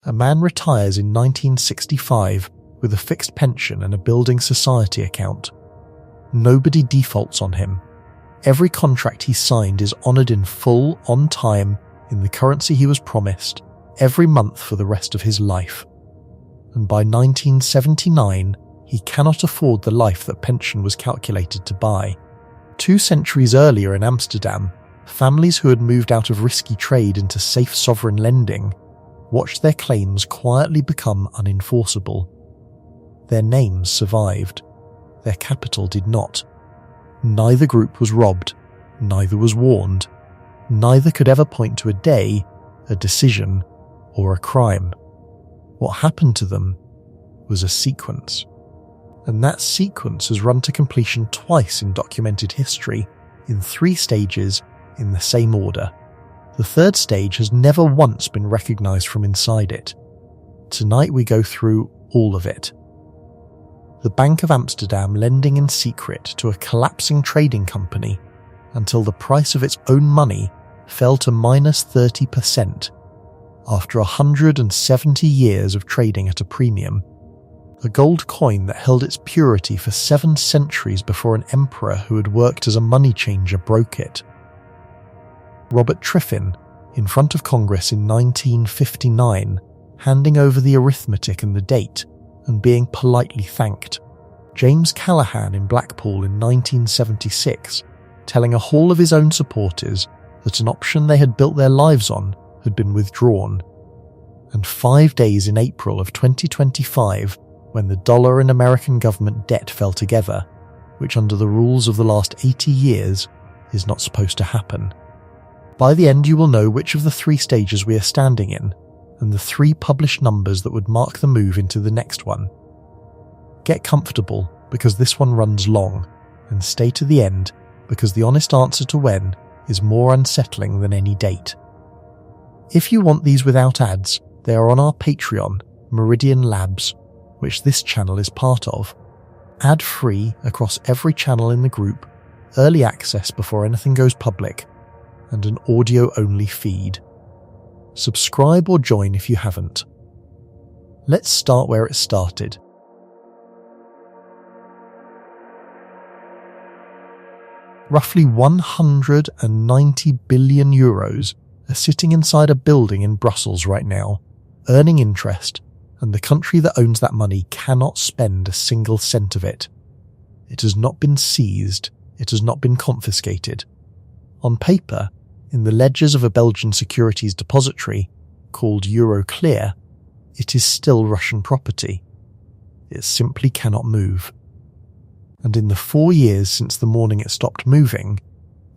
A man retires in 1965 with a fixed pension and a building society account. Nobody defaults on him. Every contract he signed is honoured in full, on time, in the currency he was promised, every month for the rest of his life. And by 1979, he cannot afford the life that pension was calculated to buy. 2 centuries earlier in Amsterdam, families who had moved out of risky trade into safe sovereign lending watched their claims quietly become unenforceable. Their names survived. Their capital did not. Neither group was robbed. Neither was warned. Neither could ever point to a day, a decision, or a crime. What happened to them was a sequence. And that sequence has run to completion twice in documented history, in 3 stages, in the same order. The third stage has never once been recognised from inside it. Tonight we go through all of it. The Bank of Amsterdam lending in secret to a collapsing trading company until the price of its own money fell to minus 30% after 170 years of trading at a premium. A gold coin that held its purity for 7 centuries before an emperor who had worked as a money changer broke it. Robert Triffin, in front of Congress in 1959, handing over the arithmetic and the date, and being politely thanked. James Callaghan in Blackpool in 1976, telling a hall of his own supporters that an option they had built their lives on had been withdrawn. And 5 days in April of 2025, when the dollar and American government debt fell together, which under the rules of the last 80 years is not supposed to happen. By the end you will know which of the 3 stages we are standing in, and the 3 published numbers that would mark the move into the next one. Get comfortable, because this one runs long, and stay to the end, because the honest answer to when is more unsettling than any date. If you want these without ads, they are on our Patreon, Meridian Labs, which this channel is part of. Ad-free across every channel in the group, early access before anything goes public, and an audio-only feed. Subscribe or join if you haven't. Let's start where it started. Roughly 190 billion euros are sitting inside a building in Brussels right now, earning interest, and the country that owns that money cannot spend a single cent of it. It has not been seized, it has not been confiscated. On paper, in the ledgers of a Belgian securities depository called Euroclear, it is still Russian property. It simply cannot move. And in the 4 years since the morning it stopped moving,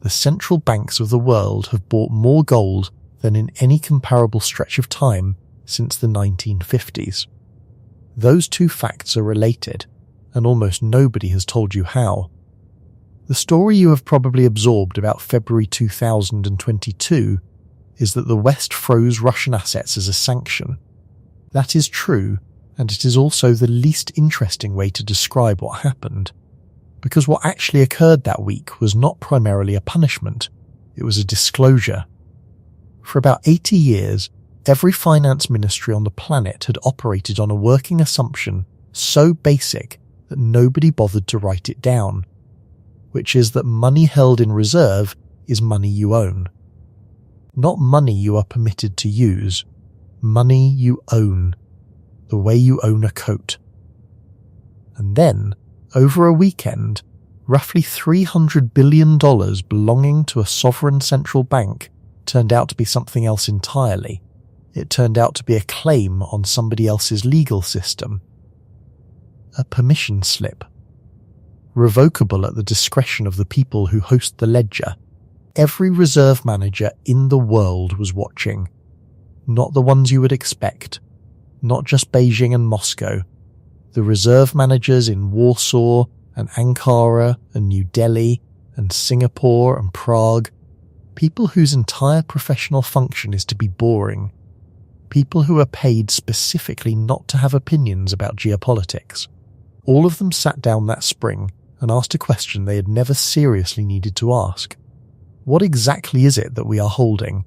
the central banks of the world have bought more gold than in any comparable stretch of time since the 1950s. Those 2 facts are related, and almost nobody has told you how. The story you have probably absorbed about February 2022 is that the West froze Russian assets as a sanction. That is true, and it is also the least interesting way to describe what happened, because what actually occurred that week was not primarily a punishment, it was a disclosure. For about 80 years, every finance ministry on the planet had operated on a working assumption so basic that nobody bothered to write it down, which is that money held in reserve is money you own. Not money you are permitted to use, money you own, the way you own a coat. And then, over a weekend, roughly $300 billion belonging to a sovereign central bank turned out to be something else entirely. It turned out to be a claim on somebody else's legal system. A permission slip. Revocable at the discretion of the people who host the ledger. Every reserve manager in the world was watching. Not the ones you would expect. Not just Beijing and Moscow. The reserve managers in Warsaw and Ankara and New Delhi and Singapore and Prague. People whose entire professional function is to be boring. People who are paid specifically not to have opinions about geopolitics. All of them sat down that spring and asked a question they had never seriously needed to ask. What exactly is it that we are holding?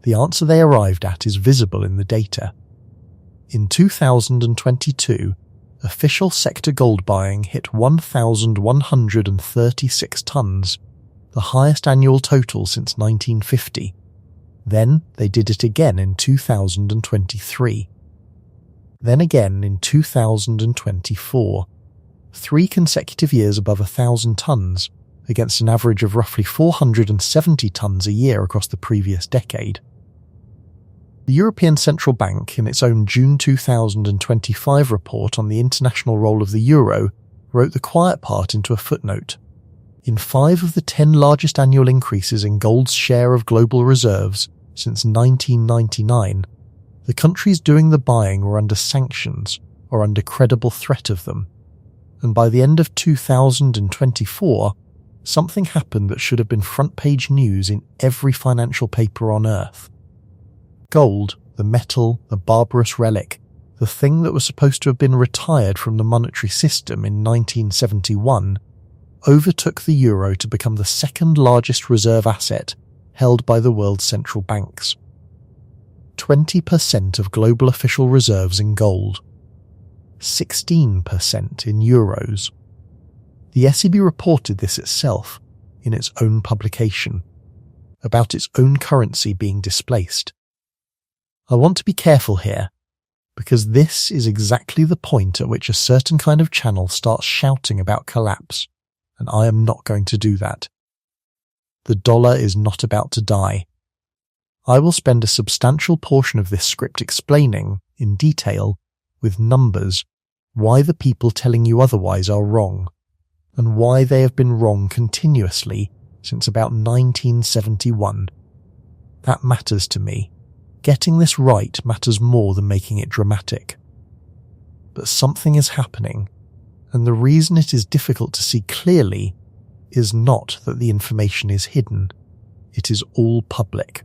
The answer they arrived at is visible in the data. In 2022, official sector gold buying hit 1,136 tonnes, the highest annual total since 1950. Then they did it again in 2023. Then again in 2024. 3 consecutive years above 1,000 tonnes, against an average of roughly 470 tonnes a year across the previous decade. The European Central Bank, in its own June 2025 report on the international role of the euro, wrote the quiet part into a footnote. In 5 of the 10 largest annual increases in gold's share of global reserves since 1999, the countries doing the buying were under sanctions or under credible threat of them. And by the end of 2024, something happened that should have been front-page news in every financial paper on Earth. Gold, the metal, the barbarous relic, the thing that was supposed to have been retired from the monetary system in 1971, overtook the euro to become the second largest reserve asset held by the world's central banks. 20% of global official reserves in gold. 16% in euros. The SEB reported this itself in its own publication, about its own currency being displaced. I want to be careful here, because this is exactly the point at which a certain kind of channel starts shouting about collapse, and I am not going to do that. The dollar is not about to die. I will spend a substantial portion of this script explaining, in detail, with numbers, why the people telling you otherwise are wrong, and why they have been wrong continuously since about 1971. That matters to me. Getting this right matters more than making it dramatic. But something is happening, and the reason it is difficult to see clearly is not that the information is hidden. It is all public.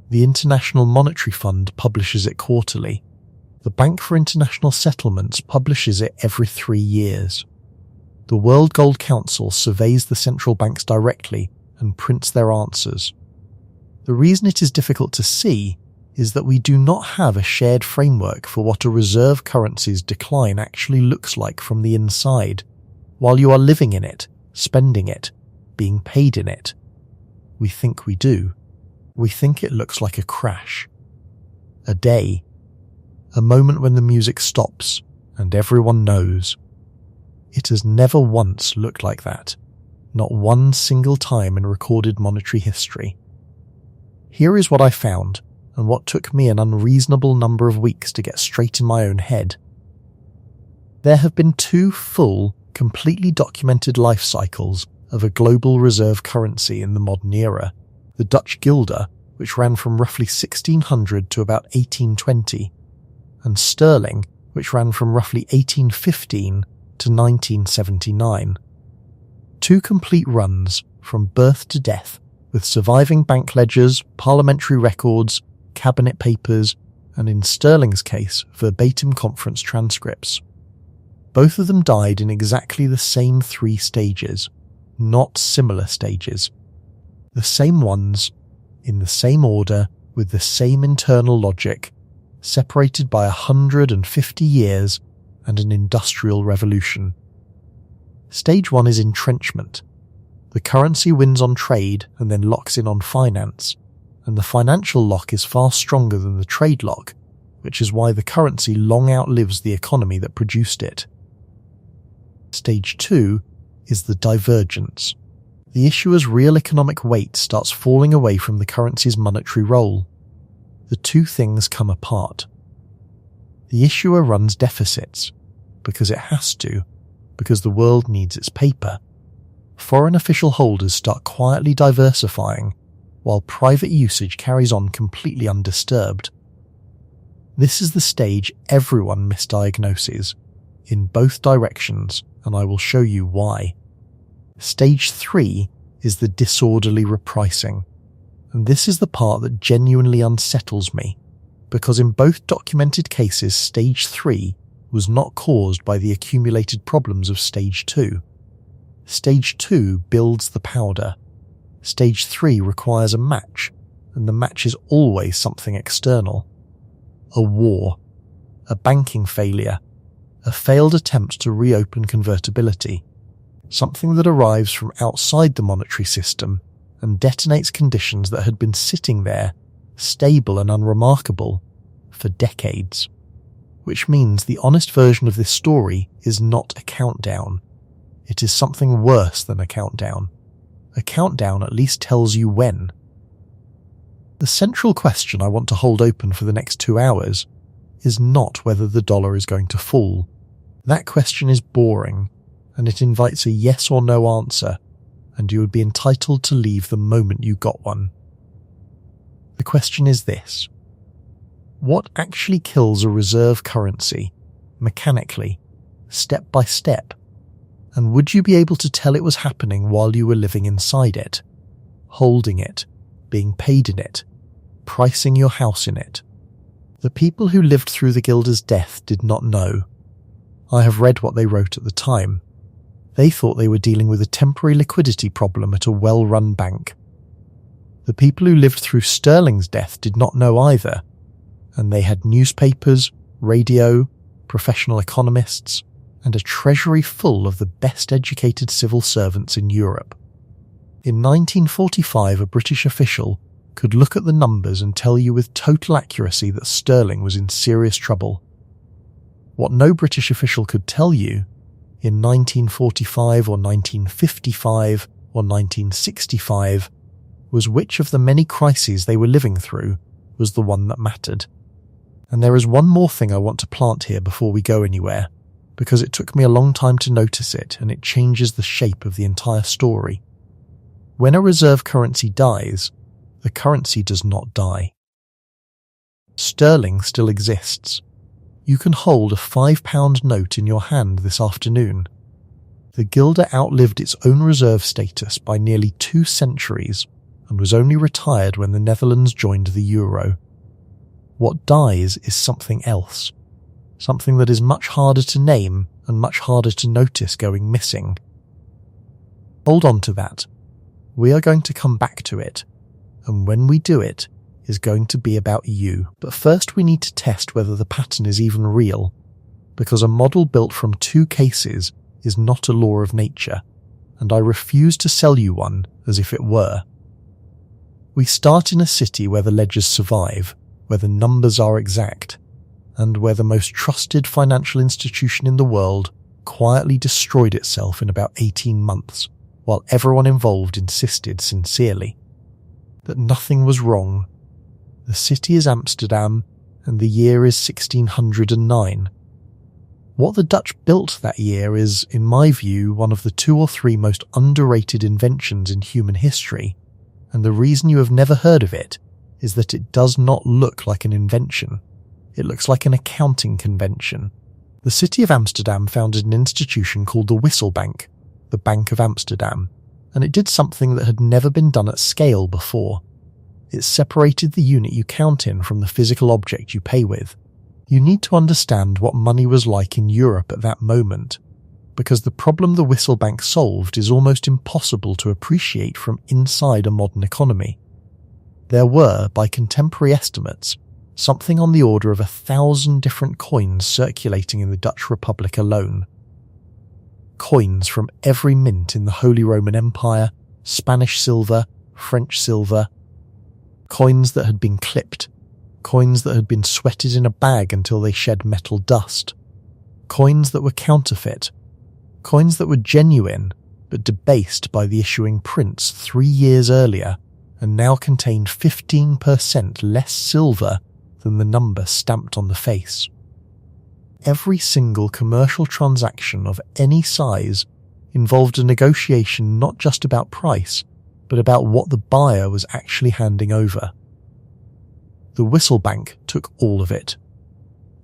The International Monetary Fund publishes it quarterly. The Bank for International Settlements publishes it every 3 years. The World Gold Council surveys the central banks directly and prints their answers. The reason it is difficult to see is that we do not have a shared framework for what a reserve currency's decline actually looks like from the inside, while you are living in it, spending it, being paid in it. We think we do. We think it looks like a crash. A day. A moment when the music stops and everyone knows. It has never once looked like that. Not one single time in recorded monetary history. Here is what I found, and what took me an unreasonable number of weeks to get straight in my own head. There have been 2 full, completely documented life cycles of a global reserve currency in the modern era. The Dutch guilder, which ran from roughly 1600 to about 1820, and sterling, which ran from roughly 1815 to 1979. 2 complete runs from birth to death, with surviving bank ledgers, parliamentary records, cabinet papers, and in Sterling's case, verbatim conference transcripts. Both of them died in exactly the same 3 stages, not similar stages. The same ones, in the same order, with the same internal logic, separated by 150 years and an industrial revolution. Stage 1 is entrenchment. The currency wins on trade and then locks in on finance, and the financial lock is far stronger than the trade lock, which is why the currency long outlives the economy that produced it. Stage 2 is the divergence. The issuer's real economic weight starts falling away from the currency's monetary role. The 2 things come apart. The issuer runs deficits, because it has to, because the world needs its paper. Foreign official holders start quietly diversifying, while private usage carries on completely undisturbed. This is the stage everyone misdiagnoses, in both directions, and I will show you why. Stage 3 is the disorderly repricing, and this is the part that genuinely unsettles me, because in both documented cases Stage 3 was not caused by the accumulated problems of Stage 2. Stage 2 builds the powder. Stage 3 requires a match, and the match is always something external. A war. a banking failure, a failed attempt to reopen convertibility, something that arrives from outside the monetary system and detonates conditions that had been sitting there, stable and unremarkable, for decades. Which means the honest version of this story is not a countdown. It is something worse than a countdown. A countdown at least tells you when. The central question I want to hold open for the next 2 hours is not whether the dollar is going to fall. That question is boring, and it invites a yes or no answer, and you would be entitled to leave the moment you got one. The question is this: what actually kills a reserve currency, mechanically, step by step? And would you be able to tell it was happening while you were living inside it, holding it, being paid in it, pricing your house in it? The people who lived through the Guilder's death did not know. I have read what they wrote at the time. They thought they were dealing with a temporary liquidity problem at a well-run bank. The people who lived through Sterling's death did not know either, and they had newspapers, radio, professional economists, and a treasury full of the best-educated civil servants in Europe. In 1945, a British official could look at the numbers and tell you with total accuracy that Sterling was in serious trouble. What no British official could tell you, in 1945 or 1955 or 1965, was which of the many crises they were living through was the one that mattered. And there is one more thing I want to plant here before we go anywhere, because it took me a long time to notice it, and it changes the shape of the entire story. When a reserve currency dies, the currency does not die. Sterling still exists. You can hold a £5 note in your hand this afternoon. The guilder outlived its own reserve status by nearly 2 centuries and was only retired when the Netherlands joined the euro. What dies is something else, something that is much harder to name and much harder to notice going missing. Hold on to that. We are going to come back to it, and when we do it, is going to be about you. But first we need to test whether the pattern is even real, because a model built from 2 cases is not a law of nature, and I refuse to sell you one as if it were. We start in a city where the ledgers survive, where the numbers are exact, and where the most trusted financial institution in the world quietly destroyed itself in about 18 months, while everyone involved insisted sincerely that nothing was wrong. The city is Amsterdam, and the year is 1609. What the Dutch built that year is, in my view, one of the 2 or 3 most underrated inventions in human history, and the reason you have never heard of it is that it does not look like an invention. It looks like an accounting convention. The city of Amsterdam founded an institution called the Wisselbank, the Bank of Amsterdam, and it did something that had never been done at scale before. It separated the unit you count in from the physical object you pay with. You need to understand what money was like in Europe at that moment, because the problem the Wisselbank solved is almost impossible to appreciate from inside a modern economy. There were, by contemporary estimates, something on the order of 1,000 different coins circulating in the Dutch Republic alone. Coins from every mint in the Holy Roman Empire, Spanish silver, French silver, coins that had been clipped, coins that had been sweated in a bag until they shed metal dust, coins that were counterfeit, coins that were genuine but debased by the issuing prince 3 years earlier and now contained 15% less silver than the number stamped on the face. Every single commercial transaction of any size involved a negotiation not just about price, but about what the buyer was actually handing over. The Wisselbank took all of it.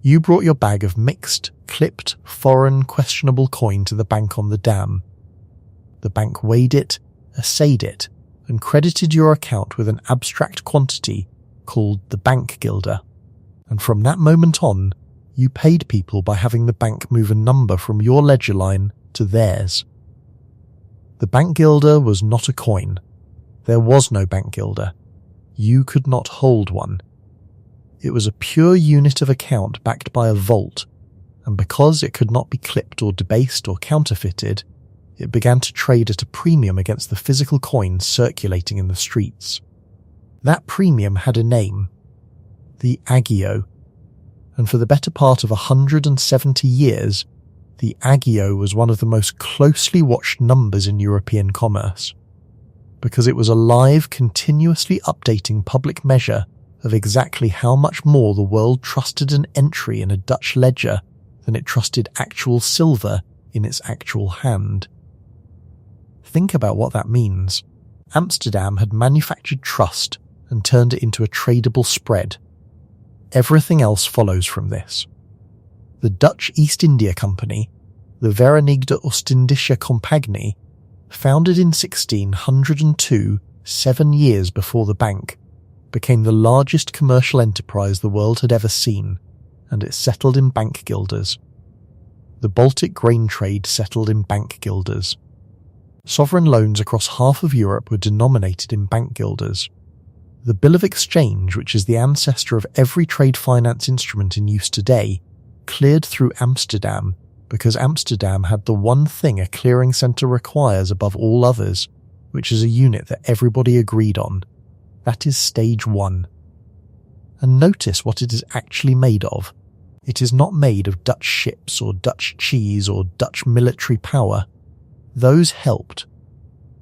You brought your bag of mixed, clipped, foreign, questionable coin to the bank on the dam. The bank weighed it, assayed it, and credited your account with an abstract quantity called the bank guilder. And from that moment on, you paid people by having the bank move a number from your ledger line to theirs. The bank guilder was not a coin. There was no bank guilder. You could not hold one. It was a pure unit of account backed by a vault, and because it could not be clipped or debased or counterfeited, it began to trade at a premium against the physical coins circulating in the streets. That premium had a name, the agio, and for the better part of 170 years, the agio was one of the most closely watched numbers in European commerce, because it was a live, continuously updating public measure of exactly how much more the world trusted an entry in a Dutch ledger than it trusted actual silver in its actual hand. Think about what that means. Amsterdam had manufactured trust and turned it into a tradable spread. Everything else follows from this. The Dutch East India Company, the Verenigde Ostindische Compagnie, founded in 1602, 7 years before the bank, became the largest commercial enterprise the world had ever seen, and it settled in bank guilders. The Baltic grain trade settled in bank guilders. Sovereign loans across half of Europe were denominated in bank guilders. The Bill of Exchange, which is the ancestor of every trade finance instrument in use today, cleared through Amsterdam because Amsterdam had the one thing a clearing centre requires above all others, which is a unit that everybody agreed on. That is stage 1. And notice what it is actually made of. It is not made of Dutch ships or Dutch cheese or Dutch military power. Those helped.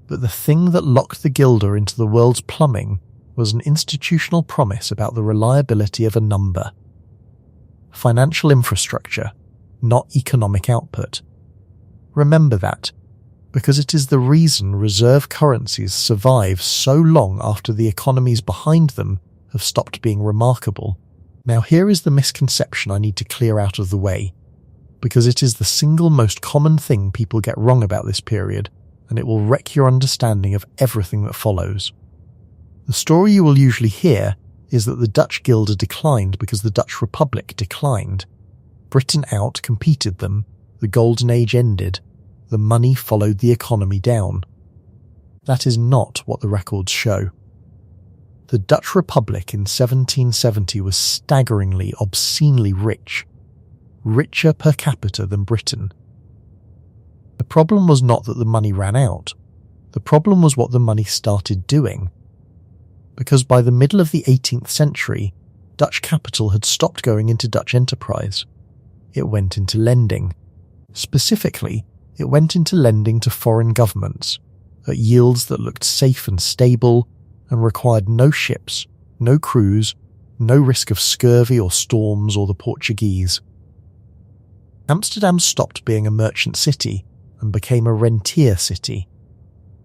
But the thing that locked the guilder into the world's plumbing was an institutional promise about the reliability of a number. Financial infrastructure, not economic output. Remember that, because it is the reason reserve currencies survive so long after the economies behind them have stopped being remarkable. Now here is the misconception I need to clear out of the way, because it is the single most common thing people get wrong about this period, and it will wreck your understanding of everything that follows. The story you will usually hear is that the Dutch guilder declined because the Dutch Republic declined. Britain out-competed them, the Golden Age ended, the money followed the economy down. That is not what the records show. The Dutch Republic in 1770 was staggeringly, obscenely rich, richer per capita than Britain. The problem was not that the money ran out. The problem was what the money started doing. Because by the middle of the 18th century, Dutch capital had stopped going into Dutch enterprise. It went into lending. Specifically, it went into lending to foreign governments, at yields that looked safe and stable, and required no ships, no crews, no risk of scurvy or storms or the Portuguese. Amsterdam stopped being a merchant city and became a rentier city.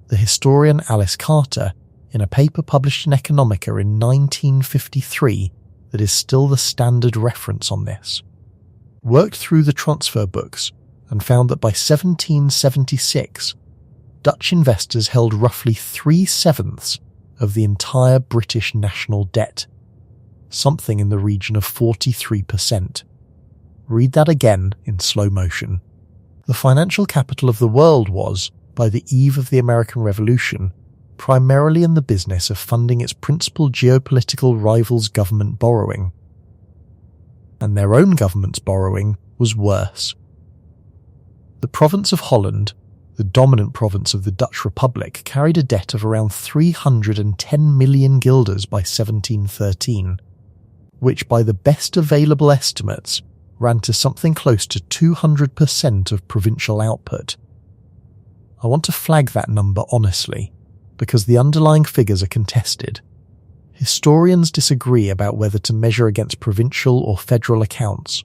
The historian Alice Carter, in a paper published in Economica in 1953 that is still the standard reference on this, worked through the transfer books and found that by 1776, Dutch investors held roughly 3/7 of the entire British national debt, something in the region of 43%. Read that again in slow motion. The financial capital of the world was, by the eve of the American Revolution, primarily in the business of funding its principal geopolitical rivals' government borrowing. And their own government's borrowing was worse. The province of Holland, the dominant province of the Dutch Republic, carried a debt of around 310 million guilders by 1713, which by the best available estimates ran to something close to 200% of provincial output. I want to flag that number honestly, because the underlying figures are contested. Historians disagree about whether to measure against provincial or federal accounts,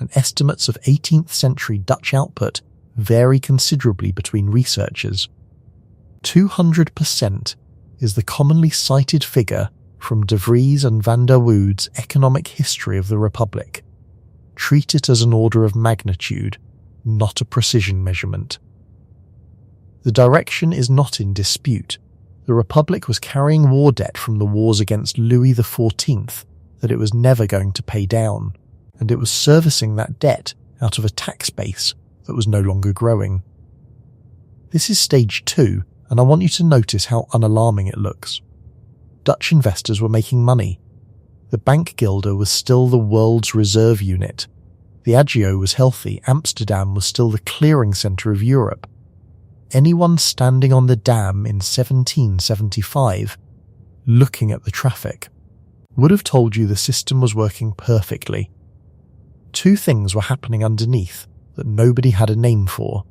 and estimates of 18th century Dutch output vary considerably between researchers. 200% is the commonly cited figure from De Vries and van der Wood's Economic History of the Republic. Treat it as an order of magnitude, not a precision measurement. The direction is not in dispute. The Republic was carrying war debt from the wars against Louis XIV that it was never going to pay down, and it was servicing that debt out of a tax base that was no longer growing. This is stage 2, and I want you to notice how unalarming it looks. Dutch investors were making money. The bank guilder was still the world's reserve unit. The agio was healthy. Amsterdam was still the clearing centre of Europe. Anyone standing on the dam in 1775, looking at the traffic, would have told you the system was working perfectly. Two things were happening underneath that nobody had a name for.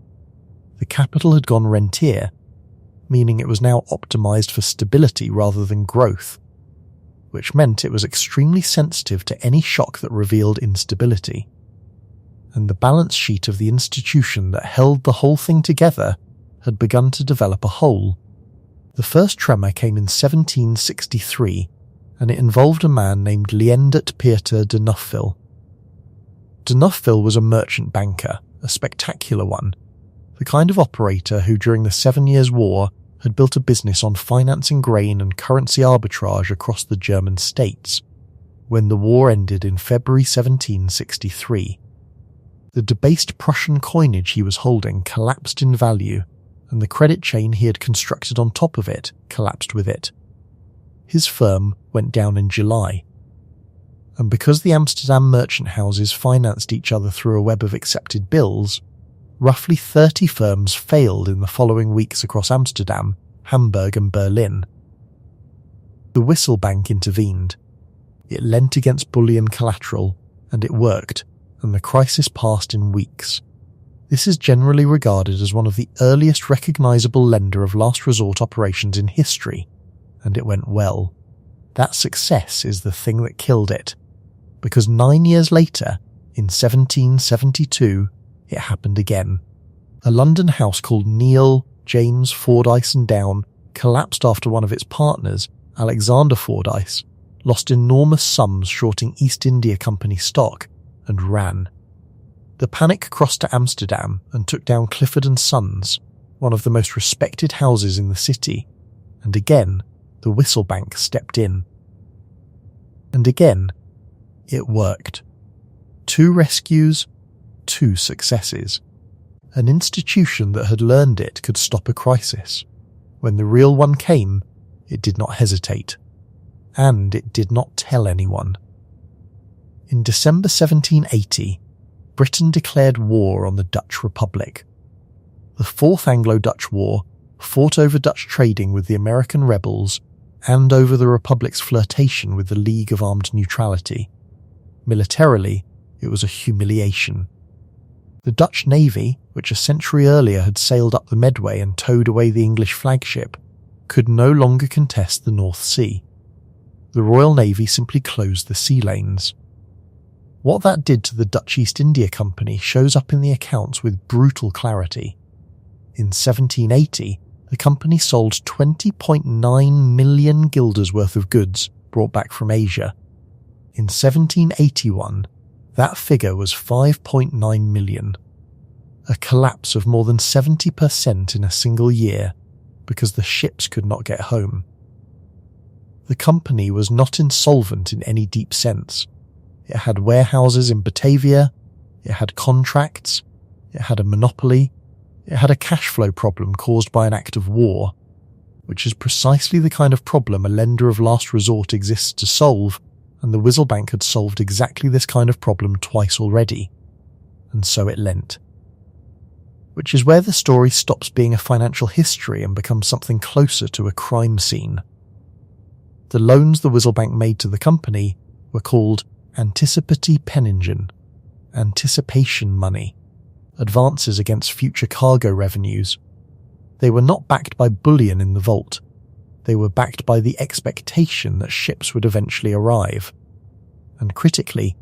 The capital had gone rentier, meaning it was now optimised for stability rather than growth, which meant it was extremely sensitive to any shock that revealed instability. And the balance sheet of the institution that held the whole thing together had begun to develop a hole. The first tremor came in 1763, and it involved a man named Leendert Pieter de Nuffville. De Nuffville was a merchant banker, a spectacular one, the kind of operator who during the 7 Years' War had built a business on financing grain and currency arbitrage across the German states, when the war ended in February 1763. The debased Prussian coinage he was holding collapsed in value, and the credit chain he had constructed on top of it collapsed with it. His firm went down in July. And because the Amsterdam merchant houses financed each other through a web of accepted bills, roughly 30 firms failed in the following weeks across Amsterdam, Hamburg and Berlin. The Wisselbank intervened. It lent against bullion collateral, and it worked, and the crisis passed in weeks. This is generally regarded as one of the earliest recognisable lender of last resort operations in history, and it went well. That success is the thing that killed it, because 9 years later, in 1772, it happened again. A London house called Neil, James, Fordyce and Down collapsed after one of its partners, Alexander Fordyce, lost enormous sums shorting East India Company stock and ran. The panic crossed to Amsterdam and took down Clifford & Sons, one of the most respected houses in the city, and again, the Wisselbank stepped in. And again, it worked. 2 rescues, 2 successes. An institution that had learned it could stop a crisis. When the real one came, it did not hesitate. And it did not tell anyone. In December 1780, Britain declared war on the Dutch Republic. The Fourth Anglo-Dutch War fought over Dutch trading with the American rebels and over the Republic's flirtation with the League of Armed Neutrality. Militarily, it was a humiliation. The Dutch Navy, which a century earlier had sailed up the Medway and towed away the English flagship, could no longer contest the North Sea. The Royal Navy simply closed the sea lanes. What that did to the Dutch East India Company shows up in the accounts with brutal clarity. In 1780, the company sold 20.9 million guilders worth of goods brought back from Asia. In 1781, that figure was 5.9 million. A collapse of more than 70% in a single year because the ships could not get home. The company was not insolvent in any deep sense. It had warehouses in Batavia, it had contracts, it had a monopoly, it had a cash flow problem caused by an act of war, which is precisely the kind of problem a lender of last resort exists to solve, and the Wisselbank had solved exactly this kind of problem twice already, and so it lent. Which is where the story stops being a financial history and becomes something closer to a crime scene. The loans the Wisselbank made to the company were called Anticipatie Penningen, anticipation money, advances against future cargo revenues. They were not backed by bullion in the vault. They were backed by the expectation that ships would eventually arrive. And critically,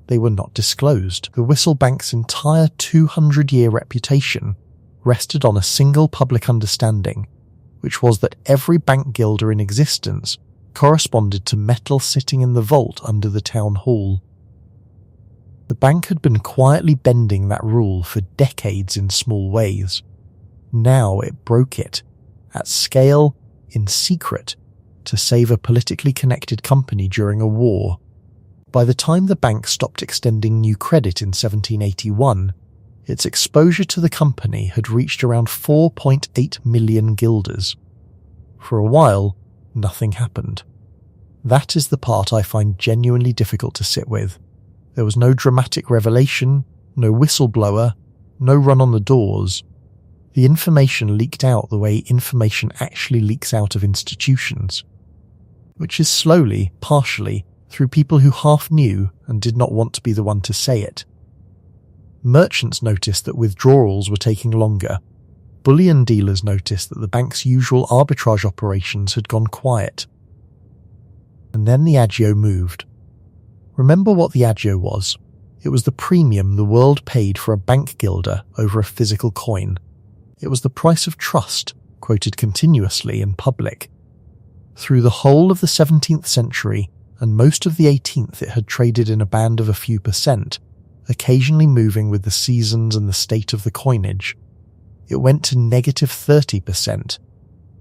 they were not disclosed. The Wisselbank's entire 200-year reputation rested on a single public understanding, which was that every bank guilder in existence corresponded to metal sitting in the vault under the town hall. The bank had been quietly bending that rule for decades in small ways. Now it broke it, at scale, in secret, to save a politically connected company during a war. By the time the bank stopped extending new credit in 1781, its exposure to the company had reached around 4.8 million guilders. For a while, nothing happened. That is the part I find genuinely difficult to sit with. There was no dramatic revelation, no whistleblower, no run on the doors. The information leaked out the way information actually leaks out of institutions, which is slowly, partially, through people who half knew and did not want to be the one to say it. Merchants noticed that withdrawals were taking longer. Bullion dealers noticed that the bank's usual arbitrage operations had gone quiet. And then the agio moved. Remember what the agio was? It was the premium the world paid for a bank guilder over a physical coin. It was the price of trust, quoted continuously in public. Through the whole of the 17th century and most of the 18th, it had traded in a band of a few percent, occasionally moving with the seasons and the state of the coinage. It went to negative 30%.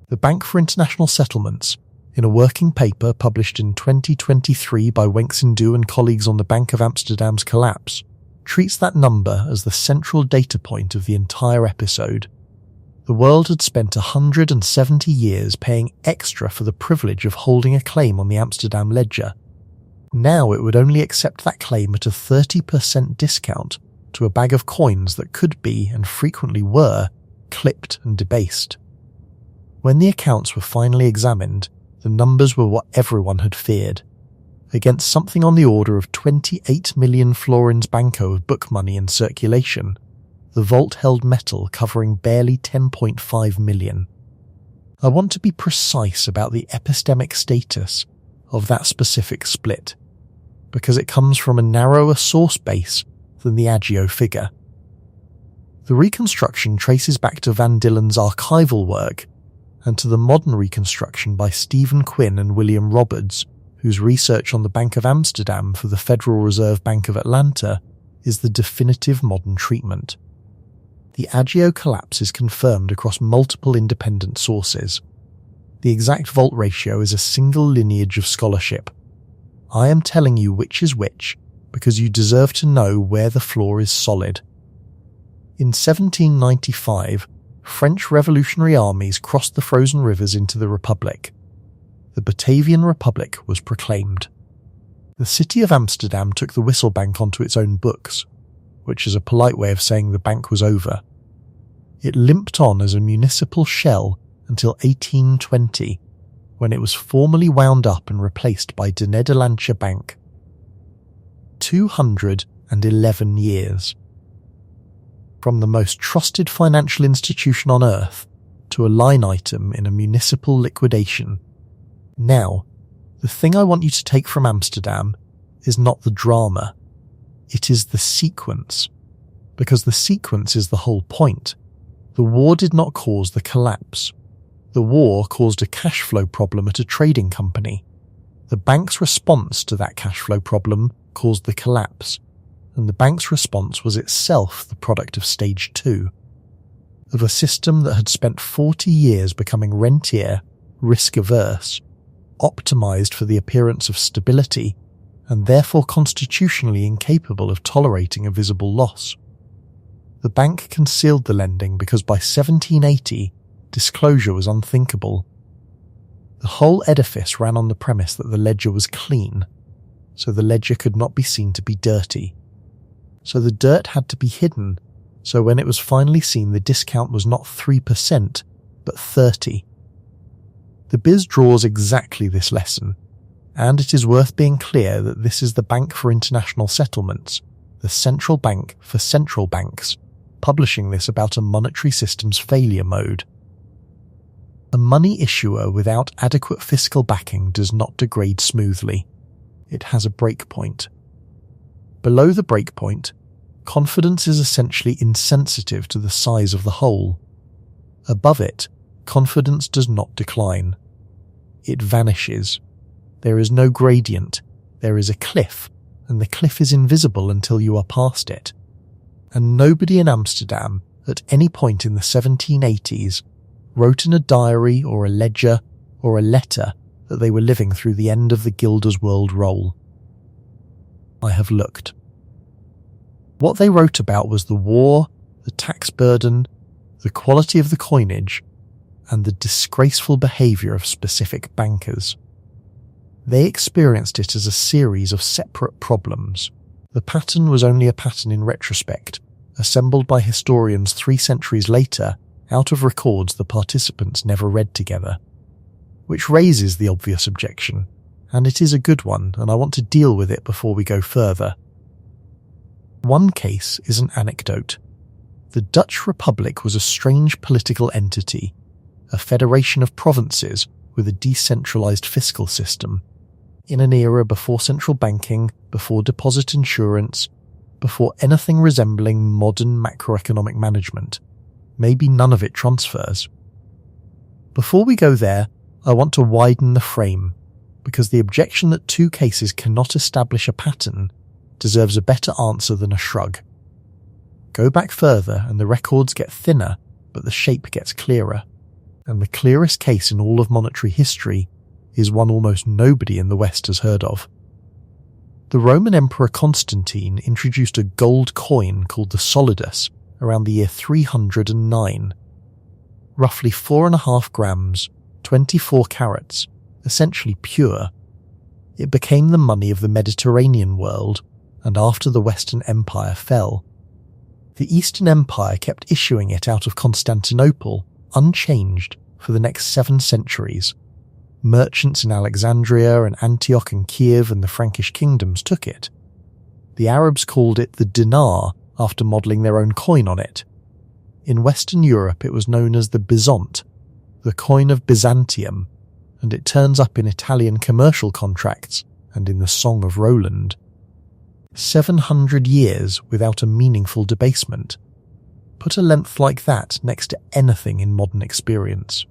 The Bank for International Settlements, in a working paper published in 2023 by Wenxindu and colleagues on the Bank of Amsterdam's collapse, treats that number as the central data point of the entire episode. The world had spent 170 years paying extra for the privilege of holding a claim on the Amsterdam ledger. Now it would only accept that claim at a 30% discount to a bag of coins that could be, and frequently were, clipped and debased. When the accounts were finally examined, the numbers were what everyone had feared. Against something on the order of 28 million florins banco of book money in circulation, the vault held metal covering barely 10.5 million. I want to be precise about the epistemic status of that specific split, because it comes from a narrower source base than the agio figure. The reconstruction traces back to Van Dillen's archival work and to the modern reconstruction by Stephen Quinn and William Roberts, whose research on the Bank of Amsterdam for the Federal Reserve Bank of Atlanta is the definitive modern treatment. The agio collapse is confirmed across multiple independent sources. The exact vault ratio is a single lineage of scholarship. I am telling you which is which because you deserve to know where the floor is solid. In 1795, French revolutionary armies crossed the frozen rivers into the Republic. The Batavian Republic was proclaimed. The city of Amsterdam took the Wisselbank onto its own books, which is a polite way of saying the bank was over. It limped on as a municipal shell until 1820, when it was formally wound up and replaced by de Nederlandsche Bank. 211 years. From the most trusted financial institution on earth to a line item in a municipal liquidation. Now, the thing I want you to take from Amsterdam is not the drama. It is the sequence. Because the sequence is the whole point. The war did not cause the collapse. The war caused a cash flow problem at a trading company. The bank's response to that cash flow problem caused the collapse, and the bank's response was itself the product of stage 2, of a system that had spent 40 years becoming rentier, risk-averse, optimized for the appearance of stability, and therefore constitutionally incapable of tolerating a visible loss. The bank concealed the lending because by 1780, disclosure was unthinkable. The whole edifice ran on the premise that the ledger was clean, so the ledger could not be seen to be dirty. So the dirt had to be hidden, so when it was finally seen the discount was not 3%, but 30%. The biz draws exactly this lesson, and it is worth being clear that this is the Bank for International Settlements, the central bank for central banks, publishing this about a monetary system's failure mode. A money issuer without adequate fiscal backing does not degrade smoothly. It has a breakpoint. Below the breakpoint, confidence is essentially insensitive to the size of the hole. Above it, confidence does not decline. It vanishes. There is no gradient. There is a cliff, and the cliff is invisible until you are past it. And nobody in Amsterdam, at any point in the 1780s, wrote in a diary or a ledger or a letter that they were living through the end of the Gilder's World roll. I have looked. What they wrote about was the war, the tax burden, the quality of the coinage, and the disgraceful behaviour of specific bankers. They experienced it as a series of separate problems. The pattern was only a pattern in retrospect, assembled by historians 3 centuries later out of records the participants never read together. Which raises the obvious objection, and it is a good one, and I want to deal with it before we go further. One case is an anecdote. The Dutch Republic was a strange political entity, a federation of provinces with a decentralized fiscal system, in an era before central banking, before deposit insurance, before anything resembling modern macroeconomic management. Maybe none of it transfers. Before we go there, I want to widen the frame, because the objection that 2 cases cannot establish a pattern deserves a better answer than a shrug. Go back further and the records get thinner, but the shape gets clearer. And the clearest case in all of monetary history is one almost nobody in the West has heard of. The Roman Emperor Constantine introduced a gold coin called the solidus around the year 309. Roughly 4.5 grams, 24 carats, essentially pure. It became the money of the Mediterranean world, and after the Western Empire fell, the Eastern Empire kept issuing it out of Constantinople, unchanged, for the next 7 centuries. Merchants in Alexandria and Antioch and Kiev and the Frankish kingdoms took it. The Arabs called it the dinar after modelling their own coin on it. In Western Europe it was known as the byzant, the coin of Byzantium, and it turns up in Italian commercial contracts and in the Song of Roland. 700 years without a meaningful debasement. Put a length like that next to anything in modern experience.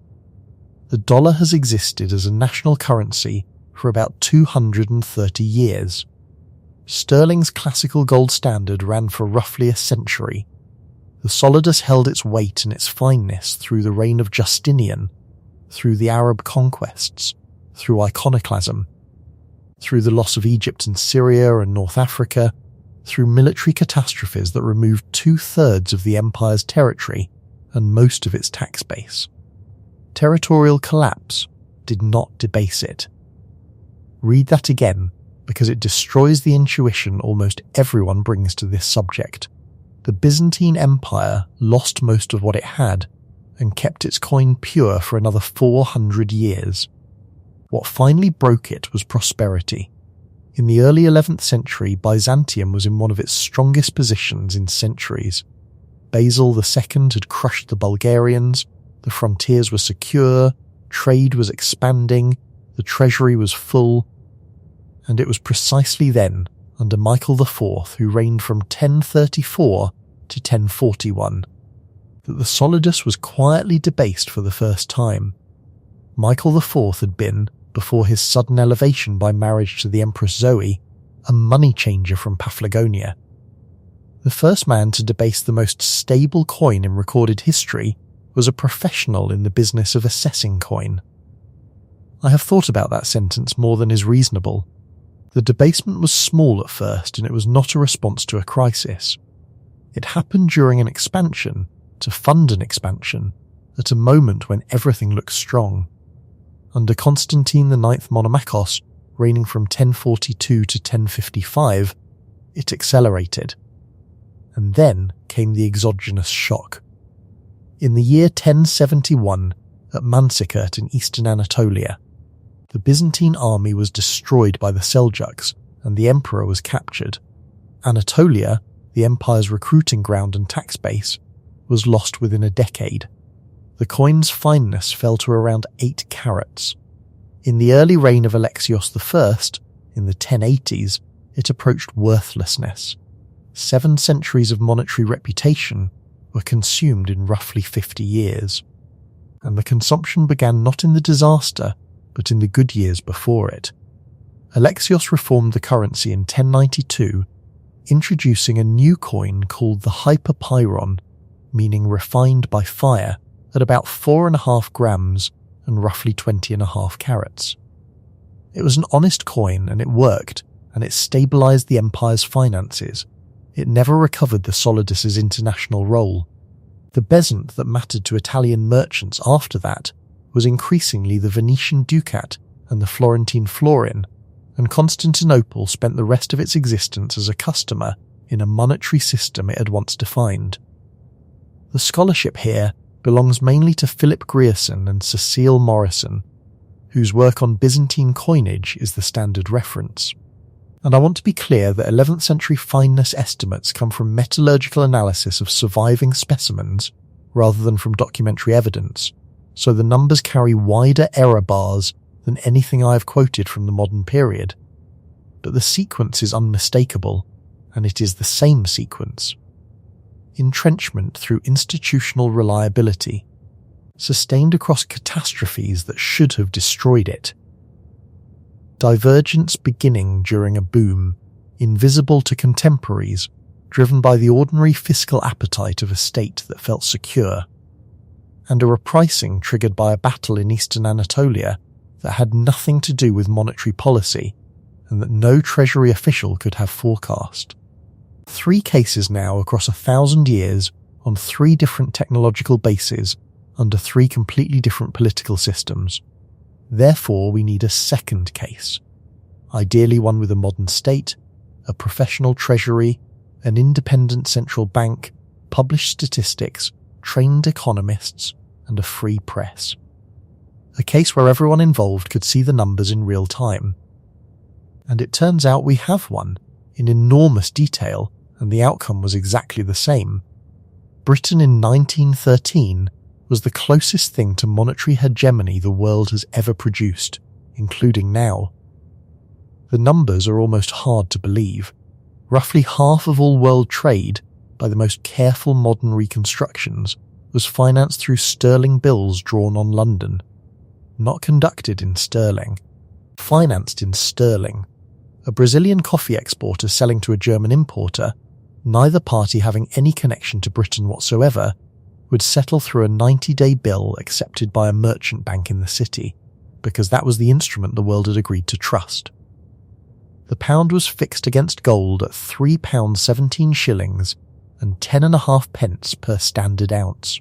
The dollar has existed as a national currency for about 230 years. Sterling's classical gold standard ran for roughly a century. The solidus held its weight and its fineness through the reign of Justinian, through the Arab conquests, through iconoclasm, through the loss of Egypt and Syria and North Africa, through military catastrophes that removed 2/3 of the empire's territory and most of its tax base. Territorial collapse did not debase it. Read that again, because it destroys the intuition almost everyone brings to this subject. The Byzantine Empire lost most of what it had and kept its coin pure for another 400 years. What finally broke it was prosperity. In the early 11th century, Byzantium was in one of its strongest positions in centuries. Basil II had crushed the Bulgarians, the frontiers were secure, trade was expanding, the treasury was full, and it was precisely then, under Michael IV, who reigned from 1034 to 1041, that the solidus was quietly debased for the first time. Michael IV had been, before his sudden elevation by marriage to the Empress Zoe, a money changer from Paphlagonia. The first man to debase the most stable coin in recorded history was a professional in the business of assessing coin. I have thought about that sentence more than is reasonable. The debasement was small at first, and it was not a response to a crisis. It happened during an expansion, to fund an expansion, at a moment when everything looked strong. Under Constantine IX Monomachos, reigning from 1042 to 1055, it accelerated. And then came the exogenous shock. In the year 1071, at Manzikert in eastern Anatolia, the Byzantine army was destroyed by the Seljuks, and the emperor was captured. Anatolia, the empire's recruiting ground and tax base, was lost within a decade. The coin's fineness fell to around 8 carats. In the early reign of Alexios I, in the 1080s, it approached worthlessness. 7 centuries of monetary reputation were consumed in roughly 50 years. And the consumption began not in the disaster, but in the good years before it. Alexios reformed the currency in 1092, introducing a new coin called the hyperpyron, meaning refined by fire, at about 4.5 grams and roughly 20.5 carats. It was an honest coin, and it worked, and it stabilized the empire's finances. It never recovered the solidus's international role. The bezant that mattered to Italian merchants after that was increasingly the Venetian ducat and the Florentine florin, and Constantinople spent the rest of its existence as a customer in a monetary system it had once defined. The scholarship here belongs mainly to Philip Grierson and Cecile Morrison, whose work on Byzantine coinage is the standard reference. And I want to be clear that 11th century fineness estimates come from metallurgical analysis of surviving specimens rather than from documentary evidence, so the numbers carry wider error bars than anything I have quoted from the modern period. But the sequence is unmistakable, and it is the same sequence. Entrenchment through institutional reliability, sustained across catastrophes that should have destroyed it. Divergence beginning during a boom, invisible to contemporaries, driven by the ordinary fiscal appetite of a state that felt secure, and a repricing triggered by a battle in eastern Anatolia that had nothing to do with monetary policy and that no treasury official could have forecast. 3 cases now across 1,000 years on 3 different technological bases under 3 completely different political systems. Therefore, we need a second case, ideally one with a modern state, a professional treasury, an independent central bank, published statistics, trained economists, and a free press. A case where everyone involved could see the numbers in real time. And it turns out we have one, in enormous detail, and the outcome was exactly the same. Britain in 1913 was the closest thing to monetary hegemony the world has ever produced, including now. The numbers are almost hard to believe. Roughly half of all world trade, by the most careful modern reconstructions, was financed through sterling bills drawn on London. Not conducted in sterling, financed in sterling. A Brazilian coffee exporter selling to a German importer, neither party having any connection to Britain whatsoever, would settle through a 90-day bill accepted by a merchant bank in the city, because that was the instrument the world had agreed to trust. The pound was fixed against gold at £3.17 and 10.5 pence per standard ounce,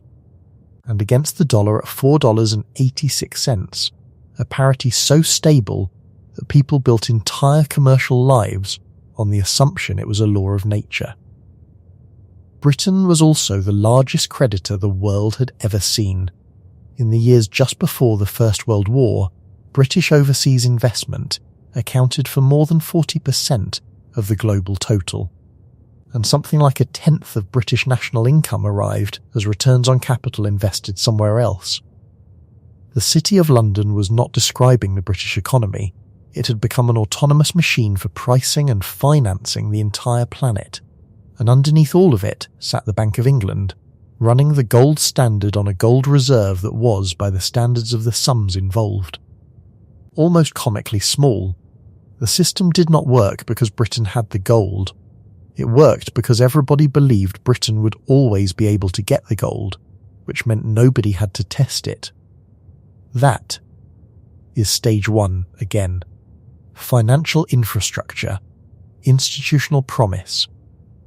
and against the dollar at $4.86, a parity so stable that people built entire commercial lives on the assumption it was a law of nature. Britain was also the largest creditor the world had ever seen. In the years just before the First World War, British overseas investment accounted for more than 40% of the global total, and something like 1/10 of British national income arrived as returns on capital invested somewhere else. The City of London was not describing the British economy. It had become an autonomous machine for pricing and financing the entire planet. And underneath all of it sat the Bank of England, running the gold standard on a gold reserve that was, by the standards of the sums involved, almost comically small. The system did not work because Britain had the gold. It worked because everybody believed Britain would always be able to get the gold, which meant nobody had to test it. That is stage 1 again. Financial infrastructure, institutional promise,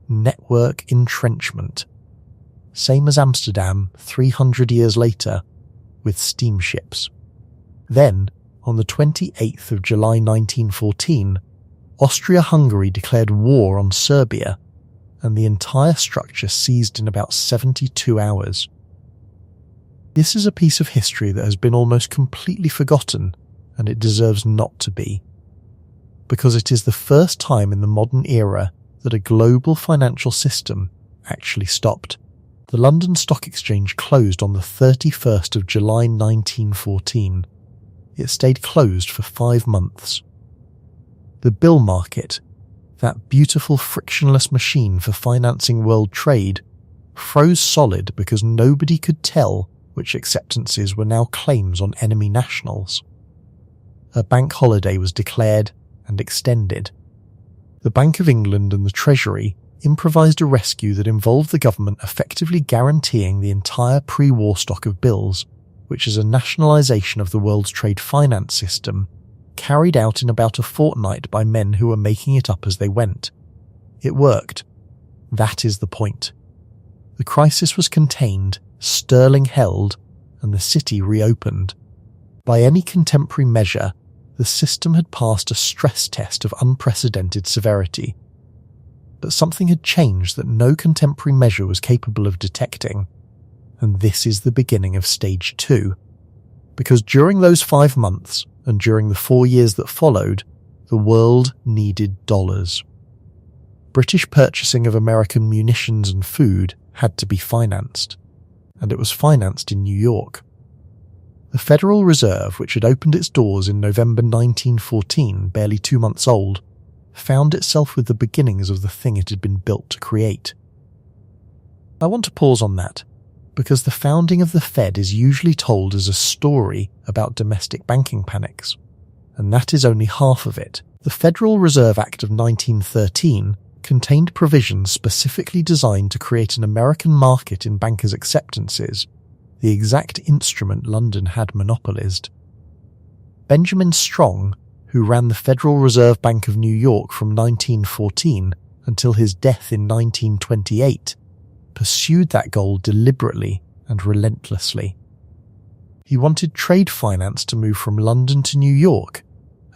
network entrenchment. Same as Amsterdam 300 years later, with steamships. Then, on the 28th of July 1914, Austria-Hungary declared war on Serbia, and the entire structure seized in about 72 hours. This is a piece of history that has been almost completely forgotten, and it deserves not to be. Because it is the first time in the modern era that a global financial system actually stopped. The London Stock Exchange closed on the 31st of July 1914. It stayed closed for 5 months. The bill market, that beautiful frictionless machine for financing world trade, froze solid because nobody could tell which acceptances were now claims on enemy nationals. A bank holiday was declared and extended. The Bank of England and the Treasury improvised a rescue that involved the government effectively guaranteeing the entire pre-war stock of bills, which is a nationalisation of the world's trade finance system, carried out in about a fortnight by men who were making it up as they went. It worked. That is the point. The crisis was contained, sterling held, and the city reopened. By any contemporary measure, the the system had passed a stress test of unprecedented severity. But something had changed that no contemporary measure was capable of detecting, and this is the beginning of stage 2. Because during those 5 months, and during the 4 years that followed, the world needed dollars. British purchasing of American munitions and food had to be financed, and it was financed in New York. The Federal Reserve, which had opened its doors in November 1914, barely 2 months old, found itself with the beginnings of the thing it had been built to create. I want to pause on that, because the founding of the Fed is usually told as a story about domestic banking panics, and that is only half of it. The Federal Reserve Act of 1913 contained provisions specifically designed to create an American market in bankers' acceptances, the exact instrument London had monopolized. Benjamin Strong, who ran the Federal Reserve Bank of New York from 1914 until his death in 1928, pursued that goal deliberately and relentlessly. He wanted trade finance to move from London to New York,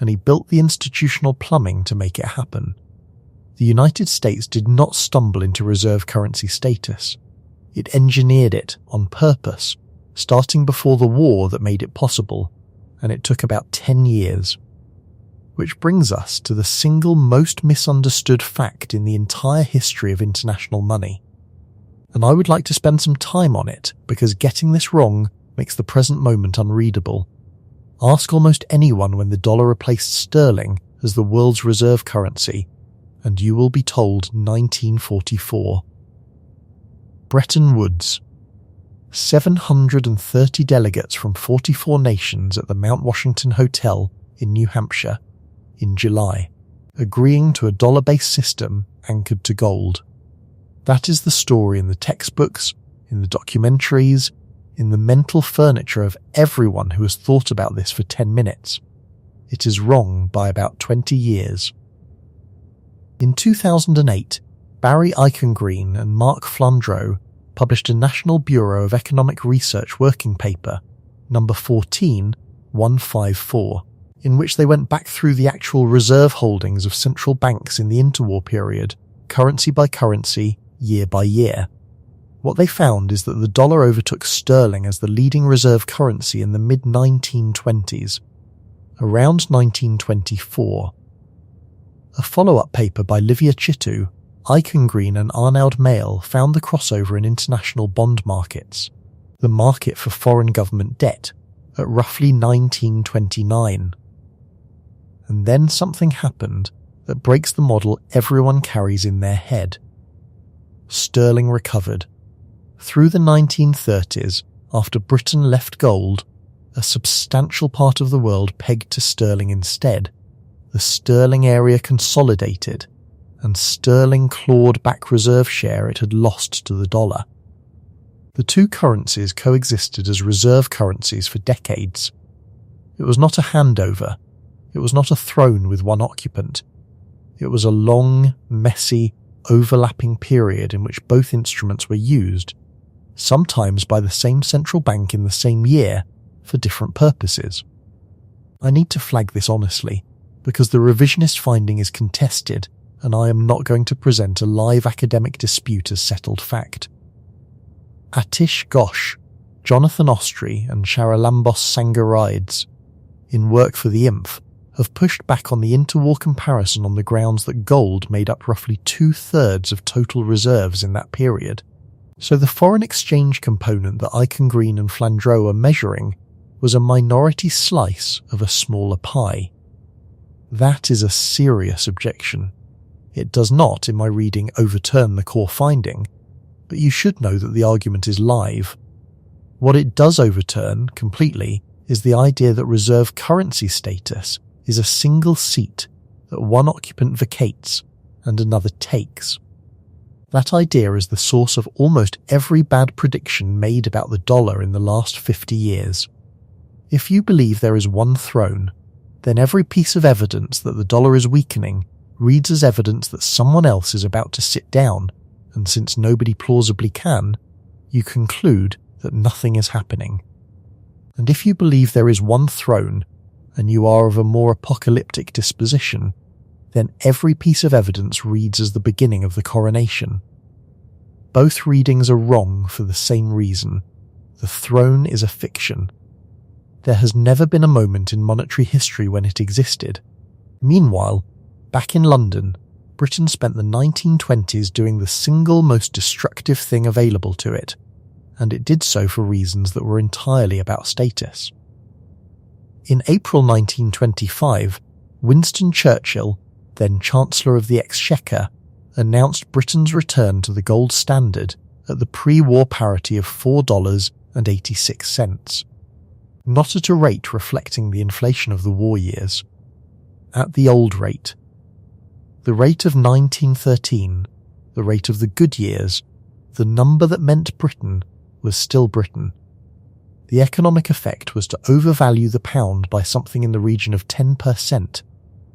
and he built the institutional plumbing to make it happen. The United States did not stumble into reserve currency status. It engineered it on purpose, starting before the war that made it possible, and it took about 10 years. Which brings us to the single most misunderstood fact in the entire history of international money. And I would like to spend some time on it, because getting this wrong makes the present moment unreadable. Ask almost anyone when the dollar replaced sterling as the world's reserve currency, and you will be told 1944. Bretton Woods. 730 delegates from 44 nations at the Mount Washington Hotel in New Hampshire in July, agreeing to a dollar-based system anchored to gold. That is the story in the textbooks, in the documentaries, in the mental furniture of everyone who has thought about this for 10 minutes. It is wrong by about 20 years. In 2008, Barry Eichengreen and Mark Flandreau published a National Bureau of Economic Research working paper, number 14154, in which they went back through the actual reserve holdings of central banks in the interwar period, currency by currency, year by year. What they found is that the dollar overtook sterling as the leading reserve currency in the mid-1920s, around 1924. A follow-up paper by Livia Chittu, Eichengreen and Arnaud Mail found the crossover in international bond markets, the market for foreign government debt, at roughly 1929. And then something happened that breaks the model everyone carries in their head. Sterling recovered. Through the 1930s, after Britain left gold, a substantial part of the world pegged to sterling instead. The sterling area consolidated, and sterling clawed back reserve share it had lost to the dollar. The two currencies coexisted as reserve currencies for decades. It was not a handover. It was not a throne with one occupant. It was a long, messy, overlapping period in which both instruments were used, sometimes by the same central bank in the same year, for different purposes. I need to flag this honestly, because the revisionist finding is contested, and I am not going to present a live academic dispute as settled fact. Atish Ghosh, Jonathan Ostry and Charalambos Sangarides, in Work for the IMF, have pushed back on the interwar comparison on the grounds that gold made up roughly 2/3 of total reserves in that period. So the foreign exchange component that Eichengreen and Flandreau are measuring was a minority slice of a smaller pie. That is a serious objection. It does not, in my reading, overturn the core finding, but you should know that the argument is live. What it does overturn, completely, is the idea that reserve currency status is a single seat that one occupant vacates and another takes. That idea is the source of almost every bad prediction made about the dollar in the last 50 years. If you believe there is one throne, then every piece of evidence that the dollar is weakening reads as evidence that someone else is about to sit down, and since nobody plausibly can, you conclude that nothing is happening. And if you believe there is one throne, and you are of a more apocalyptic disposition, then every piece of evidence reads as the beginning of the coronation. Both readings are wrong for the same reason. The throne is a fiction. There has never been a moment in monetary history when it existed. Meanwhile, back in London, Britain spent the 1920s doing the single most destructive thing available to it, and it did so for reasons that were entirely about status. In April 1925, Winston Churchill, then Chancellor of the Exchequer, announced Britain's return to the gold standard at the pre-war parity of $4.86, not at a rate reflecting the inflation of the war years, at the old rate. The rate of 1913, the rate of the good years, the number that meant Britain, was still Britain. The economic effect was to overvalue the pound by something in the region of 10%,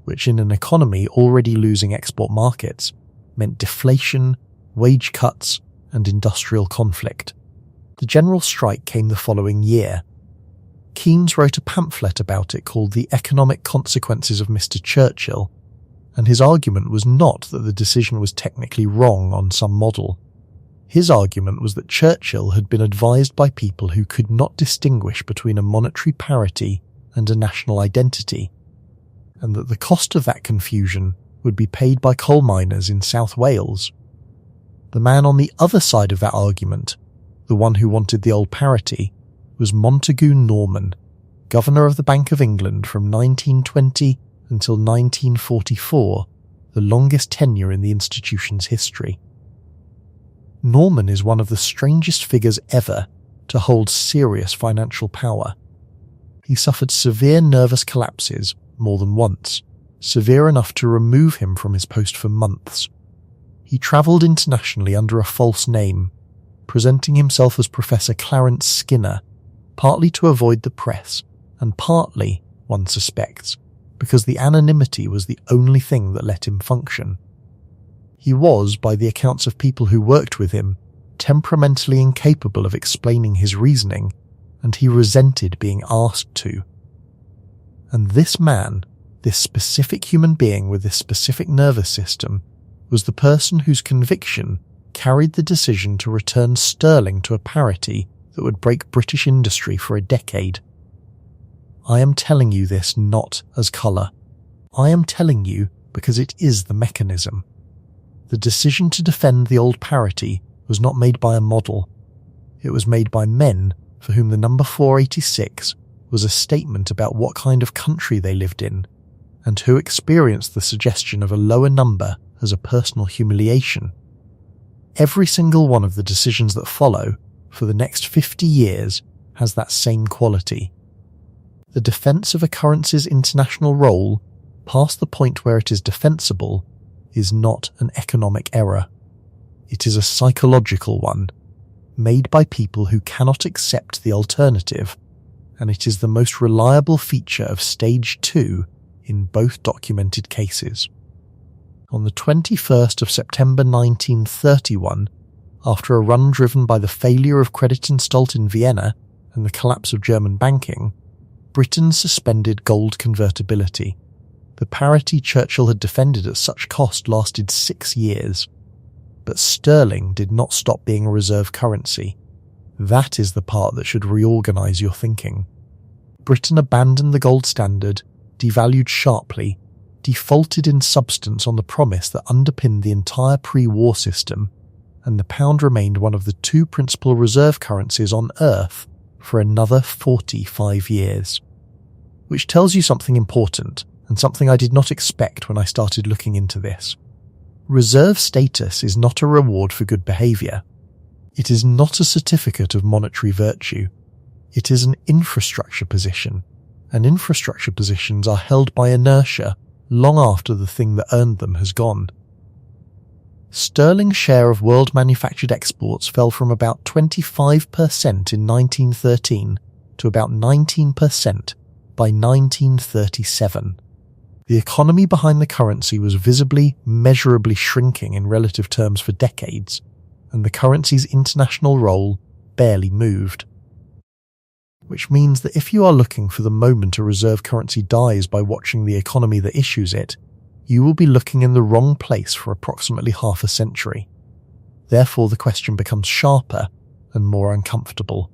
which in an economy already losing export markets meant deflation, wage cuts, and industrial conflict. The general strike came the following year. Keynes wrote a pamphlet about it called The Economic Consequences of Mr. Churchill, and his argument was not that the decision was technically wrong on some model. His argument was that Churchill had been advised by people who could not distinguish between a monetary parity and a national identity, and that the cost of that confusion would be paid by coal miners in South Wales. The man on the other side of that argument, the one who wanted the old parity, was Montagu Norman, Governor of the Bank of England from 1920 until 1944, the longest tenure in the institution's history. Norman is one of the strangest figures ever to hold serious financial power. He suffered severe nervous collapses more than once, severe enough to remove him from his post for months. He travelled internationally under a false name, presenting himself as Professor Clarence Skinner, partly to avoid the press, and partly, one suspects, because the anonymity was the only thing that let him function. He was, by the accounts of people who worked with him, temperamentally incapable of explaining his reasoning, and he resented being asked to. And this man, this specific human being with this specific nervous system, was the person whose conviction carried the decision to return sterling to a parity that would break British industry for a decade. I am telling you this not as colour. I am telling you because it is the mechanism. The decision to defend the old parity was not made by a model. It was made by men for whom the number 486 was a statement about what kind of country they lived in, and who experienced the suggestion of a lower number as a personal humiliation. Every single one of the decisions that follow, for the next 50 years, has that same quality. The defence of a currency's international role, past the point where it is defensible, is not an economic error. It is a psychological one, made by people who cannot accept the alternative, and it is the most reliable feature of Stage 2 in both documented cases. On the 21st of September 1931, after a run driven by the failure of Creditanstalt in Vienna and the collapse of German banking, Britain suspended gold convertibility. The parity Churchill had defended at such cost lasted 6 years. But sterling did not stop being a reserve currency. That is the part that should reorganise your thinking. Britain abandoned the gold standard, devalued sharply, defaulted in substance on the promise that underpinned the entire pre-war system, and the pound remained one of the 2 principal reserve currencies on Earth for another 45 years. Which tells you something important, and something I did not expect when I started looking into this. Reserve status is not a reward for good behaviour. It is not a certificate of monetary virtue. It is an infrastructure position, and infrastructure positions are held by inertia long after the thing that earned them has gone. Sterling's share of world manufactured exports fell from about 25% in 1913 to about 19% by 1937. The economy behind the currency was visibly, measurably shrinking in relative terms for decades, and the currency's international role barely moved. which means that if you are looking for the moment a reserve currency dies by watching the economy that issues it, you will be looking in the wrong place for approximately half a century. Therefore, the question becomes sharper and more uncomfortable.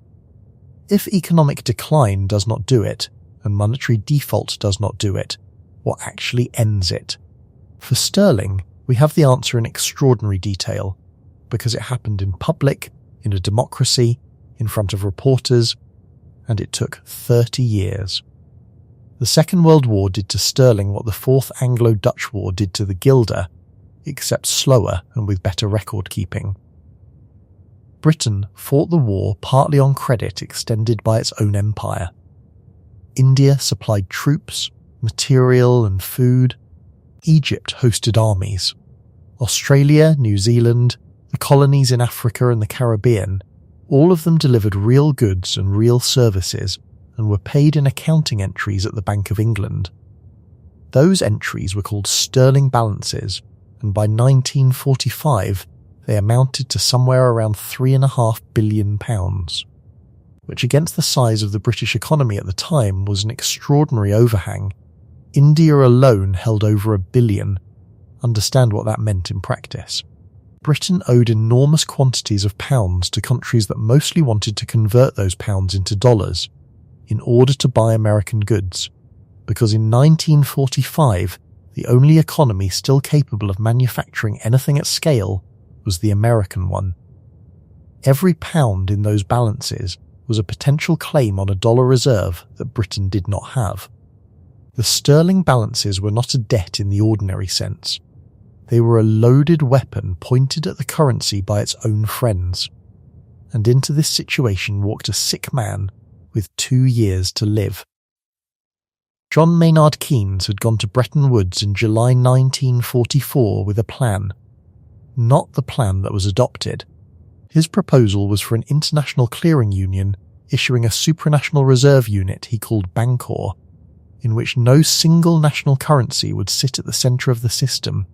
If economic decline does not do it, and monetary default does not do it, what actually ends it? For sterling, we have the answer in extraordinary detail, because it happened in public, in a democracy, in front of reporters, and it took 30 years. The Second World War did to sterling what the Fourth Anglo-Dutch War did to the guilder, except slower and with better record-keeping. Britain fought the war partly on credit extended by its own empire. India supplied troops, material and food. Egypt hosted armies. Australia, New Zealand, the colonies in Africa and the Caribbean, all of them delivered real goods and real services and were paid in accounting entries at the Bank of England. Those entries were called sterling balances, and by 1945 they amounted to somewhere around £3.5 billion, which against the size of the British economy at the time was an extraordinary overhang. India alone held over £1 billion. Understand what that meant in practice. Britain owed enormous quantities of pounds to countries that mostly wanted to convert those pounds into dollars in order to buy American goods, because in 1945 the only economy still capable of manufacturing anything at scale was the American one. Every pound in those balances was a potential claim on a dollar reserve that Britain did not have. The sterling balances were not a debt in the ordinary sense. They were a loaded weapon pointed at the currency by its own friends. And into this situation walked a sick man with 2 years to live. John Maynard Keynes had gone to Bretton Woods in July 1944 with a plan. Not the plan that was adopted. His proposal was for an international clearing union issuing a supranational reserve unit he called Bancor, in which no single national currency would sit at the centre of the system,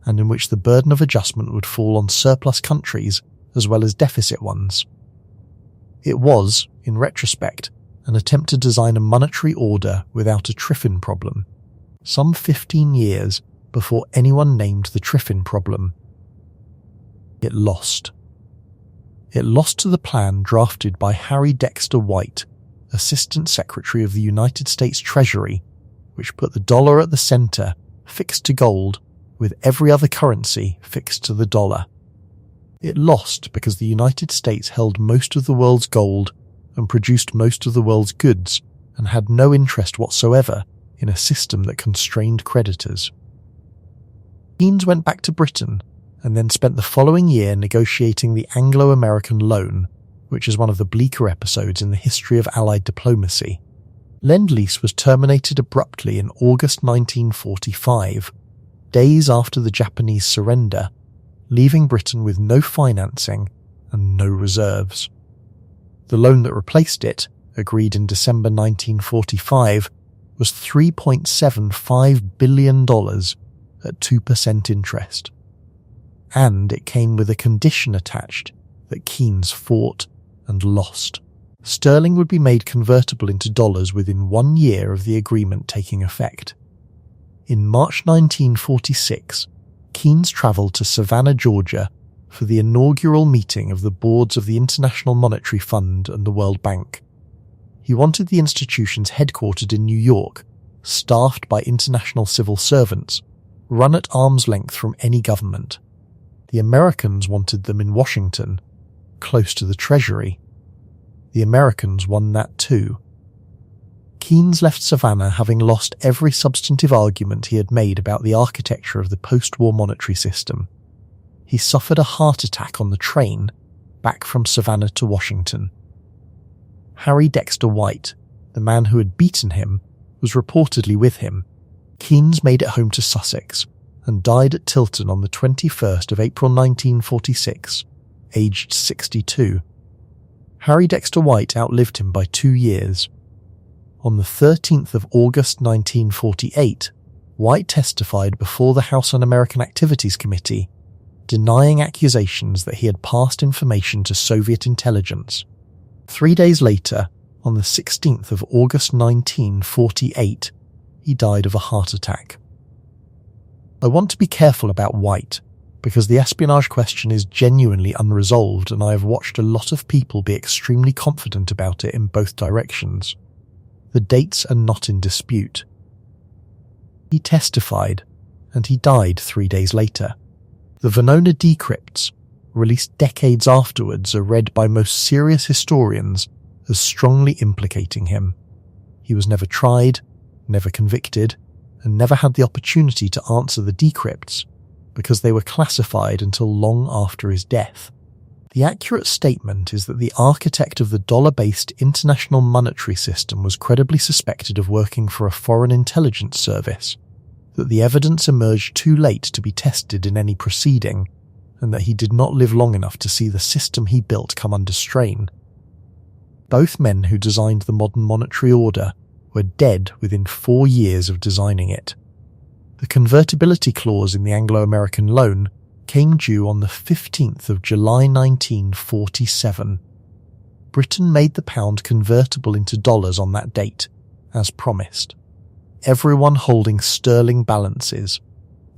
and in which the burden of adjustment would fall on surplus countries as well as deficit ones. It was, in retrospect, an attempt to design a monetary order without a Triffin problem, some 15 years before anyone named the Triffin problem. It lost. It lost to the plan drafted by Harry Dexter White, Assistant Secretary of the United States Treasury, which put the dollar at the centre, fixed to gold, with every other currency fixed to the dollar. It lost because the United States held most of the world's gold and produced most of the world's goods and had no interest whatsoever in a system that constrained creditors. Keynes went back to Britain and then spent the following year negotiating the Anglo-American loan, which is one of the bleaker episodes in the history of Allied diplomacy. Lend-Lease was terminated abruptly in August 1945, days after the Japanese surrender, leaving Britain with no financing and no reserves. The loan that replaced it, agreed in December 1945, was $3.75 billion at 2% interest. And it came with a condition attached that Keynes fought and lost. Sterling would be made convertible into dollars within 1 year of the agreement taking effect. In March 1946, Keynes travelled to Savannah, Georgia, for the inaugural meeting of the boards of the International Monetary Fund and the World Bank. He wanted the institutions headquartered in New York, staffed by international civil servants, run at arm's length from any government. The Americans wanted them in Washington, close to the Treasury. The Americans won that too. Keynes left Savannah having lost every substantive argument he had made about the architecture of the post-war monetary system. He suffered a heart attack on the train back from Savannah to Washington. Harry Dexter White, the man who had beaten him, was reportedly with him. Keynes made it home to Sussex and died at Tilton on the 21st of April 1946, aged 62. Harry Dexter White outlived him by 2 years. On the 13th of August 1948, White testified before the House Un-American Activities Committee, denying accusations that he had passed information to Soviet intelligence. 3 days later, On the 16th of August 1948, he died of a heart attack. I want to be careful about White, because the espionage question is genuinely unresolved, and I have watched a lot of people be extremely confident about it in both directions. The dates are not in dispute. He testified, and he died 3 days later. The Venona decrypts, released decades afterwards, are read by most serious historians as strongly implicating him. He was never tried, never convicted, and never had the opportunity to answer the decrypts because they were classified until long after his death. The accurate statement is that the architect of the dollar-based international monetary system was credibly suspected of working for a foreign intelligence service, that the evidence emerged too late to be tested in any proceeding, and that he did not live long enough to see the system he built come under strain. Both men who designed the modern monetary order were dead within 4 years of designing it. The convertibility clause in the Anglo-American loan came due on the 15th of July 1947. Britain made the pound convertible into dollars on that date, as promised. Everyone holding sterling balances,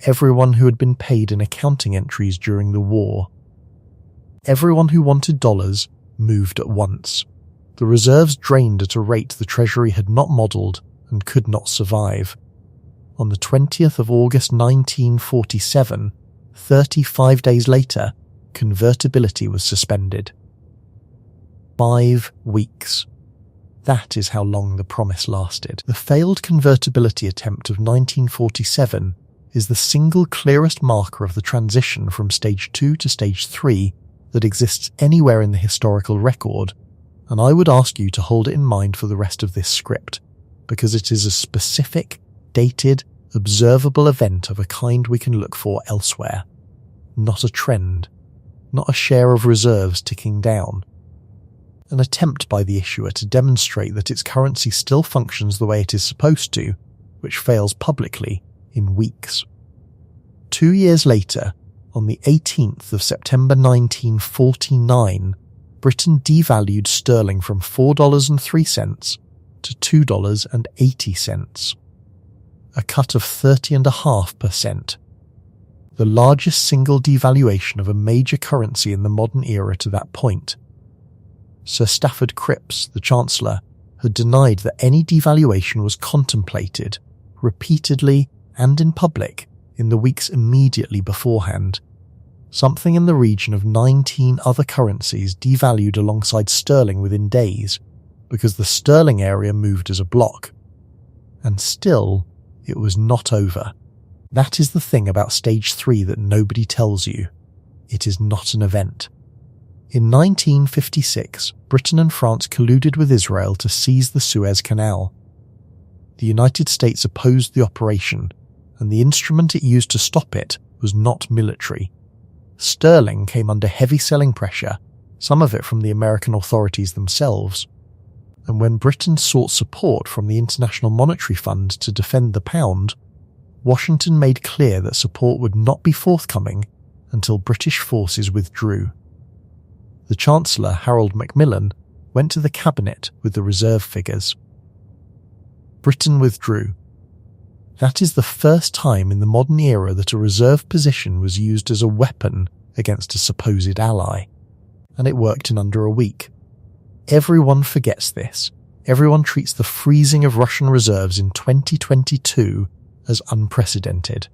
everyone who had been paid in accounting entries during the war, everyone who wanted dollars moved at once. The reserves drained at a rate the Treasury had not modelled and could not survive. On the 20th of August 1947, 35 days later, convertibility was suspended. 5 weeks. That is how long the promise lasted. The failed convertibility attempt of 1947 is the single clearest marker of the transition from Stage 2 to Stage 3 that exists anywhere in the historical record, and I would ask you to hold it in mind for the rest of this script, because it is a specific, dated, observable event of a kind we can look for elsewhere. Not a trend, not a share of reserves ticking down. An attempt by the issuer to demonstrate that its currency still functions the way it is supposed to, which fails publicly in weeks. 2 years later, on the 18th of September 1949, Britain devalued sterling from $4.03 to $2.80, a cut of 30.5%, the largest single devaluation of a major currency in the modern era to that point. Sir Stafford Cripps, the Chancellor, had denied that any devaluation was contemplated, repeatedly and in public, in the weeks immediately beforehand. Something in the region of 19 other currencies devalued alongside sterling within days, because the sterling area moved as a block. And still, it was not over. That is the thing about Stage 3 that nobody tells you. It is not an event. In 1956, Britain and France colluded with Israel to seize the Suez Canal. The United States opposed the operation, and the instrument it used to stop it was not military. Sterling came under heavy selling pressure, some of it from the American authorities themselves. And when Britain sought support from the International Monetary Fund to defend the pound, Washington made clear that support would not be forthcoming until British forces withdrew. The Chancellor, Harold Macmillan, went to the Cabinet with the reserve figures. Britain withdrew. That is the first time in the modern era that a reserve position was used as a weapon against a supposed ally, and it worked in under a week. Everyone forgets this. Everyone treats the freezing of Russian reserves in 2022 as unprecedented.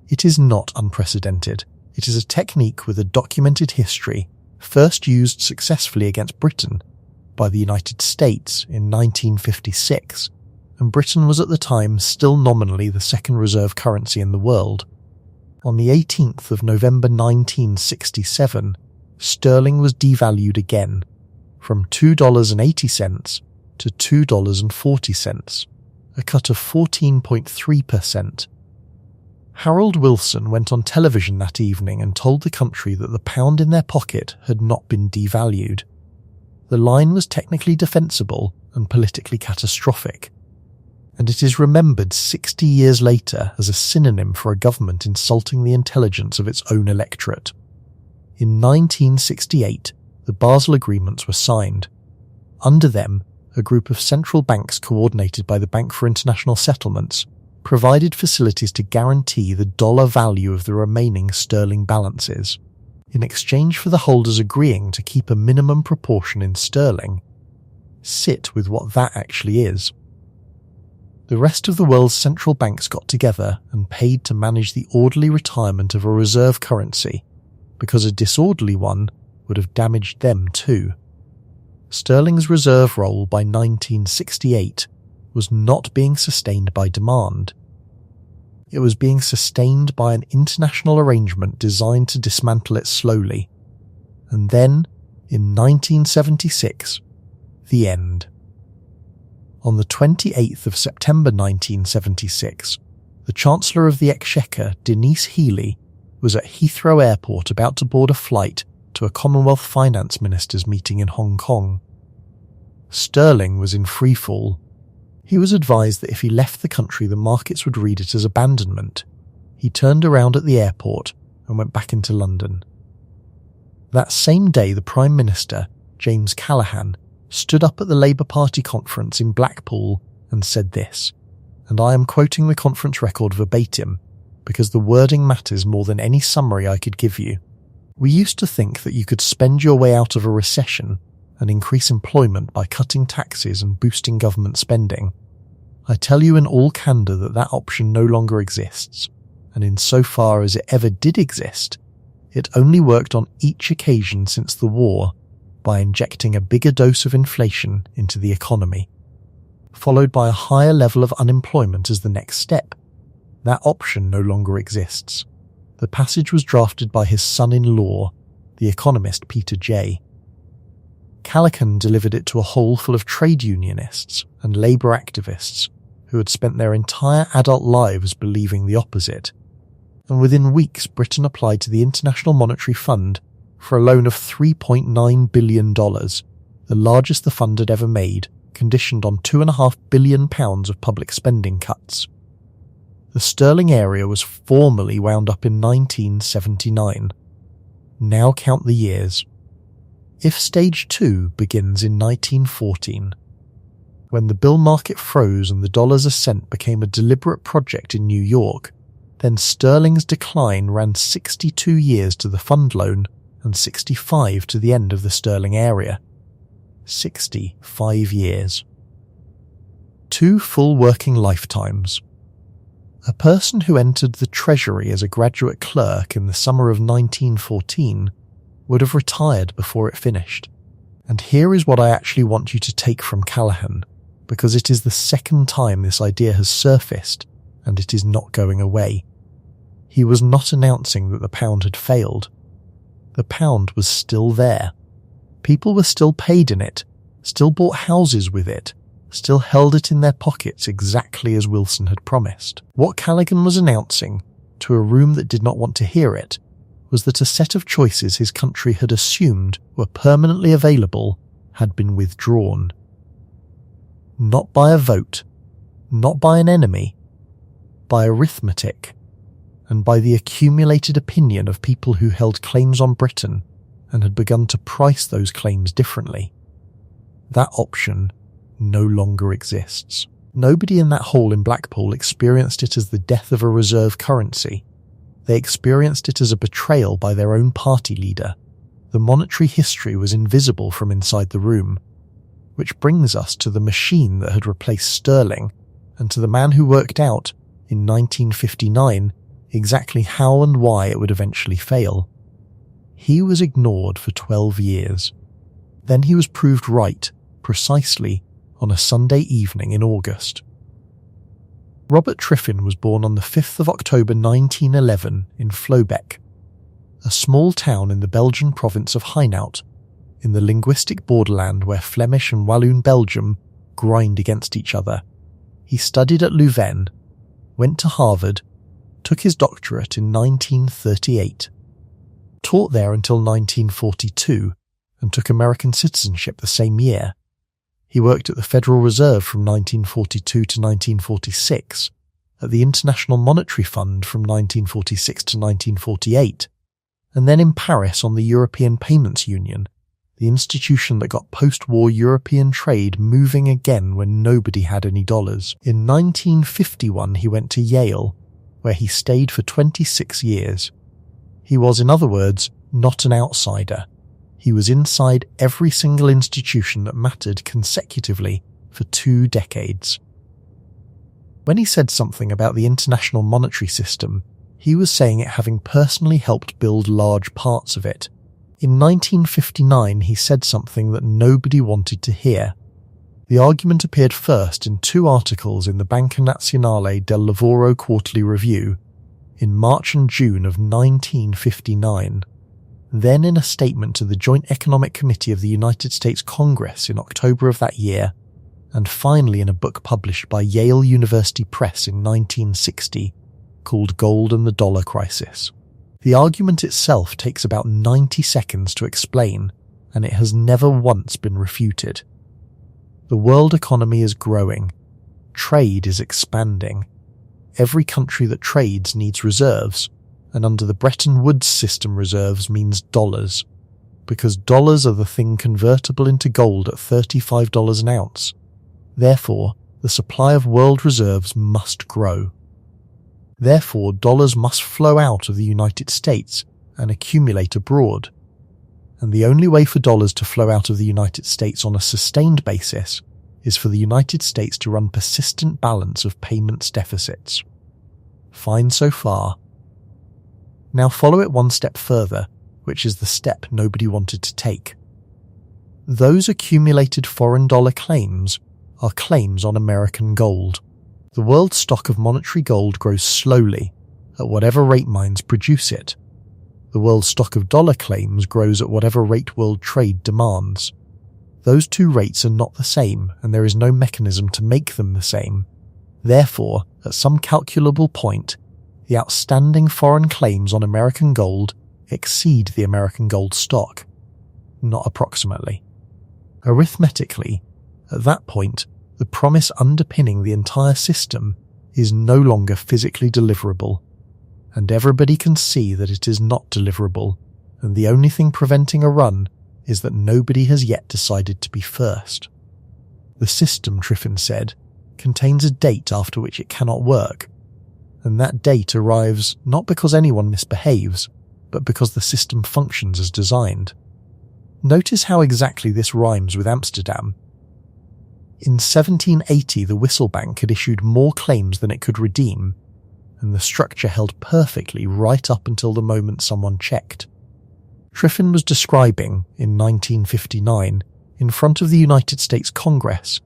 It is not unprecedented. It is a technique with a documented history, first used successfully against Britain by the United States in 1956, and Britain was at the time still nominally the second reserve currency in the world. On the 18th of November 1967, sterling was devalued again, from $2.80 to $2.40, a cut of 14.3%. Harold Wilson went on television that evening and told the country that the pound in their pocket had not been devalued. The line was technically defensible and politically catastrophic, and it is remembered 60 years later as a synonym for a government insulting the intelligence of its own electorate. In 1968, the Basel Agreements were signed. Under them, a group of central banks coordinated by the Bank for International Settlements, provided facilities to guarantee the dollar value of the remaining sterling balances, in exchange for the holders agreeing to keep a minimum proportion in sterling. Sit with what that actually is. The rest of the world's central banks got together and paid to manage the orderly retirement of a reserve currency, because a disorderly one would have damaged them too. Sterling's reserve role by 1968 was not being sustained by demand. It was being sustained by an international arrangement designed to dismantle it slowly. And then, in 1976, the end. On the 28th of September 1976, the Chancellor of the Exchequer, Denise Healey, was at Heathrow Airport about to board a flight to a Commonwealth Finance Ministers meeting in Hong Kong. Sterling was in freefall. He was advised that if he left the country, the markets would read it as abandonment. He turned around at the airport and went back into London. That same day, the Prime Minister, James Callaghan, stood up at the Labour Party conference in Blackpool and said this, and I am quoting the conference record verbatim, because the wording matters more than any summary I could give you. We used to think that you could spend your way out of a recession and increase employment by cutting taxes and boosting government spending. I tell you in all candour that that option no longer exists, and insofar as it ever did exist, it only worked on each occasion since the war by injecting a bigger dose of inflation into the economy, followed by a higher level of unemployment as the next step. That option no longer exists. The passage was drafted by his son-in-law, the economist Peter Jay. Callaghan delivered it to a hall full of trade unionists and labour activists who had spent their entire adult lives believing the opposite, and within weeks Britain applied to the International Monetary Fund for a loan of $3.9 billion, the largest the fund had ever made, conditioned on £2.5 billion of public spending cuts. The sterling area was formally wound up in 1979. Now count the years. If Stage 2 begins in 1914, when the bill market froze and the dollar's ascent became a deliberate project in New York, then sterling's decline ran 62 years to the fund loan and 65 to the end of the sterling area. 65 years. 2 full working lifetimes. A person who entered the Treasury as a graduate clerk in the summer of 1914 would have retired before it finished. And here is what I actually want you to take from Callaghan, because it is the second time this idea has surfaced, and it is not going away. He was not announcing that the pound had failed. The pound was still there. People were still paid in it, still bought houses with it, still held it in their pockets exactly as Wilson had promised. What Callaghan was announcing, to a room that did not want to hear it, was that a set of choices his country had assumed were permanently available had been withdrawn. Not by a vote, not by an enemy, by arithmetic, and by the accumulated opinion of people who held claims on Britain and had begun to price those claims differently. That option no longer exists. Nobody in that hall in Blackpool experienced it as the death of a reserve currency. They experienced it as a betrayal by their own party leader. The monetary history was invisible from inside the room. Which brings us to the machine that had replaced sterling, and to the man who worked out, in 1959, exactly how and why it would eventually fail. He was ignored for 12 years. Then he was proved right, precisely, on a Sunday evening in August. Robert Triffin was born on the 5th of October 1911 in Flobeck, a small town in the Belgian province of Hainaut, in the linguistic borderland where Flemish and Walloon Belgium grind against each other. He studied at Leuven, went to Harvard, took his doctorate in 1938, taught there until 1942, and took American citizenship the same year. He worked at the Federal Reserve from 1942 to 1946, at the International Monetary Fund from 1946 to 1948, and then in Paris on the European Payments Union, the institution that got post-war European trade moving again when nobody had any dollars. In 1951, he went to Yale, where he stayed for 26 years. He was, in other words, not an outsider. He was inside every single institution that mattered consecutively for 2 decades. When he said something about the international monetary system, he was saying it having personally helped build large parts of it. In 1959, he said something that nobody wanted to hear. The argument appeared first in 2 articles in the Banca Nazionale del Lavoro Quarterly Review in March and June of 1959, then in a statement to the Joint Economic Committee of the United States Congress in October of that year, and finally in a book published by Yale University Press in 1960 called Gold and the Dollar Crisis. The argument itself takes about 90 seconds to explain, and it has never once been refuted. The world economy is growing. Trade is expanding. Every country that trades needs reserves, and under the Bretton Woods system reserves means dollars, because dollars are the thing convertible into gold at $35 an ounce. Therefore, the supply of world reserves must grow. Therefore, dollars must flow out of the United States and accumulate abroad. And the only way for dollars to flow out of the United States on a sustained basis is for the United States to run persistent balance of payments deficits. Fine so far. Now follow it one step further, which is the step nobody wanted to take. Those accumulated foreign dollar claims are claims on American gold. The world stock of monetary gold grows slowly, at whatever rate mines produce it. The world stock of dollar claims grows at whatever rate world trade demands. Those 2 rates are not the same, and there is no mechanism to make them the same. Therefore, at some calculable point, the outstanding foreign claims on American gold exceed the American gold stock. Not approximately. Arithmetically, at that point, the promise underpinning the entire system is no longer physically deliverable, and everybody can see that it is not deliverable, and the only thing preventing a run is that nobody has yet decided to be first. The system, Triffin said, contains a date after which it cannot work, and that date arrives not because anyone misbehaves, but because the system functions as designed. Notice how exactly this rhymes with Amsterdam. In 1780, the Wisselbank had issued more claims than it could redeem, and the structure held perfectly right up until the moment someone checked. Triffin was describing, in 1959, in front of the United States Congress,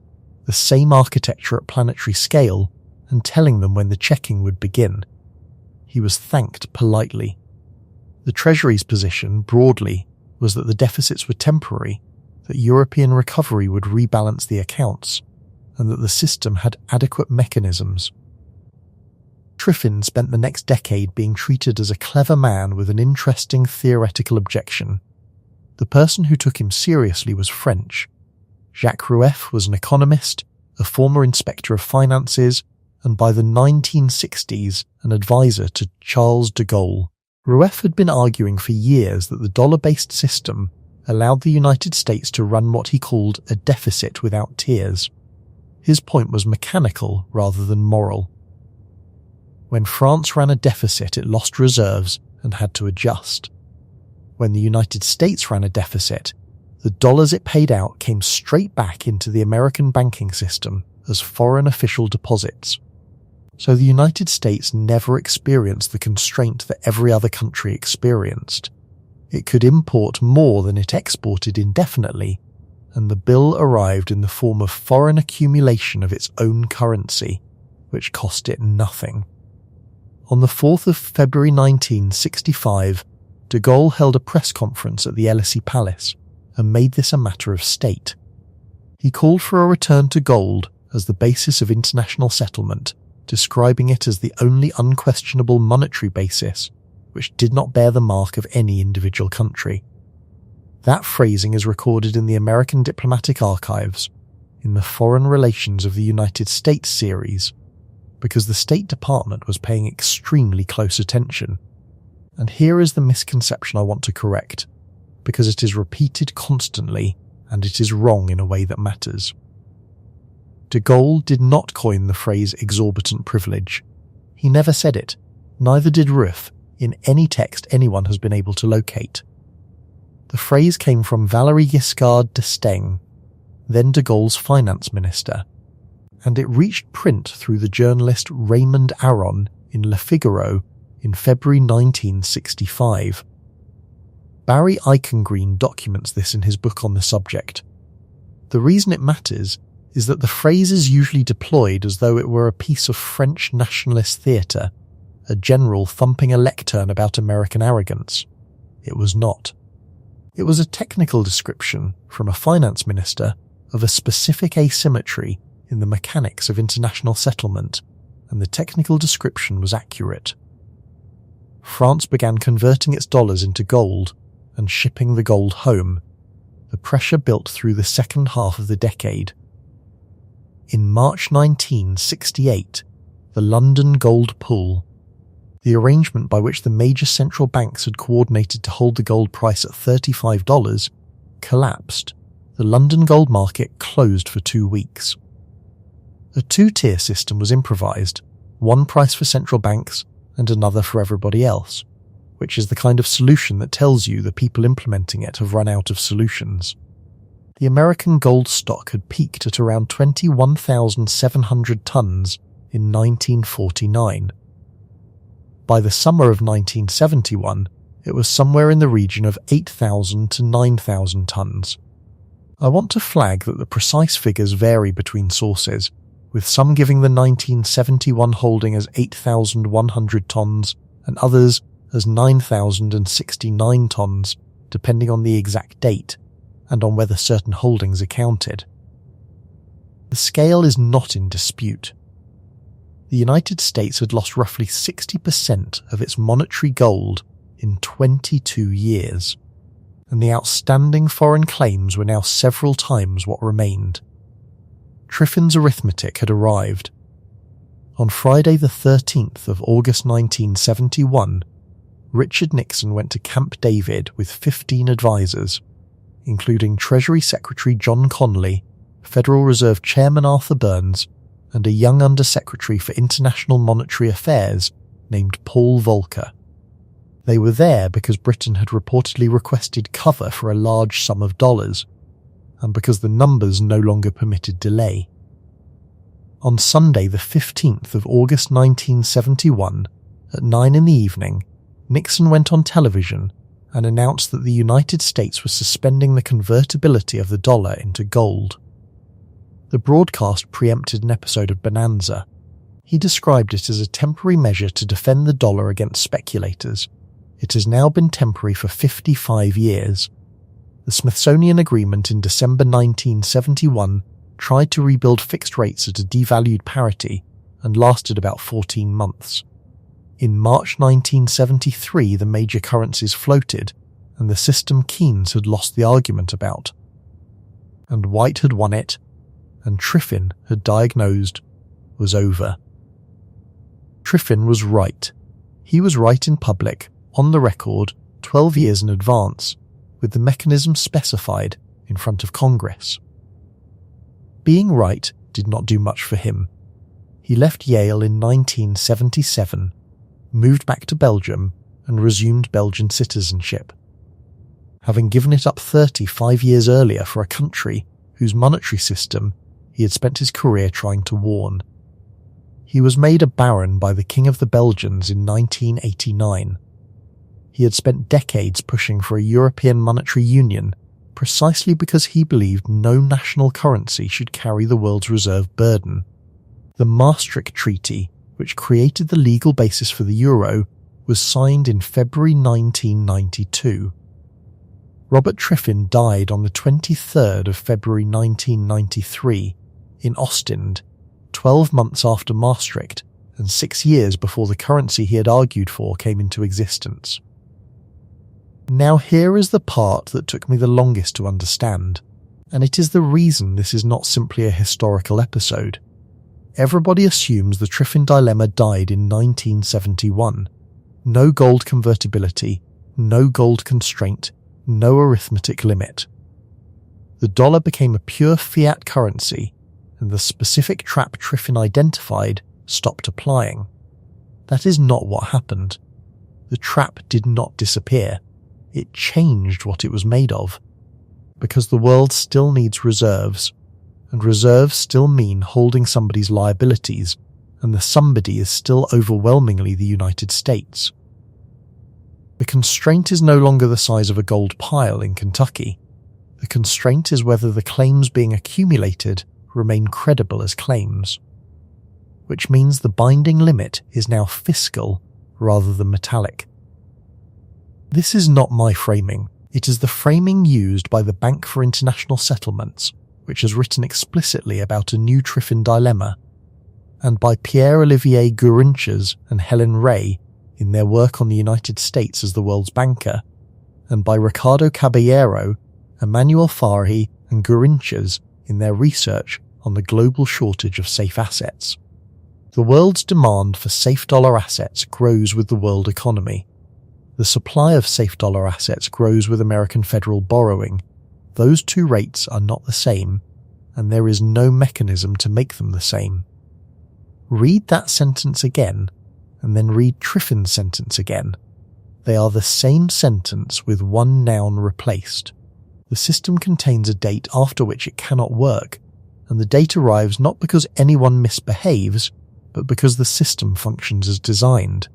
the same architecture at planetary scale, and telling them when the checking would begin. He was thanked politely. The Treasury's position, broadly, was that the deficits were temporary, that European recovery would rebalance the accounts, and that the system had adequate mechanisms. Triffin spent the next decade being treated as a clever man with an interesting theoretical objection. The person who took him seriously was French. Jacques Rueff was an economist, a former inspector of finances, and by the 1960s an advisor to Charles de Gaulle. Rueff had been arguing for years that the dollar-based system allowed the United States to run what he called a deficit without tears. His point was mechanical rather than moral. When France ran a deficit, it lost reserves and had to adjust. When the United States ran a deficit, the dollars it paid out came straight back into the American banking system as foreign official deposits. So the United States never experienced the constraint that every other country experienced. It could import more than it exported indefinitely, and the bill arrived in the form of foreign accumulation of its own currency, which cost it nothing. On the 4th of February 1965, de Gaulle held a press conference at the Élysée Palace and made this a matter of state. He called for a return to gold as the basis of international settlement, describing it as the only unquestionable monetary basis which did not bear the mark of any individual country. That phrasing is recorded in the American Diplomatic Archives, in the Foreign Relations of the United States series, because the State Department was paying extremely close attention. And here is the misconception I want to correct. because it is repeated constantly and it is wrong in a way that matters. De Gaulle did not coin the phrase exorbitant privilege. He never said it, neither did Ruff, in any text anyone has been able to locate. The phrase came from Valéry Giscard d'Estaing, then de Gaulle's finance minister, and it reached print through the journalist Raymond Aron in Le Figaro in February 1965. Barry Eichengreen documents this in his book on the subject. The reason it matters is that the phrase is usually deployed as though it were a piece of French nationalist theatre, a general thumping a lectern about American arrogance. It was not. It was a technical description from a finance minister of a specific asymmetry in the mechanics of international settlement, and the technical description was accurate. France began converting its dollars into gold and shipping the gold home. The pressure built through the second half of the decade. In March 1968, the London Gold Pool, the arrangement by which the major central banks had coordinated to hold the gold price at $35, collapsed. The London gold market closed for 2 weeks. A two-tier system was improvised, one price for central banks and another for everybody else, which is the kind of solution that tells you the people implementing it have run out of solutions. The American gold stock had peaked at around 21,700 tons in 1949. By the summer of 1971, it was somewhere in the region of 8,000 to 9,000 tons. I want to flag that the precise figures vary between sources, with some giving the 1971 holding as 8,100 tons and others as 9,069 tons, depending on the exact date and on whether certain holdings are counted. The scale is not in dispute. The United States had lost roughly 60% of its monetary gold in 22 years, and the outstanding foreign claims were now several times what remained. Triffin's Arithmetic had arrived. On Friday the 13th of August 1971, Richard Nixon went to Camp David with 15 advisors, including Treasury Secretary John Connally, Federal Reserve Chairman Arthur Burns, and a young Undersecretary for International Monetary Affairs named Paul Volcker. They were there because Britain had reportedly requested cover for a large sum of dollars, and because the numbers no longer permitted delay. On Sunday the 15th of August 1971, at 9 in the evening, Nixon went on television and announced that the United States was suspending the convertibility of the dollar into gold. The broadcast preempted an episode of Bonanza. He described it as a temporary measure to defend the dollar against speculators. It has now been temporary for 55 years. The Smithsonian Agreement in December 1971 tried to rebuild fixed rates at a devalued parity and lasted about 14 months. In March 1973, the major currencies floated, and the system Keynes had lost the argument about. And White had won it, and Triffin had diagnosed, was over. Triffin was right. He was right in public, on the record, 12 years in advance, with the mechanism specified in front of Congress. Being right did not do much for him. He left Yale in 1977, moved back to Belgium, and resumed Belgian citizenship. Having given it up 35 years earlier for a country whose monetary system he had spent his career trying to warn. He was made a baron by the King of the Belgians in 1989. He had spent decades pushing for a European monetary union precisely because he believed no national currency should carry the world's reserve burden. The Maastricht Treaty, which created the legal basis for the euro, was signed in February 1992. Robert Triffin died on the 23rd of February 1993 in Ostend, 12 months after Maastricht and 6 years before the currency he had argued for came into existence. Now here is the part that took me the longest to understand, and it is the reason this is not simply a historical episode. Everybody assumes the Triffin dilemma died in 1971. No gold convertibility, no gold constraint, no arithmetic limit. The dollar became a pure fiat currency, and the specific trap Triffin identified stopped applying. That is not what happened. The trap did not disappear. It changed what it was made of. Because the world still needs reserves, and reserves still mean holding somebody's liabilities, and the somebody is still overwhelmingly the United States. The constraint is no longer the size of a gold pile in Kentucky. The constraint is whether the claims being accumulated remain credible as claims, which means the binding limit is now fiscal rather than metallic. This is not my framing. It is the framing used by the Bank for International Settlements, which has written explicitly about a new Triffin dilemma, and by Pierre-Olivier Gourinchas and Helen Ray in their work on the United States as the world's banker, and by Ricardo Caballero, Emmanuel Farhi and Gourinchas in their research on the global shortage of safe assets. The world's demand for safe dollar assets grows with the world economy. The supply of safe dollar assets grows with American federal borrowing. Those two rates are not the same, and there is no mechanism to make them the same. Read that sentence again, and then read Triffin's sentence again. They are the same sentence with one noun replaced. The system contains a date after which it cannot work, and the date arrives not because anyone misbehaves, but because the system functions as designed.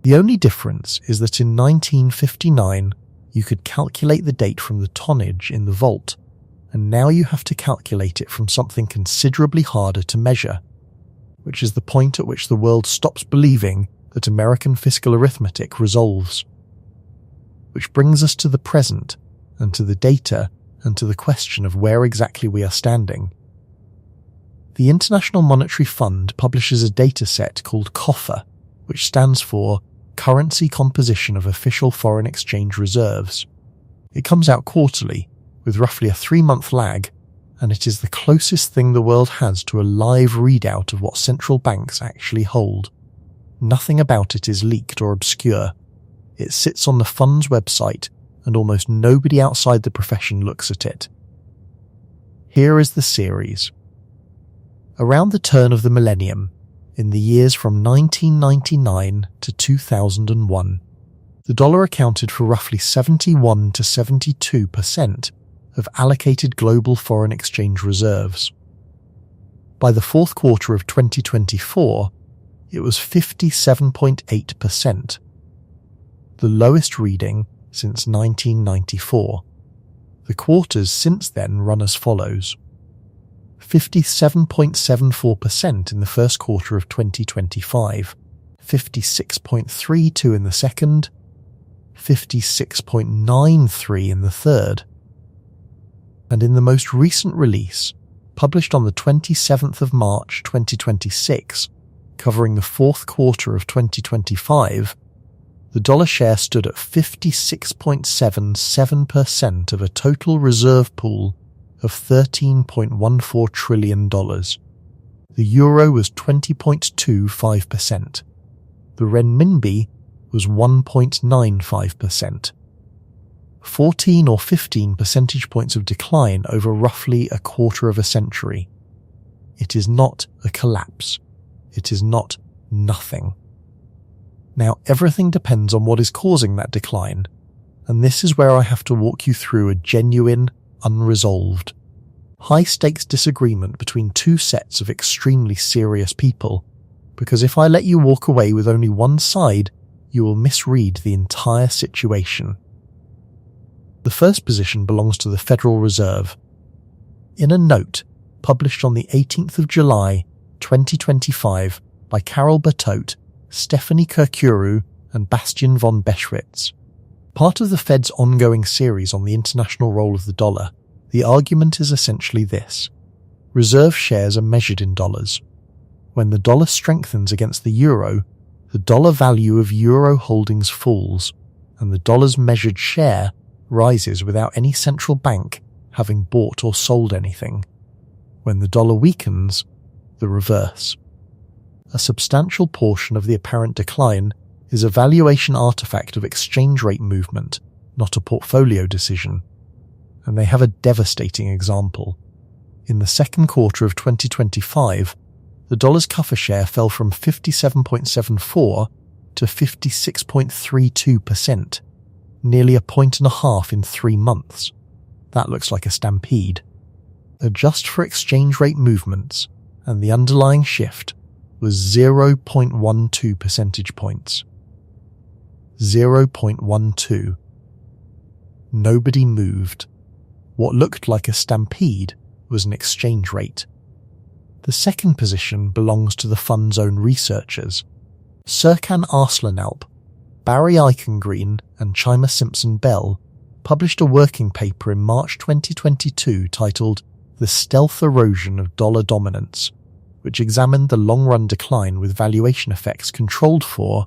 The only difference is that in 1959 you could calculate the date from the tonnage in the vault, and now you have to calculate it from something considerably harder to measure, which is the point at which the world stops believing that American fiscal arithmetic resolves. Which brings us to the present, and to the data, and to the question of where exactly we are standing. The International Monetary Fund publishes a data set called COFER, which stands for Currency Composition of Official Foreign Exchange Reserves. It comes out quarterly, with roughly a 3-month lag, and it is the closest thing the world has to a live readout of what central banks actually hold. Nothing about it is leaked or obscure. It sits on the fund's website, and almost nobody outside the profession looks at it. Here is the series. Around the turn of the millennium, in the years from 1999 to 2001, the dollar accounted for roughly 71 to 72% of allocated global foreign exchange reserves. By the fourth quarter of 2024, it was 57.8%, the lowest reading since 1994. The quarters since then run as follows: 57.74% in the first quarter of 2025, 56.32% in the second, 56.93% in the third. And in the most recent release, published on the 27th of March 2026, covering the fourth quarter of 2025, the dollar share stood at 56.77% of a total reserve pool of $13.14 trillion. The euro was 20.25%. The renminbi was 1.95%. 14 or 15 percentage points of decline over roughly a quarter of a century. It is not a collapse. It is not nothing. Now, everything depends on what is causing that decline, and this is where I have to walk you through a genuine, unresolved, high-stakes disagreement between two sets of extremely serious people, because if I let you walk away with only one side, you will misread the entire situation. The first position belongs to the Federal Reserve. In a note published on the 18th of July, 2025 by Carol Bertot, Stephanie Kirkuru and Bastian von Beschwitz, part of the Fed's ongoing series on the international role of the dollar, the argument is essentially this: reserve shares are measured in dollars. When the dollar strengthens against the euro, the dollar value of euro holdings falls, and the dollar's measured share rises without any central bank having bought or sold anything. When the dollar weakens, the reverse. A substantial portion of the apparent decline is a valuation artifact of exchange rate movement not a portfolio decision, and they have a devastating example. In the second quarter of 2025, the dollar's COFER share fell from 57.74 to 56.32%, nearly 1.5 points in 3 months. That looks like a stampede. Adjust for exchange rate movements, and the underlying shift was 0.12 percentage points. 0.12. Nobody moved. What looked like a stampede was an exchange rate. The second position belongs to the fund's own researchers. Serkan Arslanalp, Barry Eichengreen and Chima Simpson-Bell published a working paper in March 2022 titled The Stealth Erosion of Dollar Dominance, which examined the long-run decline with valuation effects controlled for,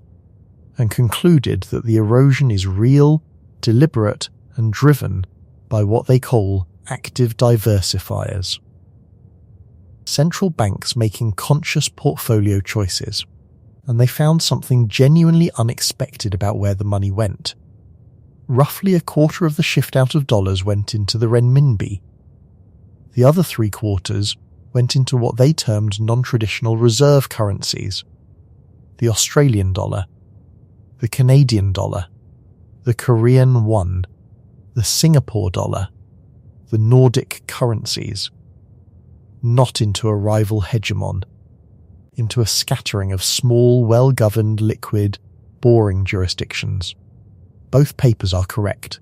and concluded that the erosion is real, deliberate, and driven by what they call active diversifiers. Central banks making conscious portfolio choices, and they found something genuinely unexpected about where the money went. Roughly a quarter of the shift out of dollars went into the renminbi. The other 3/4 went into what they termed non-traditional reserve currencies: the Australian dollar, the Canadian dollar, the Korean won, the Singapore dollar, the Nordic currencies. Not into a rival hegemon, into a scattering of small, well-governed, liquid, boring jurisdictions. Both papers are correct.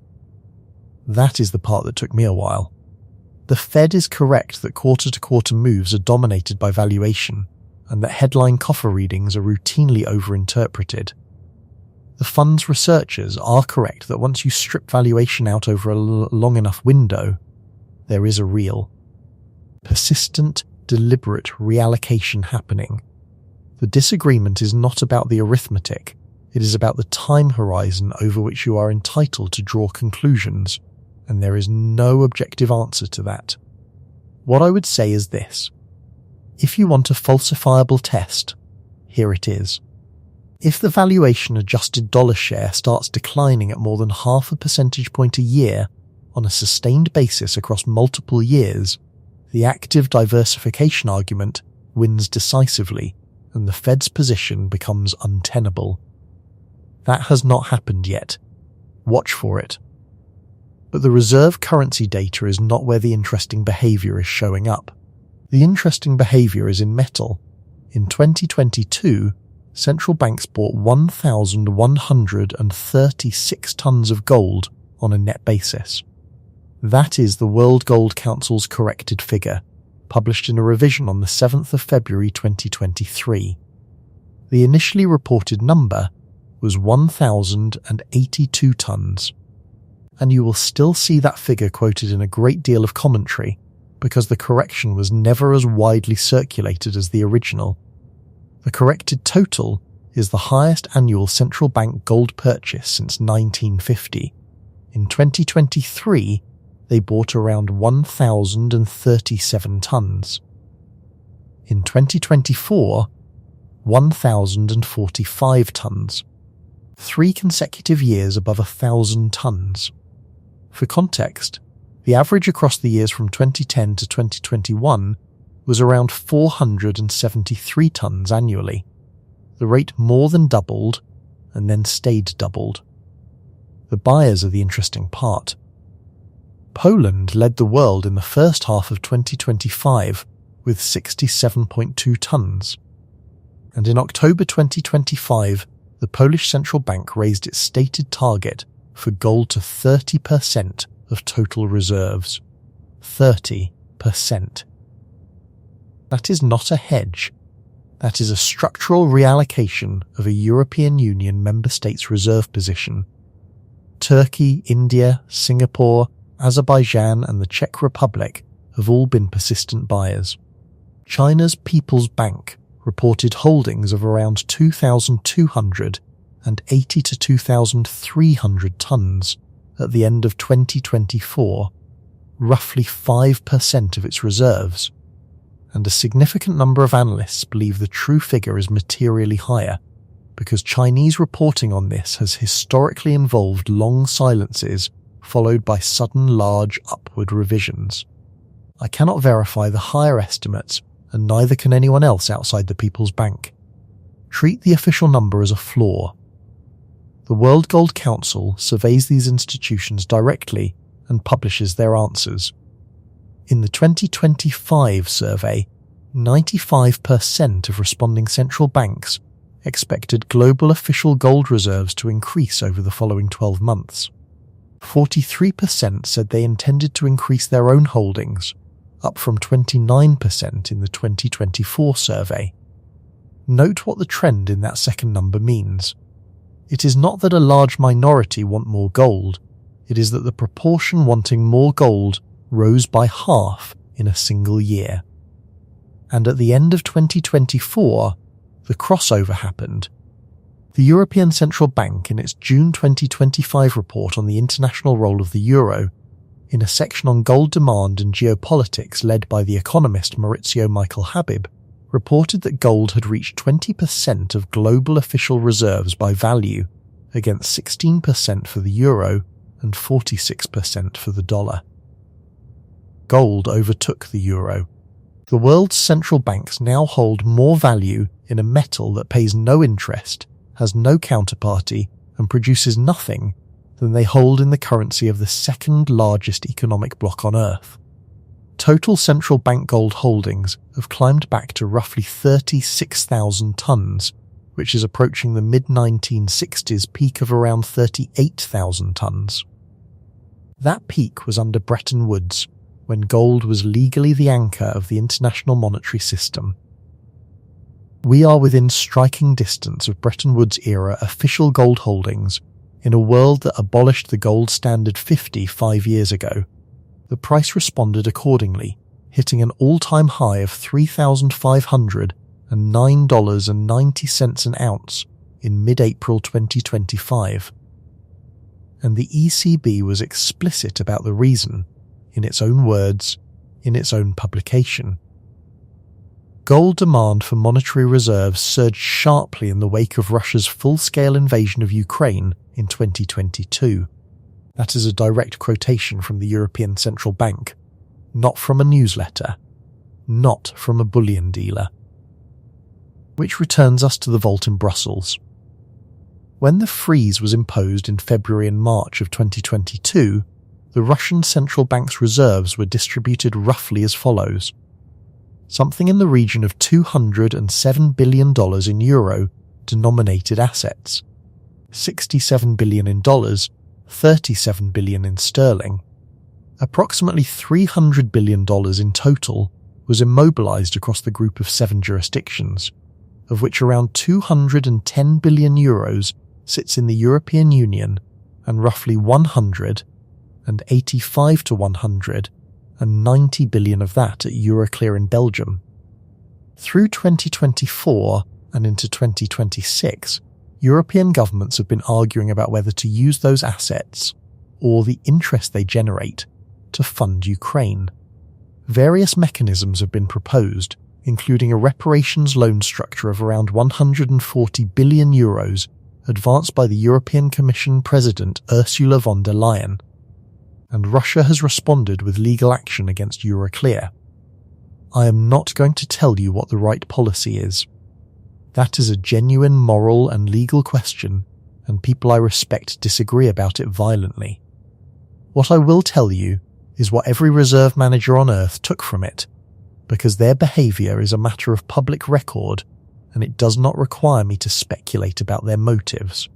That is the part that took me a while. The Fed is correct that quarter-to-quarter moves are dominated by valuation, and that headline COFER readings are routinely overinterpreted. The fund's researchers are correct that once you strip valuation out over a long enough window, there is a real, persistent, deliberate reallocation happening. The disagreement is not about the arithmetic, it is about the time horizon over which you are entitled to draw conclusions, and there is no objective answer to that. What I would say is this: if you want a falsifiable test, here it is. If the valuation-adjusted dollar share starts declining at more than 0.5 percentage point a year on a sustained basis across multiple years, the active diversification argument wins decisively and the Fed's position becomes untenable. That has not happened yet. Watch for it. But the reserve currency data is not where the interesting behaviour is showing up. The interesting behaviour is in metal. In 2022, central banks bought 1,136 tonnes of gold on a net basis. That is the World Gold Council's corrected figure, published in a revision on the 7th of February 2023. The initially reported number was 1,082 tonnes, and you will still see that figure quoted in a great deal of commentary because the correction was never as widely circulated as the original. The corrected total is the highest annual central bank gold purchase since 1950. In 2023, they bought around 1,037 tonnes. In 2024, 1,045 tonnes. 3 consecutive years above 1,000 tonnes. For context, the average across the years from 2010 to 2021 was around 473 tonnes annually. The rate more than doubled and then stayed doubled. The buyers are the interesting part. Poland led the world in the first half of 2025 with 67.2 tonnes. And in October 2025, the Polish central bank raised its stated target for gold to 30% of total reserves. 30%. That is not a hedge. That is a structural reallocation of a European Union member states' reserve position. Turkey, India, Singapore, Azerbaijan and the Czech Republic have all been persistent buyers. China's People's Bank reported holdings of around 2,200 and 80 to 2,300 tonnes at the end of 2024, roughly 5% of its reserves, and a significant number of analysts believe the true figure is materially higher. because Chinese reporting on this has historically involved long silences followed by sudden large upward revisions. I cannot verify the higher estimates, and neither can anyone else outside the People's Bank. Treat the official number as a flaw. The World Gold Council surveys these institutions directly and publishes their answers. In the 2025 survey, 95% of responding central banks expected global official gold reserves to increase over the following 12 months. 43% said they intended to increase their own holdings, up from 29% in the 2024 survey. Note what the trend in that second number means. It is not that a large minority want more gold, it is that the proportion wanting more gold rose by half in a single year. And at the end of 2024, the crossover happened. The European Central Bank, in its June 2025 report on the international role of the euro, in a section on gold demand and geopolitics led by the economist Maurizio Michael Habib, reported that gold had reached 20% of global official reserves by value, against 16% for the euro and 46% for the dollar. Gold overtook the euro. The world's central banks now hold more value in a metal that pays no interest, has no counterparty, and produces nothing than they hold in the currency of the second largest economic bloc on Earth. Total central bank gold holdings have climbed back to roughly 36,000 tons, which is approaching the mid-1960s peak of around 38,000 tons. That peak was under Bretton Woods, when gold was legally the anchor of the international monetary system. We are within striking distance of Bretton Woods-era official gold holdings in a world that abolished the gold standard 50 5 years ago. The price responded accordingly, hitting an all-time high of $3,509.90 an ounce in mid-April 2025. And the ECB was explicit about the reason, in its own words, in its own publication. Gold demand for monetary reserves surged sharply in the wake of Russia's full-scale invasion of Ukraine in 2022. That is a direct quotation from the European Central Bank, not from a newsletter, not from a bullion dealer. Which returns us to the vault in Brussels. When the freeze was imposed in February and March of 2022, the Russian central bank's reserves were distributed roughly as follows. Something in the region of $207 billion in euro-denominated assets, $67 billion in dollars, $37 billion in sterling. Approximately $300 billion in total was immobilized across the group of 7 jurisdictions, of which around 210 billion euros sits in the European Union and roughly 185 to 190 billion of that at Euroclear in Belgium. Through 2024 and into 2026, European governments have been arguing about whether to use those assets, or the interest they generate, to fund Ukraine. Various mechanisms have been proposed, including a reparations loan structure of around 140 billion euros advanced by the European Commission President Ursula von der Leyen. And Russia has responded with legal action against Euroclear. I am not going to tell you what the right policy is. That is a genuine moral and legal question, and people I respect disagree about it violently. What I will tell you is what every reserve manager on Earth took from it, because their behaviour is a matter of public record, and it does not require me to speculate about their motives.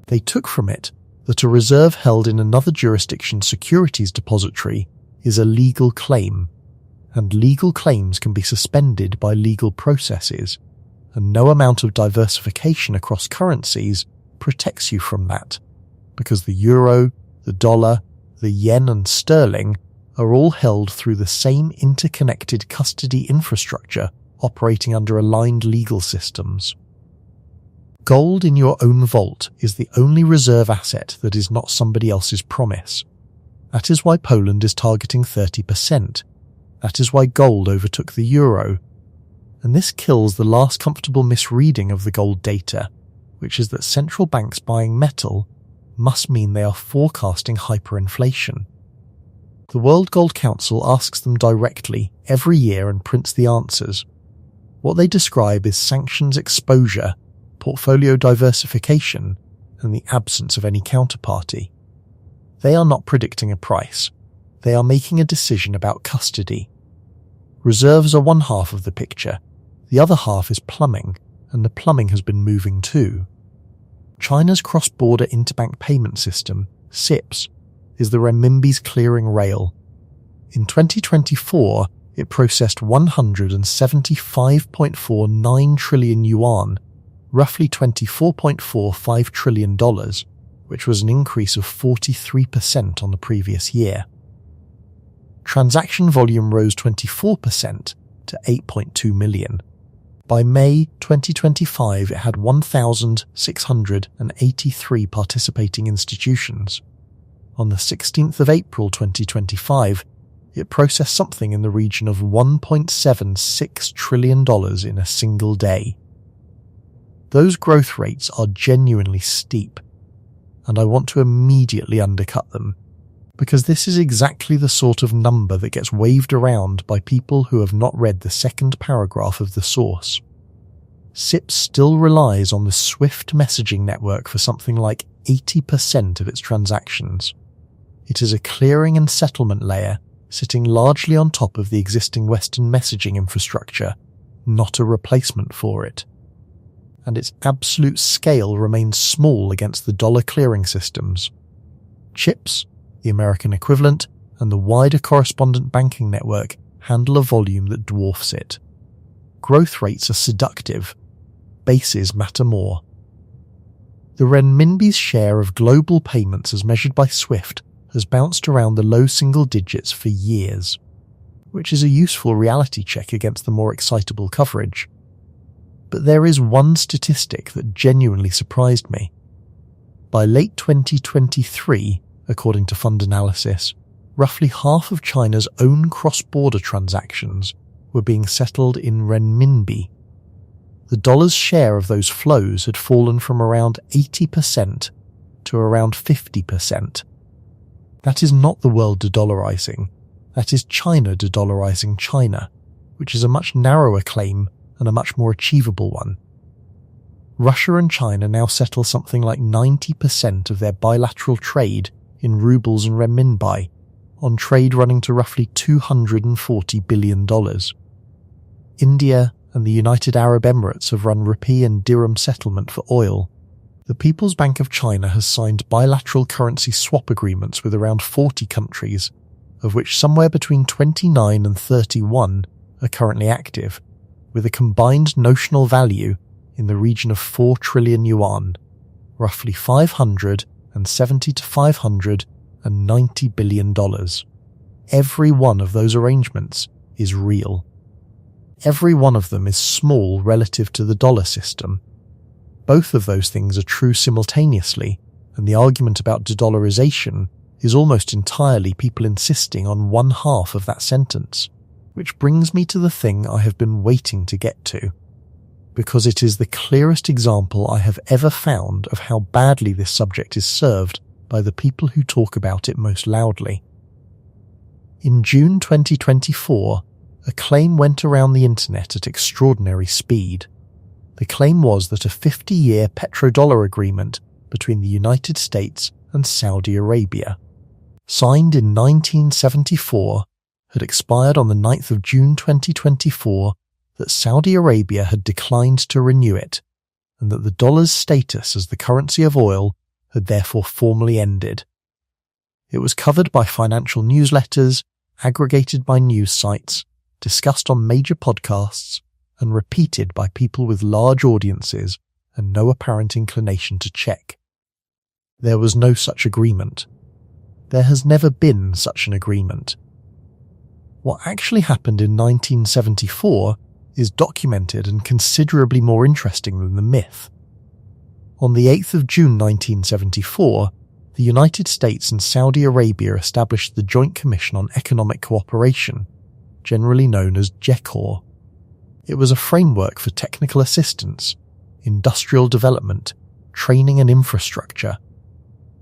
They took from it that a reserve held in another jurisdiction's securities depository is a legal claim, and legal claims can be suspended by legal processes, and no amount of diversification across currencies protects you from that, because the euro, the dollar, the yen and sterling are all held through the same interconnected custody infrastructure operating under aligned legal systems. Gold in your own vault is the only reserve asset that is not somebody else's promise. That is why Poland is targeting 30%. That is why gold overtook the euro. And this kills the last comfortable misreading of the gold data which is that central banks buying metal must mean they are forecasting hyperinflation. The World Gold Council asks them directly every year and prints the answers. What they describe is sanctions exposure, portfolio diversification, and the absence of any counterparty. They are not predicting a price. They are making a decision about custody. Reserves are one half of the picture. The other half is plumbing, and the plumbing has been moving too. China's cross-border interbank payment system, CIPS, is the renminbi's clearing rail. In 2024, it processed 175.49 trillion yuan, roughly $24.45 trillion, which was an increase of 43% on the previous year. Transaction volume rose 24% to 8.2 million. By May 2025, it had 1,683 participating institutions. On the 16th of April 2025, it processed something in the region of $1.76 trillion in a single day. Those growth rates are genuinely steep, and I want to immediately undercut them, because this is exactly the sort of number that gets waved around by people who have not read the second paragraph of the source. CIPS still relies on the SWIFT messaging network for something like 80% of its transactions. It is a clearing and settlement layer sitting largely on top of the existing Western messaging infrastructure, not a replacement for it. And its absolute scale remains small against the dollar clearing systems. CHIPS, the American equivalent, and the wider correspondent banking network handle a volume that dwarfs it. Growth rates are seductive. Bases matter more. The renminbi's share of global payments as measured by SWIFT has bounced around the low single digits for years, which is a useful reality check against the more excitable coverage. But there is one statistic that genuinely surprised me. By late 2023, according to fund analysis, roughly half of China's own cross-border transactions were being settled in renminbi. The dollar's share of those flows had fallen from around 80% to around 50%. That is not the world de-dollarizing. That is China de-dollarizing China, which is a much narrower claim and a much more achievable one. Russia and China now settle something like 90% of their bilateral trade in rubles and renminbi, on trade running to roughly $240 billion. India and the United Arab Emirates have run rupee and dirham settlement for oil. The People's Bank of China has signed bilateral currency swap agreements with around 40 countries, of which somewhere between 29 and 31 are currently active, with a combined notional value in the region of 4 trillion yuan, roughly $570 to $590 billion. Every one of those arrangements is real. Every one of them is small relative to the dollar system. Both of those things are true simultaneously, and the argument about de-dollarization is almost entirely people insisting on one half of that sentence, which brings me to the thing I have been waiting to get to, because it is the clearest example I have ever found of how badly this subject is served by the people who talk about it most loudly. In June 2024, a claim went around the internet at extraordinary speed. The claim was that a 50-year petrodollar agreement between the United States and Saudi Arabia, signed in 1974, had expired on the 9th of June 2024, that Saudi Arabia had declined to renew it, and that the dollar's status as the currency of oil had therefore formally ended. It was covered by financial newsletters, aggregated by news sites, discussed on major podcasts, and repeated by people with large audiences and no apparent inclination to check. There was no such agreement. There has never been such an agreement. What actually happened in 1974 is documented and considerably more interesting than the myth. On the 8th of June 1974, the United States and Saudi Arabia established the Joint Commission on Economic Cooperation, generally known as JECOR. It was a framework for technical assistance, industrial development, training and infrastructure.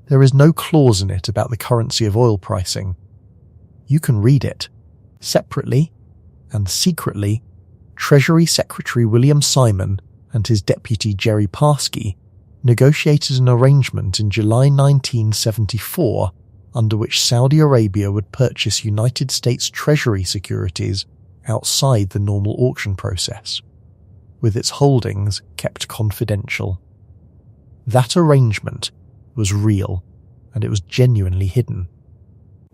There is no clause in it about the currency of oil pricing. You can read it. Separately and secretly, Treasury Secretary William Simon and his deputy Jerry Parsky negotiated an arrangement in July 1974 under which Saudi Arabia would purchase United States Treasury securities outside the normal auction process, with its holdings kept confidential. That arrangement was real, and it was genuinely hidden,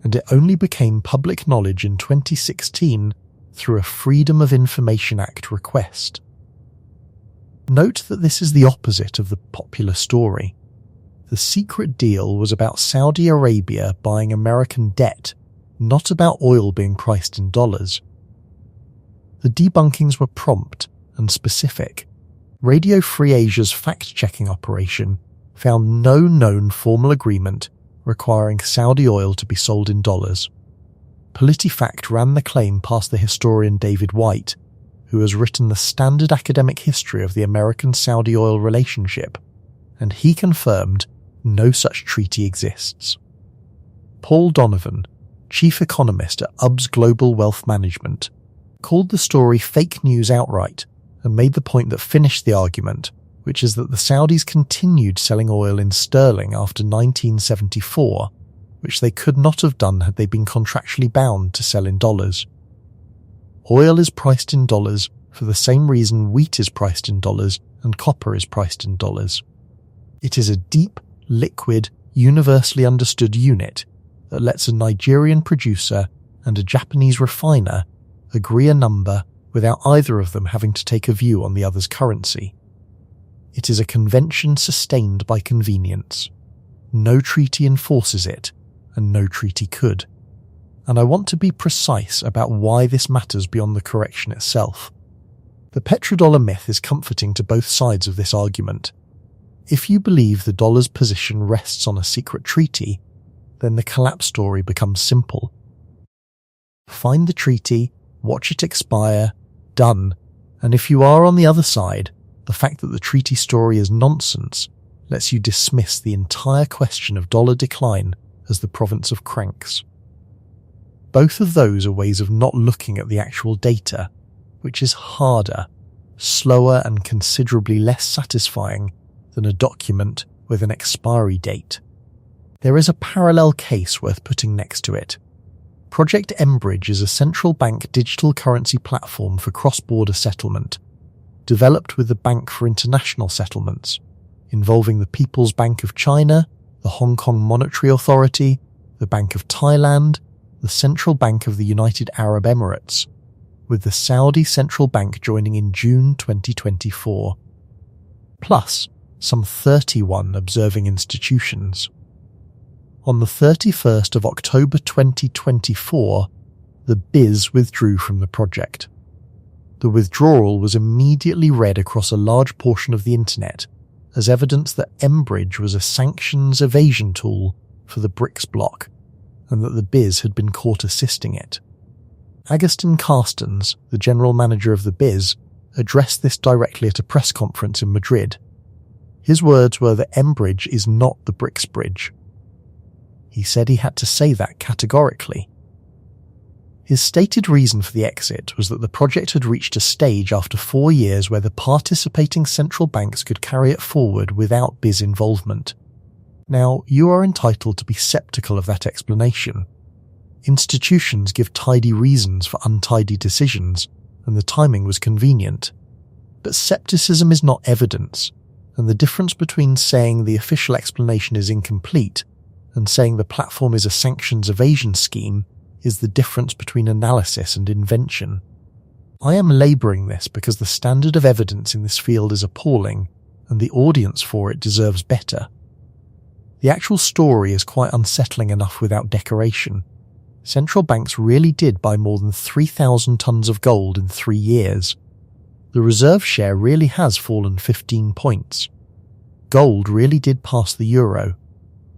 and it only became public knowledge in 2016 through a Freedom of Information Act request. Note that this is the opposite of the popular story. The secret deal was about Saudi Arabia buying American debt, not about oil being priced in dollars. The debunkings were prompt and specific. Radio Free Asia's fact-checking operation found no known formal agreement requiring Saudi oil to be sold in dollars. PolitiFact ran the claim past the historian David White, who has written the standard academic history of the American-Saudi oil relationship, and he confirmed no such treaty exists. Paul Donovan, chief economist at UBS Global Wealth Management, called the story fake news outright and made the point that finished the argument, which is that the Saudis continued selling oil in sterling after 1974, which they could not have done had they been contractually bound to sell in dollars. Oil is priced in dollars for the same reason wheat is priced in dollars and copper is priced in dollars. It is a deep, liquid, universally understood unit that lets a Nigerian producer and a Japanese refiner agree a number without either of them having to take a view on the other's currency. It is a convention sustained by convenience. No treaty enforces it, and no treaty could. And I want to be precise about why this matters beyond the correction itself. The petrodollar myth is comforting to both sides of this argument. If you believe the dollar's position rests on a secret treaty, then the collapse story becomes simple. Find the treaty, watch it expire, done. And if you are on the other side, the fact that the treaty story is nonsense lets you dismiss the entire question of dollar decline as the province of cranks. Both of those are ways of not looking at the actual data, which is harder, slower and considerably less satisfying than a document with an expiry date. There is a parallel case worth putting next to it. Project Enbridge is a central bank digital currency platform for cross-border settlement, developed with the Bank for International Settlements, involving the People's Bank of China, the Hong Kong Monetary Authority, the Bank of Thailand, the Central Bank of the United Arab Emirates, with the Saudi Central Bank joining in June 2024, plus some 31 observing institutions. On the 31st of October 2024, the BIS withdrew from the project. The withdrawal was immediately read across a large portion of the internet as evidence that Enbridge was a sanctions evasion tool for the BRICS bloc, and that the BIS had been caught assisting it. Agustin Carstens, the general manager of the BIS, addressed this directly at a press conference in Madrid. His words were that Enbridge is not the BRICS bridge. He said he had to say that categorically. His stated reason for the exit was that the project had reached a stage after 4 years where the participating central banks could carry it forward without BIS involvement. Now, you are entitled to be sceptical of that explanation. Institutions give tidy reasons for untidy decisions, and the timing was convenient. But scepticism is not evidence, and the difference between saying the official explanation is incomplete and saying the platform is a sanctions evasion scheme is the difference between analysis and invention. I am labouring this because the standard of evidence in this field is appalling, and the audience for it deserves better. The actual story is quite unsettling enough without decoration. Central banks really did buy more than 3,000 tons of gold in 3 years. The reserve share really has fallen 15 points. Gold really did pass the euro.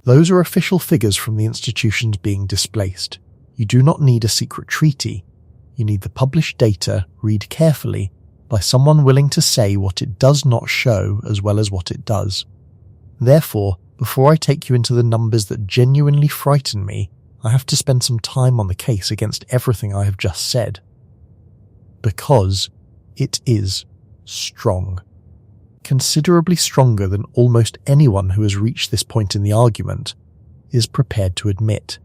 Those are official figures from the institutions being displaced. You do not need a secret treaty. You need the published data, read carefully, by someone willing to say what it does not show as well as what it does. Therefore, before I take you into the numbers that genuinely frighten me, I have to spend some time on the case against everything I have just said. Because it is strong. Considerably stronger than almost anyone who has reached this point in the argument is prepared to admit.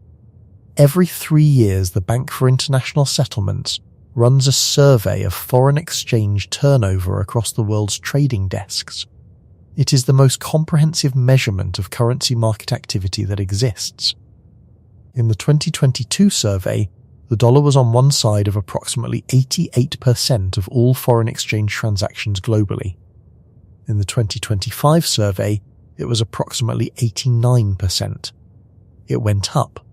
Every 3 years, the Bank for International Settlements runs a survey of foreign exchange turnover across the world's trading desks. It is the most comprehensive measurement of currency market activity that exists. In the 2022 survey, the dollar was on one side of approximately 88% of all foreign exchange transactions globally. In the 2025 survey, it was approximately 89%. It went up.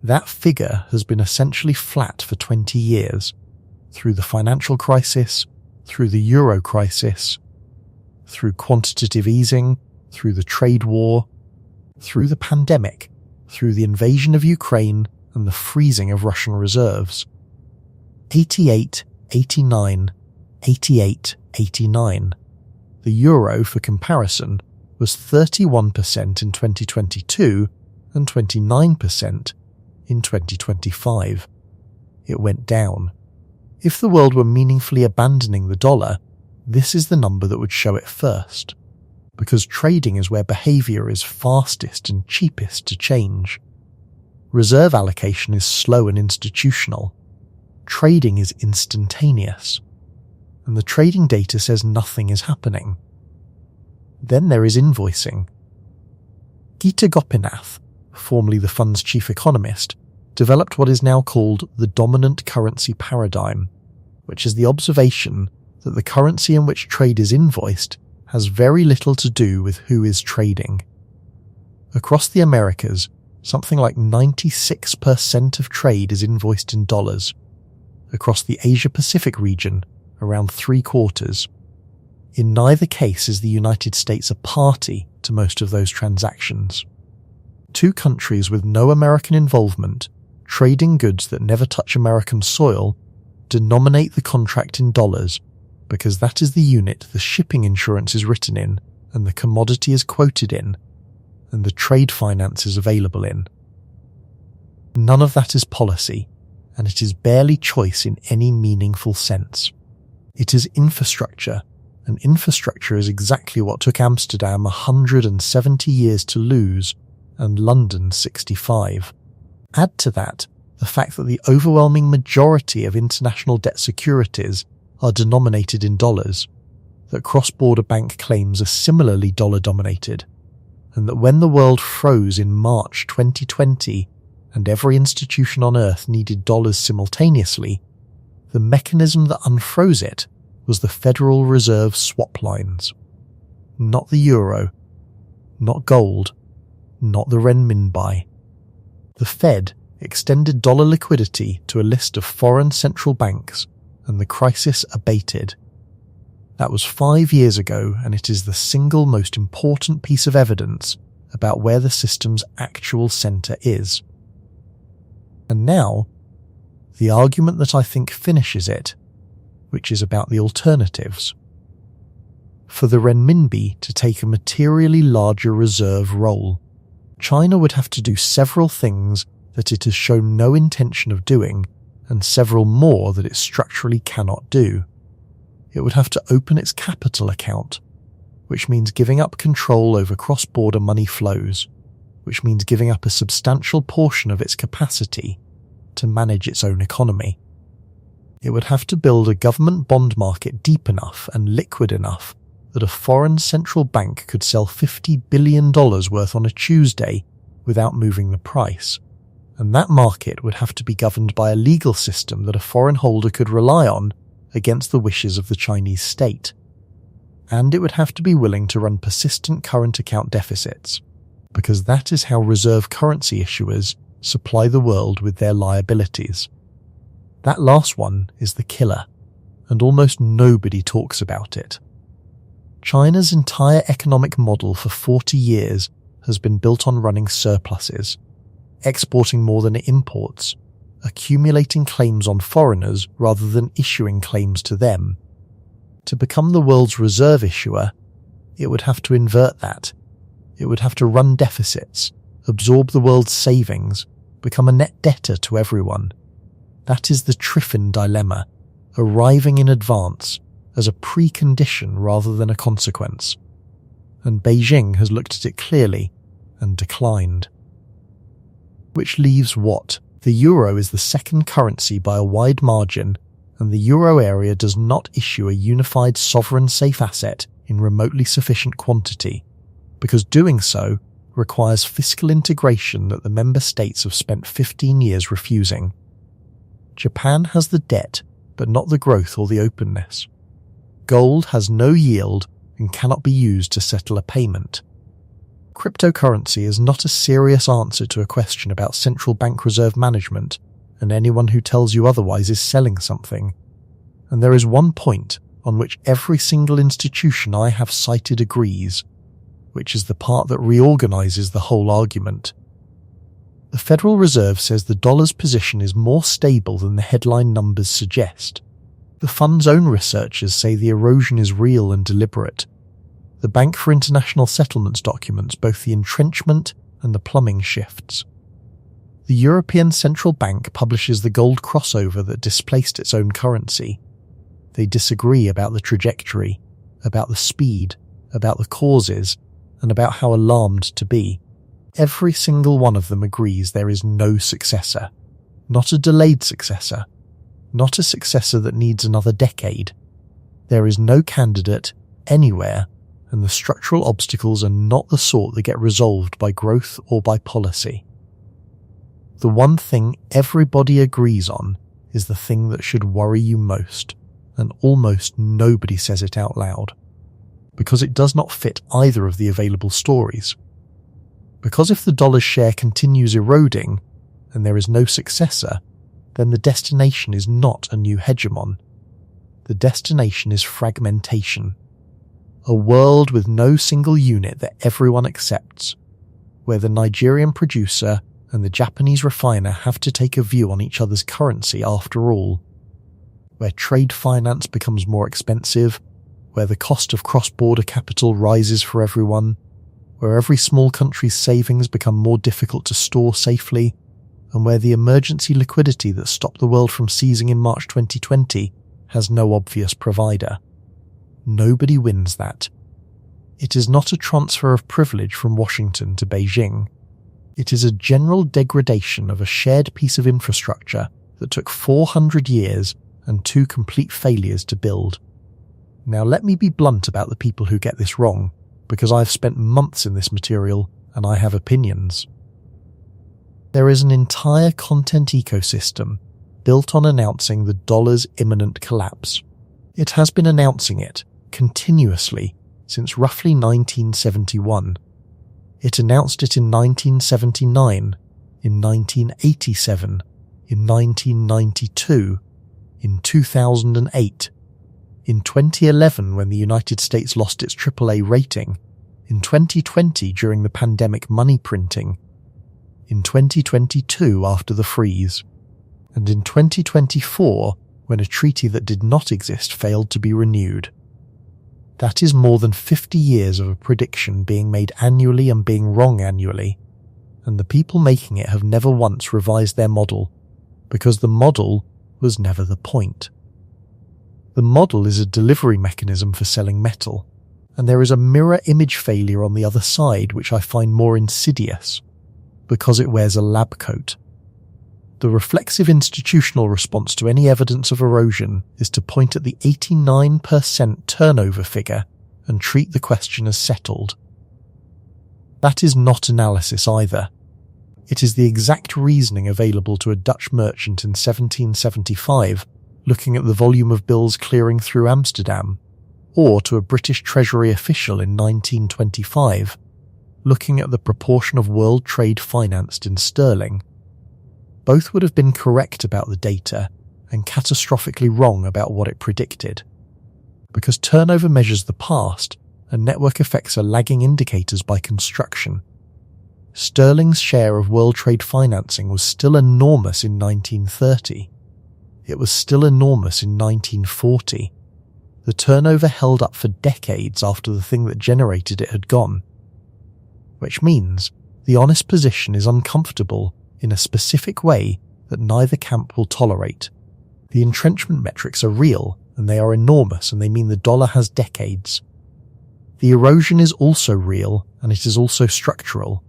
That figure has been essentially flat for 20 years, through the financial crisis, through the euro crisis, through quantitative easing, through the trade war, through the pandemic, through the invasion of Ukraine and the freezing of Russian reserves. 88, 89, 88, 89. The euro, for comparison, was 31% in 2022 and 29% in 2025. It went down. If the world were meaningfully abandoning the dollar, this is the number that would show it first, because trading is where behaviour is fastest and cheapest to change. Reserve allocation is slow and institutional. Trading is instantaneous. And the trading data says nothing is happening. Then there is invoicing. Geeta Gopinath, formerly the fund's chief economist, developed what is now called the dominant currency paradigm, which is the observation that the currency in which trade is invoiced has very little to do with who is trading. Across the Americas, something like 96% of trade is invoiced in dollars. Across the Asia-Pacific region, around 3/4. In neither case is the United States a party to most of those transactions. Two countries with no American involvement, trading goods that never touch American soil, denominate the contract in dollars because that is the unit the shipping insurance is written in and the commodity is quoted in and the trade finance is available in. None of that is policy, and it is barely choice in any meaningful sense. It is infrastructure, and infrastructure is exactly what took Amsterdam 170 years to lose and London 65. Add to that the fact that the overwhelming majority of international debt securities are denominated in dollars, that cross-border bank claims are similarly dollar-dominated, and that when the world froze in March 2020 and every institution on Earth needed dollars simultaneously, the mechanism that unfroze it was the Federal Reserve swap lines. Not the euro, not gold, not the renminbi. The Fed extended dollar liquidity to a list of foreign central banks, and the crisis abated. That was 5 years ago, and it is the single most important piece of evidence about where the system's actual centre is. And now, the argument that I think finishes it, which is about the alternatives. For the renminbi to take a materially larger reserve role, China would have to do several things that it has shown no intention of doing, and several more that it structurally cannot do. It would have to open its capital account, which means giving up control over cross-border money flows, which means giving up a substantial portion of its capacity to manage its own economy. It would have to build a government bond market deep enough and liquid enough that a foreign central bank could sell $50 billion worth on a Tuesday without moving the price, and that market would have to be governed by a legal system that a foreign holder could rely on against the wishes of the Chinese state. And it would have to be willing to run persistent current account deficits, because that is how reserve currency issuers supply the world with their liabilities. That last one is the killer, and almost nobody talks about it. China's entire economic model for 40 years has been built on running surpluses, exporting more than it imports, accumulating claims on foreigners rather than issuing claims to them. To become the world's reserve issuer, it would have to invert that, It would have to run deficits, absorb the world's savings, become a net debtor to everyone. That is the Triffin dilemma, arriving in advance as a precondition rather than a consequence. And Beijing has looked at it clearly and declined. Which leaves what? The euro is the second currency by a wide margin, and the euro area does not issue a unified sovereign safe asset in remotely sufficient quantity, because doing so requires fiscal integration that the member states have spent 15 years refusing. Japan has the debt, but not the growth or the openness. Gold has no yield and cannot be used to settle a payment. Cryptocurrency is not a serious answer to a question about central bank reserve management, and anyone who tells you otherwise is selling something. And there is one point on which every single institution I have cited agrees, which is the part that reorganizes the whole argument. The Federal Reserve says the dollar's position is more stable than the headline numbers suggest. The fund's own researchers say the erosion is real and deliberate. The Bank for International Settlements documents both the entrenchment and the plumbing shifts. The European Central Bank publishes the gold crossover that displaced its own currency. They disagree about the trajectory, about the speed, about the causes, and about how alarmed to be. Every single one of them agrees there is no successor. Not a delayed successor. Not a successor that needs another decade. There is no candidate, anywhere, and the structural obstacles are not the sort that get resolved by growth or by policy. The one thing everybody agrees on is the thing that should worry you most, and almost nobody says it out loud, because it does not fit either of the available stories. Because if the dollar's share continues eroding, and there is no successor, then the destination is not a new hegemon. The destination is fragmentation. A world with no single unit that everyone accepts, where the Nigerian producer and the Japanese refiner have to take a view on each other's currency after all, where trade finance becomes more expensive, where the cost of cross-border capital rises for everyone, where every small country's savings become more difficult to store safely, and where the emergency liquidity that stopped the world from seizing in March 2020 has no obvious provider. Nobody wins that. It is not a transfer of privilege from Washington to Beijing. It is a general degradation of a shared piece of infrastructure that took 400 years and 2 complete failures to build. Now let me be blunt about the people who get this wrong, because I've spent months in this material and I have opinions. There is an entire content ecosystem built on announcing the dollar's imminent collapse. It has been announcing it continuously since roughly 1971. It announced it in 1979, in 1987, in 1992, in 2008, in 2011 when the United States lost its AAA rating, in 2020 during the pandemic money printing, in 2022 after the freeze, and in 2024 when a treaty that did not exist failed to be renewed. That is more than 50 years of a prediction being made annually and being wrong annually, and the people making it have never once revised their model, because the model was never the point. The model is a delivery mechanism for selling metal, and there is a mirror image failure on the other side which I find more insidious, because it wears a lab coat. The reflexive institutional response to any evidence of erosion is to point at the 89% turnover figure and treat the question as settled. That is not analysis either. It is the exact reasoning available to a Dutch merchant in 1775 looking at the volume of bills clearing through Amsterdam, or to a British Treasury official in 1925 looking at the proportion of world trade financed in sterling. Both would have been correct about the data and catastrophically wrong about what it predicted. Because turnover measures the past and network effects are lagging indicators by construction. Sterling's share of world trade financing was still enormous in 1930. It was still enormous in 1940. The turnover held up for decades after the thing that generated it had gone. which means the honest position is uncomfortable in a specific way that neither camp will tolerate. The entrenchment metrics are real, and they are enormous, and they mean the dollar has decades. The erosion is also real, and it is also structural,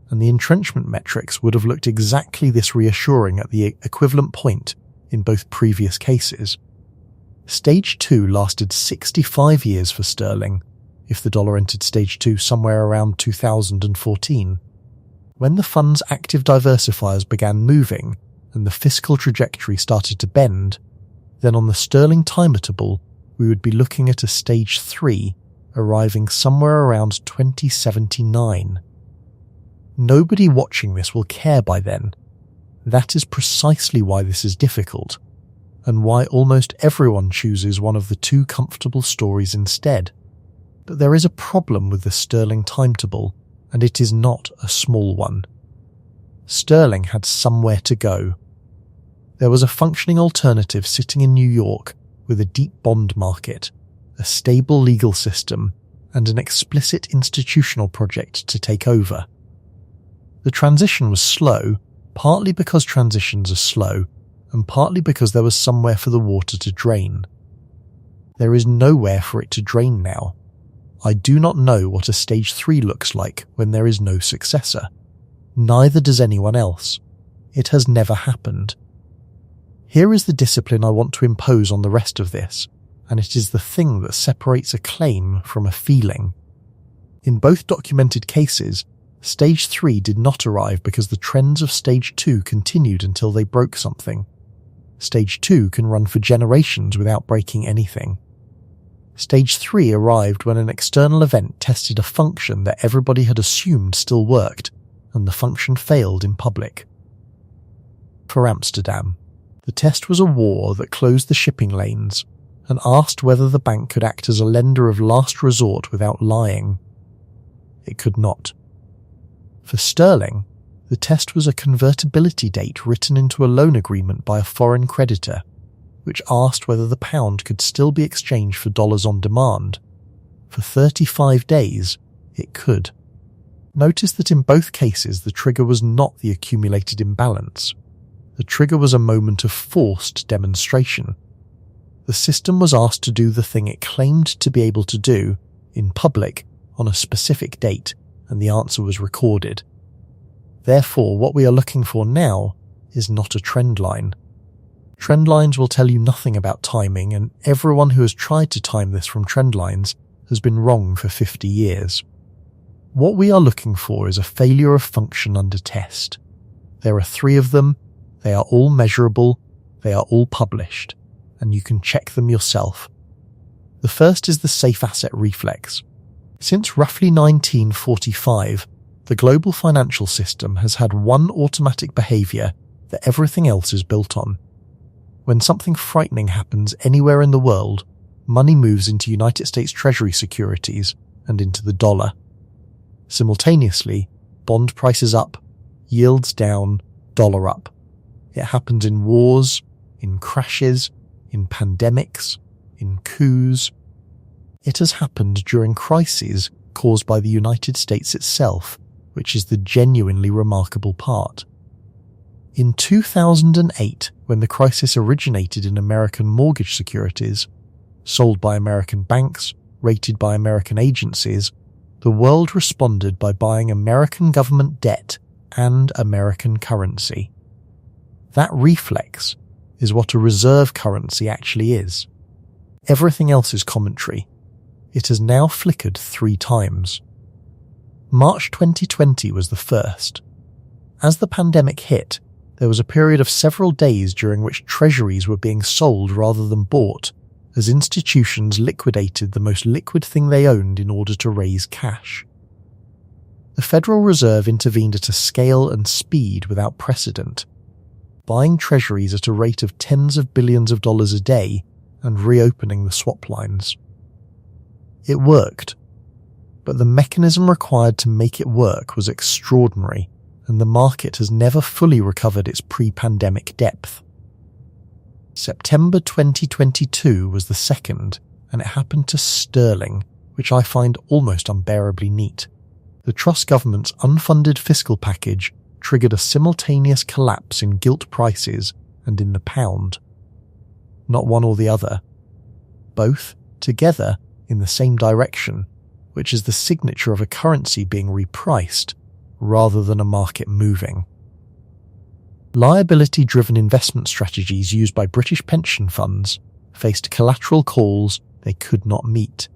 and the entrenchment metrics would have looked exactly this reassuring at the equivalent point in both previous cases. Stage 2 lasted 65 years for sterling, if the dollar entered Stage 2 somewhere around 2014. When the fund's active diversifiers began moving and the fiscal trajectory started to bend, then on the sterling timetable we would be looking at a Stage 3 arriving somewhere around 2079. Nobody watching this will care by then. That is precisely why this is difficult, and why almost everyone chooses one of the two comfortable stories instead. But there is a problem with the sterling timetable, and it is not a small one. Sterling had somewhere to go. There was a functioning alternative sitting in New York with a deep bond market, a stable legal system, and an explicit institutional project to take over. The transition was slow, partly because transitions are slow, and partly because there was somewhere for the water to drain. There is nowhere for it to drain now. I do not know what a Stage 3 looks like when there is no successor. Neither does anyone else. It has never happened. Here is the discipline I want to impose on the rest of this, and it is the thing that separates a claim from a feeling. In both documented cases, Stage 3 did not arrive because the trends of Stage 2 continued until they broke something. Stage 2 can run for generations without breaking anything. Stage 3 arrived when an external event tested a function that everybody had assumed still worked, and the function failed in public. For Amsterdam, the test was a war that closed the shipping lanes and asked whether the bank could act as a lender of last resort without lying. It could not. For sterling, the test was a convertibility date written into a loan agreement by a foreign creditor, which asked whether the pound could still be exchanged for dollars on demand. For 35 days, it could. Notice that in both cases the trigger was not the accumulated imbalance. The trigger was a moment of forced demonstration. The system was asked to do the thing it claimed to be able to do, in public, on a specific date, and the answer was recorded. Therefore, what we are looking for now is not a trend line. Trend lines will tell you nothing about timing, and everyone who has tried to time this from trend lines has been wrong for 50 years. What we are looking for is a failure of function under test. There are 3 of them, they are all measurable, they are all published, and you can check them yourself. The first is the safe asset reflex. Since roughly 1945, the global financial system has had one automatic behavior that everything else is built on. When something frightening happens anywhere in the world, money moves into United States Treasury securities and into the dollar. Simultaneously, bond prices up, yields down, dollar up. It happens in wars, in crashes, in pandemics, in coups. It has happened during crises caused by the United States itself, which is the genuinely remarkable part. In 2008, when the crisis originated in American mortgage securities, sold by American banks, rated by American agencies, the world responded by buying American government debt and American currency. That reflex is what a reserve currency actually is. Everything else is commentary. It has now flickered 3 times. March 2020 was the first. As the pandemic hit, there was a period of several days during which treasuries were being sold rather than bought, as institutions liquidated the most liquid thing they owned in order to raise cash. The Federal Reserve intervened at a scale and speed without precedent, buying treasuries at a rate of tens of billions of dollars a day and reopening the swap lines. It worked, but the mechanism required to make it work was extraordinary, and the market has never fully recovered its pre-pandemic depth. September 2022 was the second, and it happened to sterling, which I find almost unbearably neat. The Truss government's unfunded fiscal package triggered a simultaneous collapse in gilt prices and in the pound. Not one or the other. Both, together, in the same direction, which is the signature of a currency being repriced rather than a market moving. Liability-driven investment strategies used by British pension funds faced collateral calls they could not meet,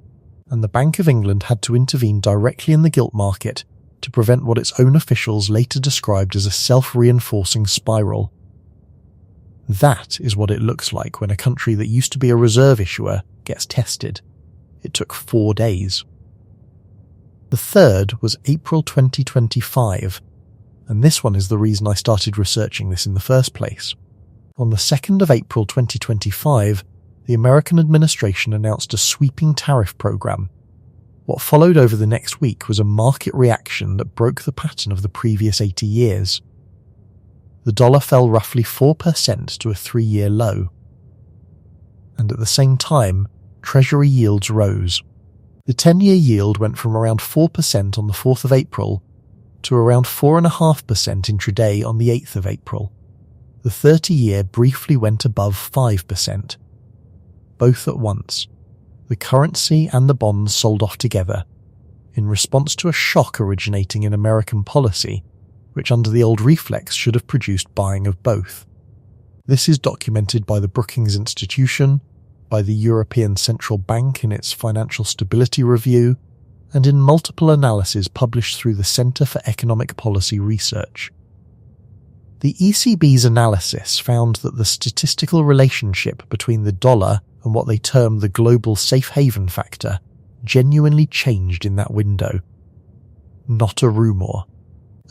and the Bank of England had to intervene directly in the gilt market to prevent what its own officials later described as a self-reinforcing spiral. That is what it looks like when a country that used to be a reserve issuer gets tested. It took 4 days. The third was April 2025, and this one is the reason I started researching this in the first place. On the 2nd of April 2025, the American administration announced a sweeping tariff program. What followed over the next week was a market reaction that broke the pattern of the previous 80 years. The dollar fell roughly 4% to a 3-year low. And at the same time, Treasury yields rose. The 10-year yield went from around 4% on the 4th of April to around 4.5% intraday on the 8th of April. The 30-year briefly went above 5%. Both at once. The currency and the bonds sold off together, in response to a shock originating in American policy, which under the old reflex should have produced buying of both. This is documented by the Brookings Institution, by the European Central Bank in its Financial Stability Review, and in multiple analyses published through the Centre for Economic Policy Research. The ECB's analysis found that the statistical relationship between the dollar and what they term the global safe haven factor genuinely changed in that window. Not a rumour.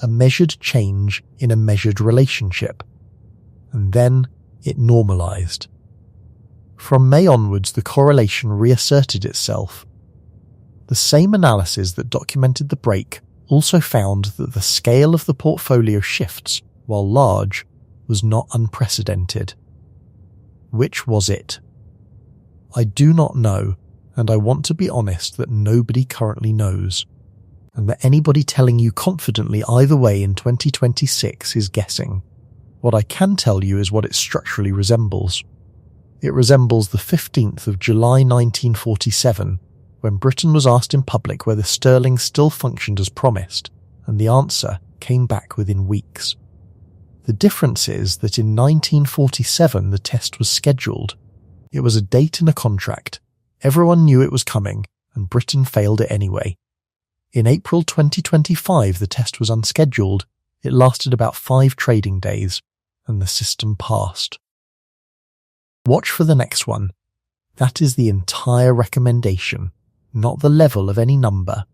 A measured change in a measured relationship. And then it normalised. From May onwards, the correlation reasserted itself. The same analysis that documented the break also found that the scale of the portfolio shifts, while large, was not unprecedented. Which was it? I do not know, and I want to be honest that nobody currently knows, and that anybody telling you confidently either way in 2026 is guessing. What I can tell you is what it structurally resembles. It resembles the 15th of July 1947, when Britain was asked in public whether sterling still functioned as promised, and the answer came back within weeks. The difference is that in 1947 the test was scheduled. It was a date in a contract. Everyone knew it was coming, and Britain failed it anyway. In April 2025 the test was unscheduled. It lasted about 5 trading days, and the system passed. Watch for the next one. That is the entire recommendation, not the level of any number.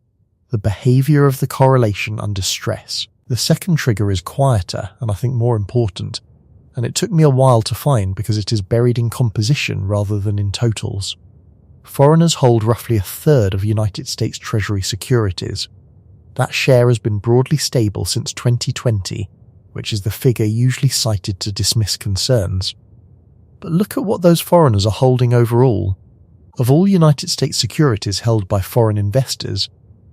The behaviour of the correlation under stress. The second trigger is quieter and I think more important, and it took me a while to find because it is buried in composition rather than in totals. Foreigners hold roughly a third of United States Treasury securities. That share has been broadly stable since 2020, which is the figure usually cited to dismiss concerns. But look at what those foreigners are holding overall. Of all United States securities held by foreign investors,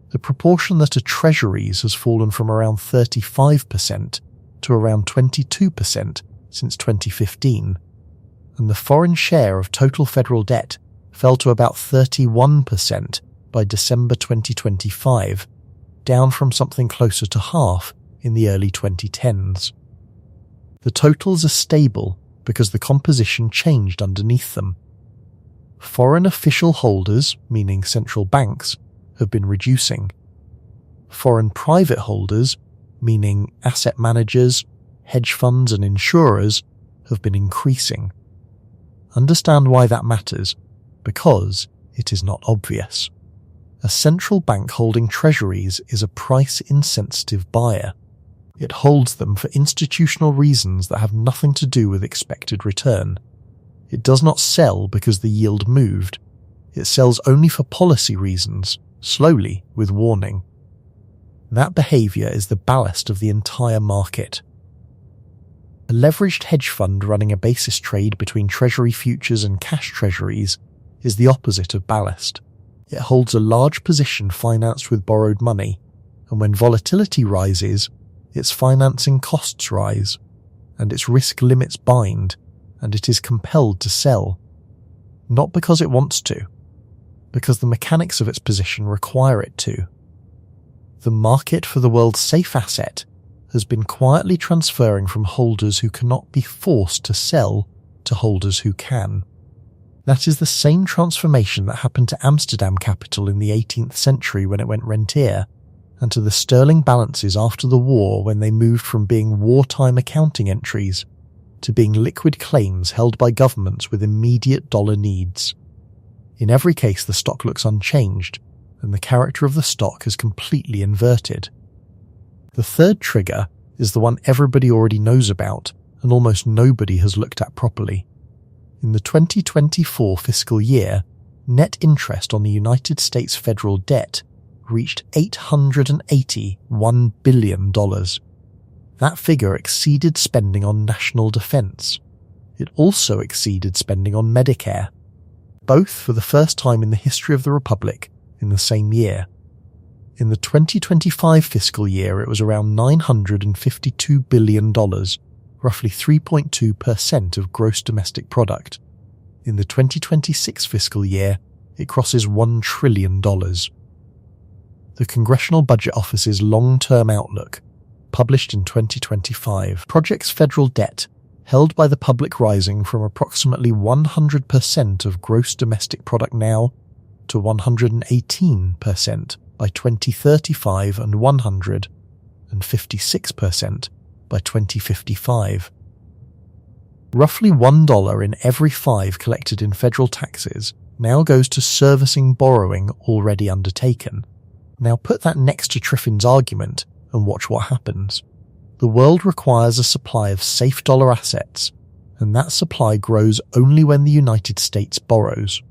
the proportion that are treasuries has fallen from around 35% to around 22% since 2015, and the foreign share of total federal debt fell to about 31% by December 2025, down from something closer to half in the early 2010s. The totals are stable because the composition changed underneath them. Foreign official holders, meaning central banks, have been reducing. Foreign private holders, meaning asset managers, hedge funds and insurers, have been increasing. Understand why that matters, because it is not obvious. A central bank holding treasuries is a price-insensitive buyer. It holds them for institutional reasons that have nothing to do with expected return. It does not sell because the yield moved. It sells only for policy reasons, slowly, with warning. That behaviour is the ballast of the entire market. A leveraged hedge fund running a basis trade between treasury futures and cash treasuries is the opposite of ballast. It holds a large position financed with borrowed money, and when volatility rises, its financing costs rise, and its risk limits bind, and it is compelled to sell. Not because it wants to, because the mechanics of its position require it to. The market for the world's safe asset has been quietly transferring from holders who cannot be forced to sell to holders who can. That is the same transformation that happened to Amsterdam capital in the 18th century when it went rentier, and to the sterling balances after the war when they moved from being wartime accounting entries to being liquid claims held by governments with immediate dollar needs. In every case, the stock looks unchanged, and the character of the stock is completely inverted. The third trigger is the one everybody already knows about and almost nobody has looked at properly. In the 2024 fiscal year, net interest on the United States federal debt reached $881 billion. That figure exceeded spending on national defense. It also exceeded spending on Medicare, both for the first time in the history of the Republic in the same year. In the 2025 fiscal year, it was around $952 billion, roughly 3.2% of gross domestic product. In the 2026 fiscal year, it crosses $1 trillion. The Congressional Budget Office's long-term outlook, published in 2025, projects federal debt held by the public rising from approximately 100% of gross domestic product now to 118% by 2035 and 156% by 2055. Roughly $1 in every 5 collected in federal taxes now goes to servicing borrowing already undertaken. Now put that next to Triffin's argument and watch what happens. The world requires a supply of safe dollar assets, and that supply grows only when the United States borrows.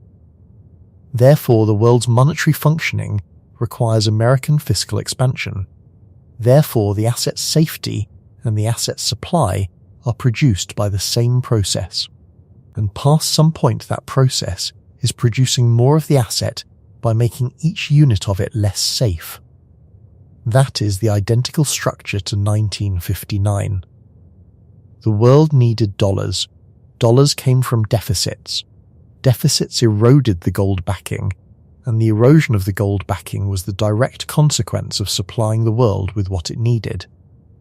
Therefore, the world's monetary functioning requires American fiscal expansion. Therefore, the asset's safety and the asset's supply are produced by the same process, and past some point that process is producing more of the asset by making each unit of it less safe. That is the identical structure to 1959. The world needed dollars. Dollars came from deficits. Deficits eroded the gold backing, and the erosion of the gold backing was the direct consequence of supplying the world with what it needed.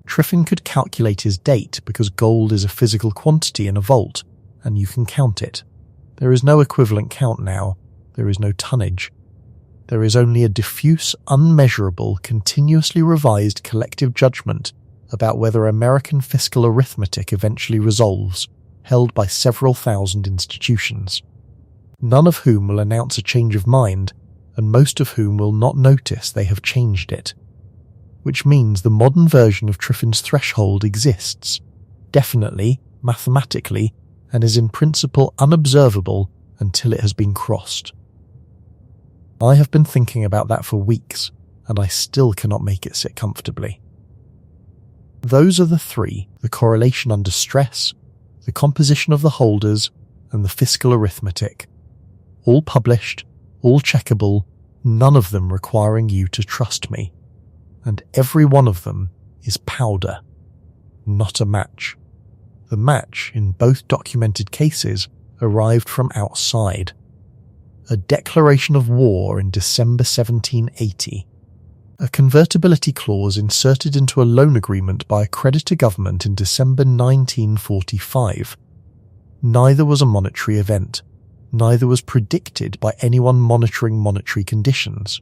Triffin could calculate his date because gold is a physical quantity in a vault, and you can count it. There is no equivalent count now. There is no tonnage. There is only a diffuse, unmeasurable, continuously revised collective judgment about whether American fiscal arithmetic eventually resolves, held by several thousand institutions, none of whom will announce a change of mind, and most of whom will not notice they have changed it. Which means the modern version of Triffin's threshold exists, definitely, mathematically, and is in principle unobservable until it has been crossed. I have been thinking about that for weeks, and I still cannot make it sit comfortably. Those are the three: the correlation under stress, the composition of the holders, and the fiscal arithmetic. All published, all checkable, none of them requiring you to trust me. And every one of them is powder, not a match. The match, in both documented cases, arrived from outside. A declaration of war in December 1780. A convertibility clause inserted into a loan agreement by a creditor government in December 1945. Neither was a monetary event. Neither was predicted by anyone monitoring monetary conditions.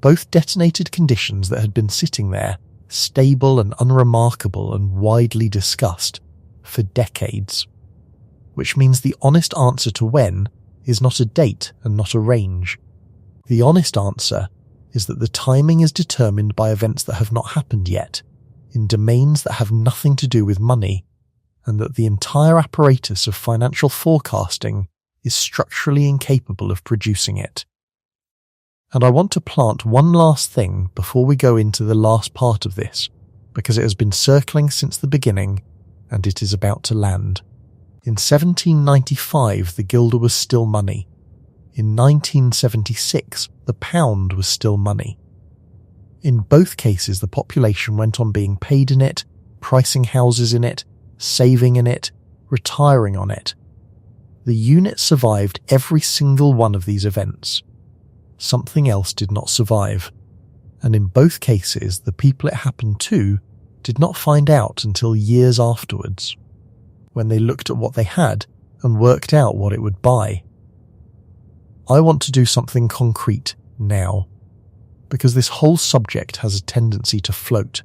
Both detonated conditions that had been sitting there, stable and unremarkable and widely discussed, for decades. Which means the honest answer to when is not a date and not a range. The honest answer is that the timing is determined by events that have not happened yet, in domains that have nothing to do with money, and that the entire apparatus of financial forecasting is structurally incapable of producing it. And I want to plant one last thing before we go into the last part of this, because it has been circling since the beginning, and it is about to land. In 1795, the guilder was still money. In 1976, the pound was still money. In both cases, the population went on being paid in it, pricing houses in it, saving in it, retiring on it. The unit survived every single one of these events. Something else did not survive, and in both cases the people it happened to did not find out until years afterwards, when they looked at what they had and worked out what it would buy. I want to do something concrete now, because this whole subject has a tendency to float,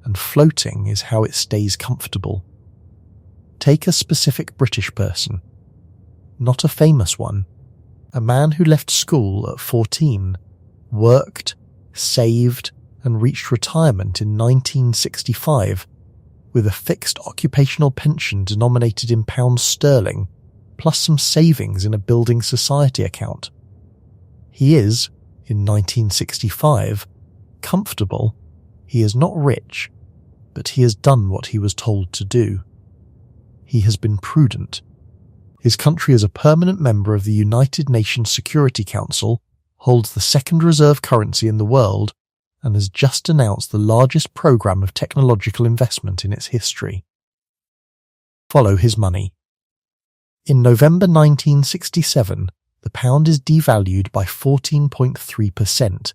and floating is how it stays comfortable. Take a specific British person, not a famous one, a man who left school at 14, worked, saved, and reached retirement in 1965 with a fixed occupational pension denominated in pounds sterling, plus some savings in a building society account. He is, in 1965, comfortable. He is not rich, but he has done what he was told to do. He has been prudent. His country is a permanent member of the United Nations Security Council, holds the second reserve currency in the world, and has just announced the largest program of technological investment in its history. Follow his money. In November 1967, the pound is devalued by 14.3%,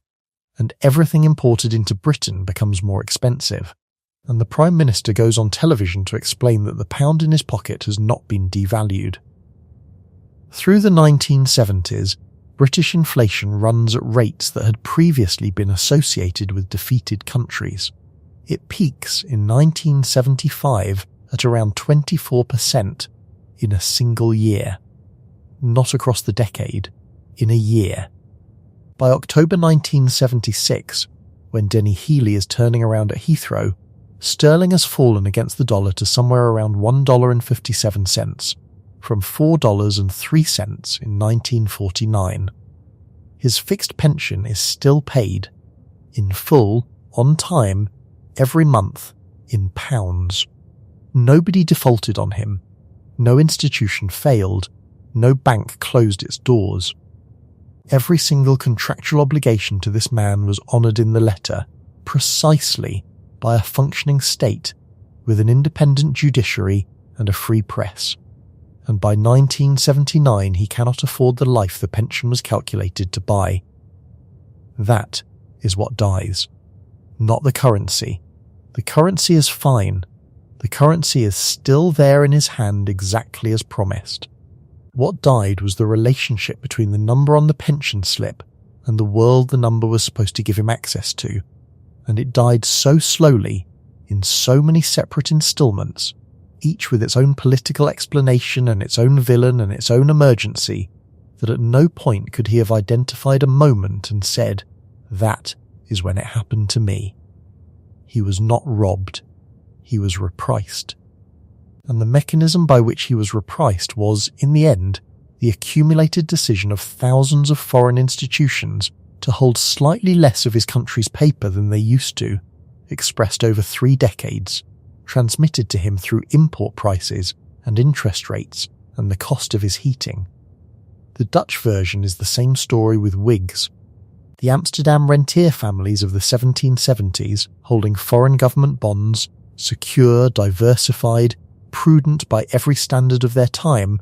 and everything imported into Britain becomes more expensive, and the Prime Minister goes on television to explain that the pound in his pocket has not been devalued. Through the 1970s, British inflation runs at rates that had previously been associated with defeated countries. It peaks in 1975 at around 24% in a single year. Not across the decade, in a year. By October 1976, when Denny Healey is turning around at Heathrow, sterling has fallen against the dollar to somewhere around $1.57, from $4.03 in 1949. His fixed pension is still paid, in full, on time, every month, in pounds. Nobody defaulted on him. No institution failed. No bank closed its doors. Every single contractual obligation to this man was honoured in the letter, precisely by a functioning state, with an independent judiciary and a free press. And by 1979 he cannot afford the life the pension was calculated to buy. That is what dies. Not the currency. The currency is fine. The currency is still there in his hand exactly as promised. What died was the relationship between the number on the pension slip and the world the number was supposed to give him access to, and it died so slowly, in so many separate installments, each with its own political explanation and its own villain and its own emergency, that at no point could he have identified a moment and said, "That is when it happened to me." He was not robbed. He was repriced. And the mechanism by which he was repriced was, in the end, the accumulated decision of thousands of foreign institutions to hold slightly less of his country's paper than they used to, expressed over 3 decades, transmitted to him through import prices and interest rates and the cost of his heating. The Dutch version is the same story with wigs. The Amsterdam rentier families of the 1770s, holding foreign government bonds, secure, diversified, prudent by every standard of their time,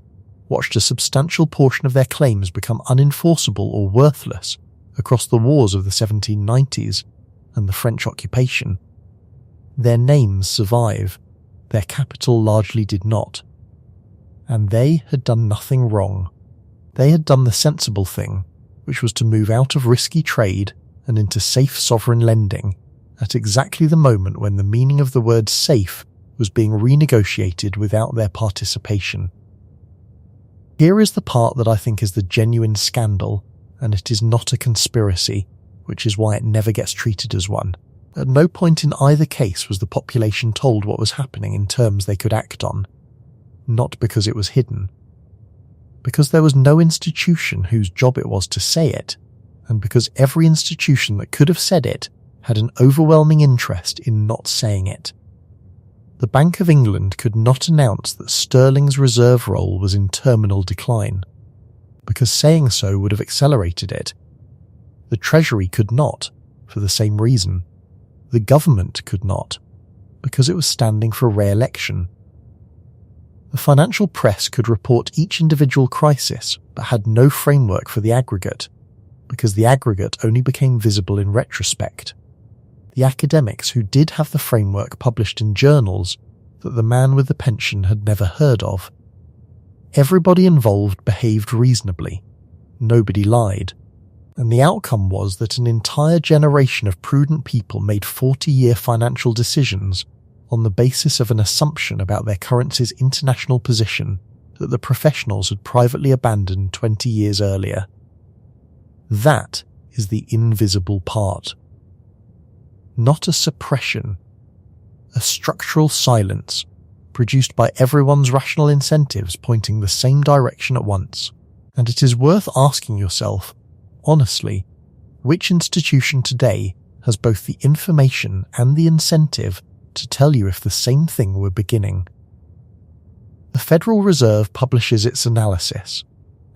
watched a substantial portion of their claims become unenforceable or worthless across the wars of the 1790s and the French occupation. Their names survive, their capital largely did not. And they had done nothing wrong. They had done the sensible thing, which was to move out of risky trade and into safe sovereign lending at exactly the moment when the meaning of the word safe was being renegotiated without their participation. Here is the part that I think is the genuine scandal, and it is not a conspiracy, which is why it never gets treated as one. At no point in either case was the population told what was happening in terms they could act on. Not because it was hidden. Because there was no institution whose job it was to say it, and because every institution that could have said it had an overwhelming interest in not saying it. The Bank of England could not announce that sterling's reserve roll was in terminal decline, because saying so would have accelerated it. The Treasury could not, for the same reason. The government could not, because it was standing for re-election. The financial press could report each individual crisis, but had no framework for the aggregate, because the aggregate only became visible in retrospect. The academics who did have the framework published in journals that the man with the pension had never heard of. Everybody involved behaved reasonably. Nobody lied. And the outcome was that an entire generation of prudent people made 40-year financial decisions on the basis of an assumption about their currency's international position that the professionals had privately abandoned 20 years earlier. That is the invisible part. Not a suppression, a structural silence produced by everyone's rational incentives pointing the same direction at once. And it is worth asking yourself, honestly, which institution today has both the information and the incentive to tell you if the same thing were beginning? The Federal Reserve publishes its analysis,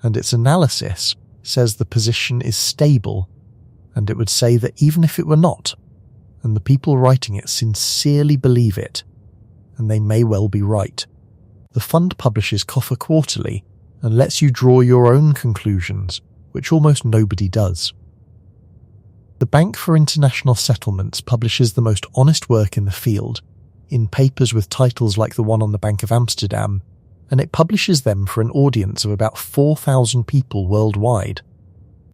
and its analysis says the position is stable, and it would say that even if it were not, and the people writing it sincerely believe it, and they may well be right. The fund publishes COFER quarterly and lets you draw your own conclusions, which almost nobody does. The Bank for International Settlements publishes the most honest work in the field, in papers with titles like the one on the Bank of Amsterdam, and it publishes them for an audience of about 4,000 people worldwide.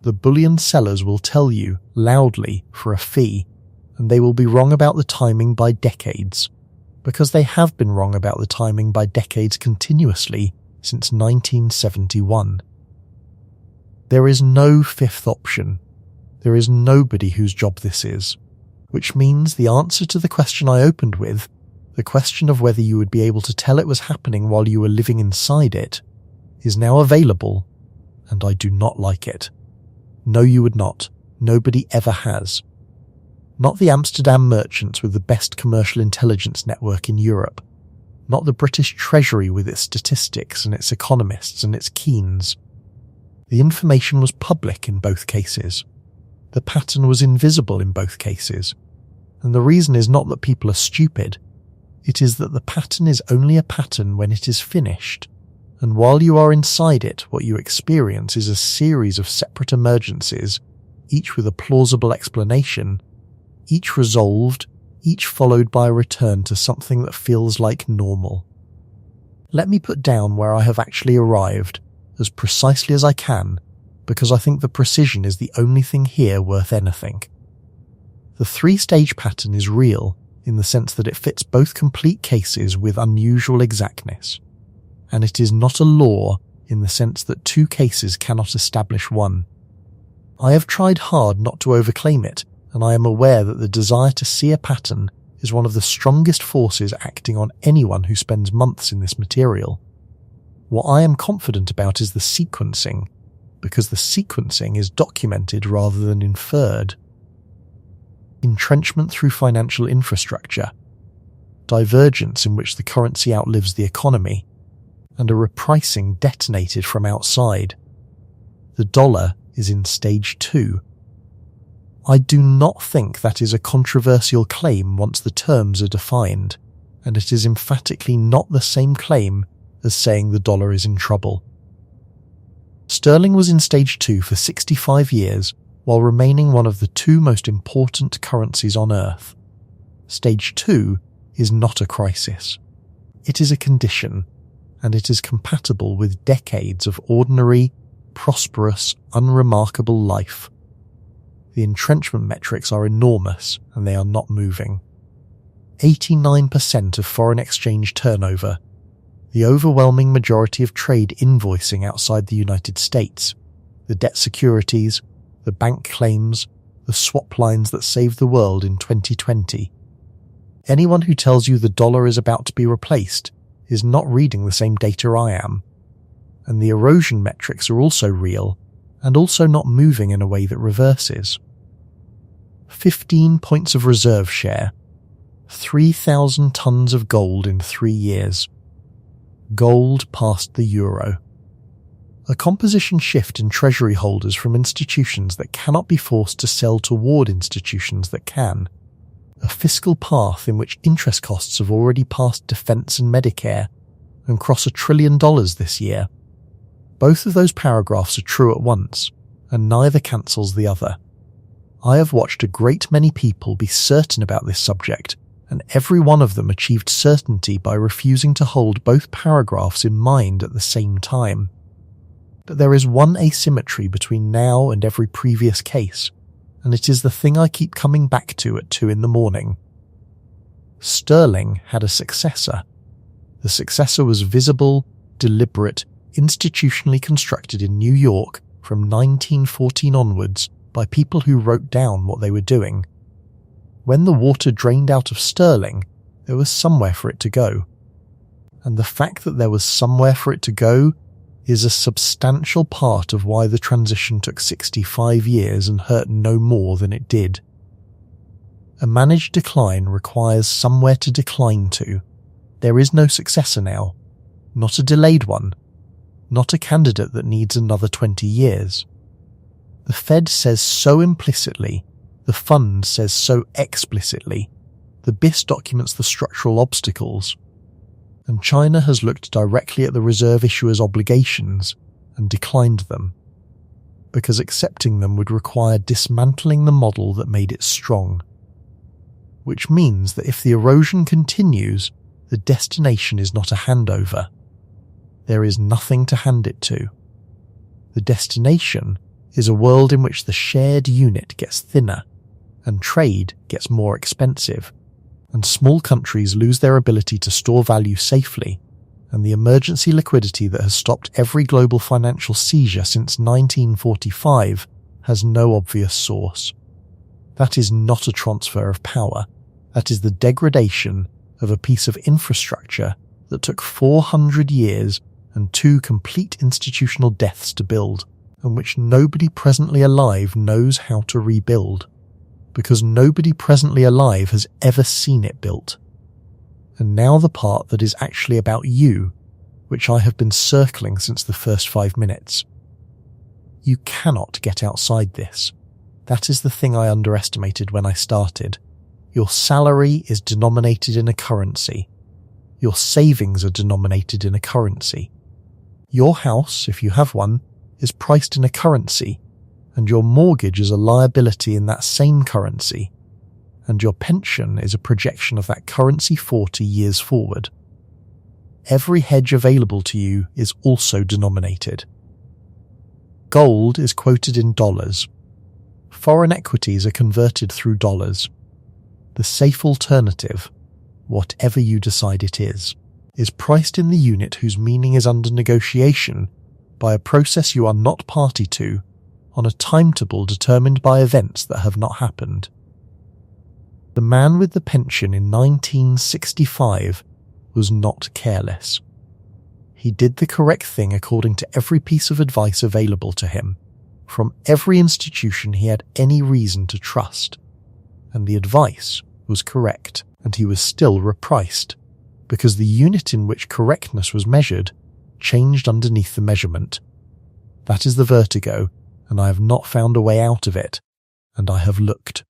The bullion sellers will tell you, loudly, for a fee, and they will be wrong about the timing by decades, because they have been wrong about the timing by decades continuously since 1971. There is no fifth option. There is nobody whose job this is, which means the answer to the question I opened with, the question of whether you would be able to tell it was happening while you were living inside it, is now available, and I do not like it. No, you would not. Nobody ever has. Not the Amsterdam merchants with the best commercial intelligence network in Europe. Not the British Treasury with its statistics and its economists and its Keynes. The information was public in both cases. The pattern was invisible in both cases. And the reason is not that people are stupid. It is that the pattern is only a pattern when it is finished. And while you are inside it, what you experience is a series of separate emergencies, each with a plausible explanation, each resolved, each followed by a return to something that feels like normal. Let me put down where I have actually arrived, as precisely as I can, because I think the precision is the only thing here worth anything. The three-stage pattern is real, in the sense that it fits both complete cases with unusual exactness, and it is not a law in the sense that two cases cannot establish one. I have tried hard not to overclaim it, and I am aware that the desire to see a pattern is one of the strongest forces acting on anyone who spends months in this material. What I am confident about is the sequencing, because the sequencing is documented rather than inferred. Entrenchment through financial infrastructure, divergence in which the currency outlives the economy, and a repricing detonated from outside. The dollar is in stage 2. I do not think that is a controversial claim once the terms are defined, and it is emphatically not the same claim as saying the dollar is in trouble. Sterling was in stage 2 for 65 years, while remaining one of the two most important currencies on earth. Stage 2 is not a crisis. It is a condition, and it is compatible with decades of ordinary, prosperous, unremarkable life. The entrenchment metrics are enormous, and they are not moving. 89% of foreign exchange turnover, the overwhelming majority of trade invoicing outside the United States, the debt securities, the bank claims, the swap lines that saved the world in 2020. Anyone who tells you the dollar is about to be replaced is not reading the same data I am. And the erosion metrics are also real, and also not moving in a way that reverses. 15 points of reserve share, 3,000 tons of gold in 3 years. Gold passed the euro. A composition shift in treasury holders from institutions that cannot be forced to sell toward institutions that can. A fiscal path in which interest costs have already passed defence and Medicare and cross $1 trillion this year. Both of those paragraphs are true at once, and neither cancels the other. I have watched a great many people be certain about this subject, and every one of them achieved certainty by refusing to hold both paragraphs in mind at the same time. But there is one asymmetry between now and every previous case, and it is the thing I keep coming back to at 2 a.m. Sterling had a successor. The successor was visible, deliberate, institutionally constructed in New York from 1914 onwards by people who wrote down what they were doing. When the water drained out of sterling, there was somewhere for it to go. And the fact that there was somewhere for it to go is a substantial part of why the transition took 65 years and hurt no more than it did. A managed decline requires somewhere to decline to. There is no successor now, not a delayed one, not a candidate that needs another 20 years. The Fed says so implicitly, the fund says so explicitly, the BIS documents the structural obstacles, and China has looked directly at the reserve issuer's obligations and declined them, because accepting them would require dismantling the model that made it strong. Which means that if the erosion continues, the destination is not a handover. There is nothing to hand it to. The destination is a world in which the shared unit gets thinner, and trade gets more expensive, and small countries lose their ability to store value safely, and the emergency liquidity that has stopped every global financial seizure since 1945 has no obvious source. That is not a transfer of power. That is the degradation of a piece of infrastructure that took 400 years and 2 complete institutional deaths to build, and which nobody presently alive knows how to rebuild, because nobody presently alive has ever seen it built. And now the part that is actually about you, which I have been circling since the first 5 minutes. You cannot get outside this. That is the thing I underestimated when I started. Your salary is denominated in a currency. Your savings are denominated in a currency. Your house, if you have one, is priced in a currency, and your mortgage is a liability in that same currency, and your pension is a projection of that currency 40 years forward. Every hedge available to you is also denominated. Gold is quoted in dollars. Foreign equities are converted through dollars. The safe alternative, whatever you decide it is priced in the unit whose meaning is under negotiation by a process you are not party to, on a timetable determined by events that have not happened. The man with the pension in 1965 was not careless. He did the correct thing according to every piece of advice available to him, from every institution he had any reason to trust, and the advice was correct, and he was still repriced, because the unit in which correctness was measured changed underneath the measurement. That is the vertigo, and I have not found a way out of it, and I have looked.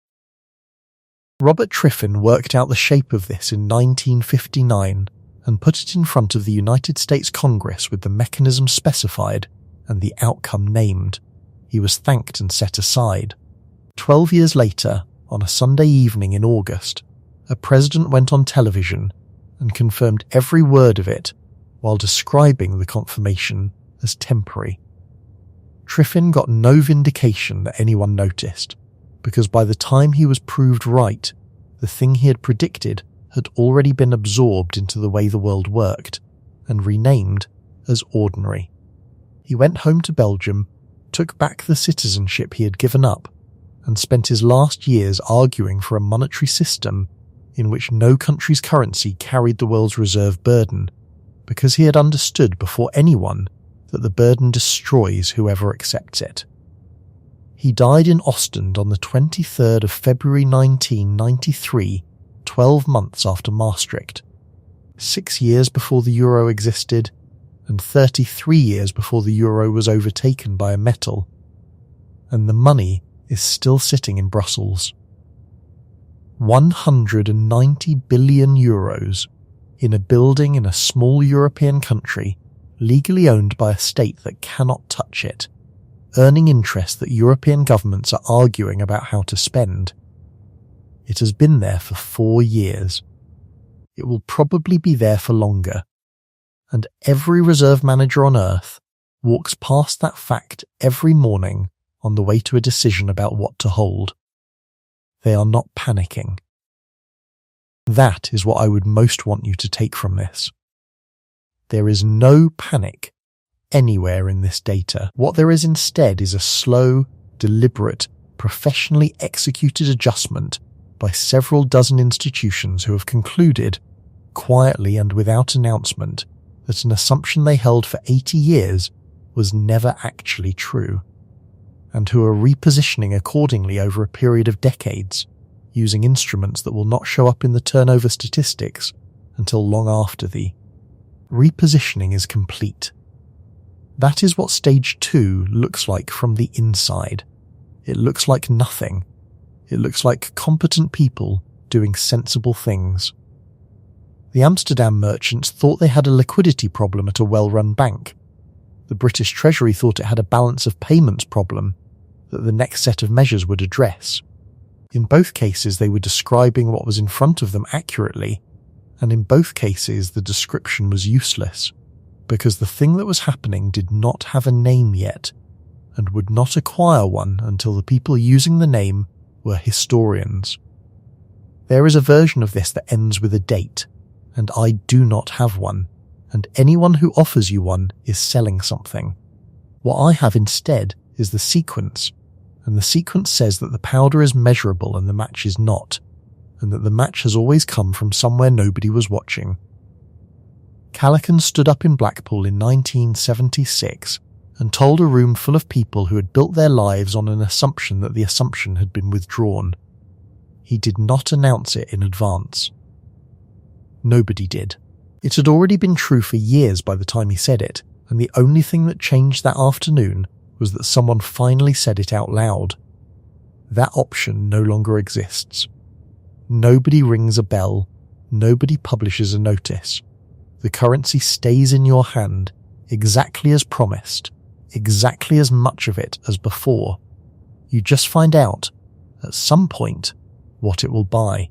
Robert Triffin worked out the shape of this in 1959 and put it in front of the United States Congress with the mechanism specified and the outcome named. He was thanked and set aside. 12 years later, on a Sunday evening in August, a president went on television and confirmed every word of it while describing the confirmation as temporary. Triffin got no vindication that anyone noticed, because by the time he was proved right, the thing he had predicted had already been absorbed into the way the world worked and renamed as ordinary. He went home to Belgium, took back the citizenship he had given up, and spent his last years arguing for a monetary system in which no country's currency carried the world's reserve burden, because he had understood before anyone that the burden destroys whoever accepts it. He died in Ostend on the 23rd of February 1993, 12 months after Maastricht, 6 years before the euro existed, and 33 years before the euro was overtaken by a metal. And the money is still sitting in Brussels. 190 billion euros in a building in a small European country, legally owned by a state that cannot touch it, earning interest that European governments are arguing about how to spend. It has been there for 4 years. It will probably be there for longer. And every reserve manager on earth walks past that fact every morning on the way to a decision about what to hold. They are not panicking. That is what I would most want you to take from this. There is no panic anywhere in this data. What there is instead is a slow, deliberate, professionally executed adjustment by several dozen institutions who have concluded, quietly and without announcement, that an assumption they held for 80 years was never actually true, and who are repositioning accordingly over a period of decades, using instruments that will not show up in the turnover statistics until long after the repositioning is complete. That is what stage 2 looks like from the inside. It looks like nothing. It looks like competent people doing sensible things. The Amsterdam merchants thought they had a liquidity problem at a well-run bank. The British Treasury thought it had a balance of payments problem that the next set of measures would address. In both cases, they were describing what was in front of them accurately, and in both cases the description was useless, because the thing that was happening did not have a name yet, and would not acquire one until the people using the name were historians. There is a version of this that ends with a date, and I do not have one, and anyone who offers you one is selling something. What I have instead is the sequence, and the sequence says that the powder is measurable and the match is not, and that the match has always come from somewhere nobody was watching. Callaghan stood up in Blackpool in 1976 and told a room full of people who had built their lives on an assumption that the assumption had been withdrawn. He did not announce it in advance. Nobody did. It had already been true for years by the time he said it, and the only thing that changed that afternoon was that someone finally said it out loud. That option no longer exists. Nobody rings a bell. Nobody publishes a notice. The currency stays in your hand, exactly as promised, exactly as much of it as before. You just find out, at some point, what it will buy.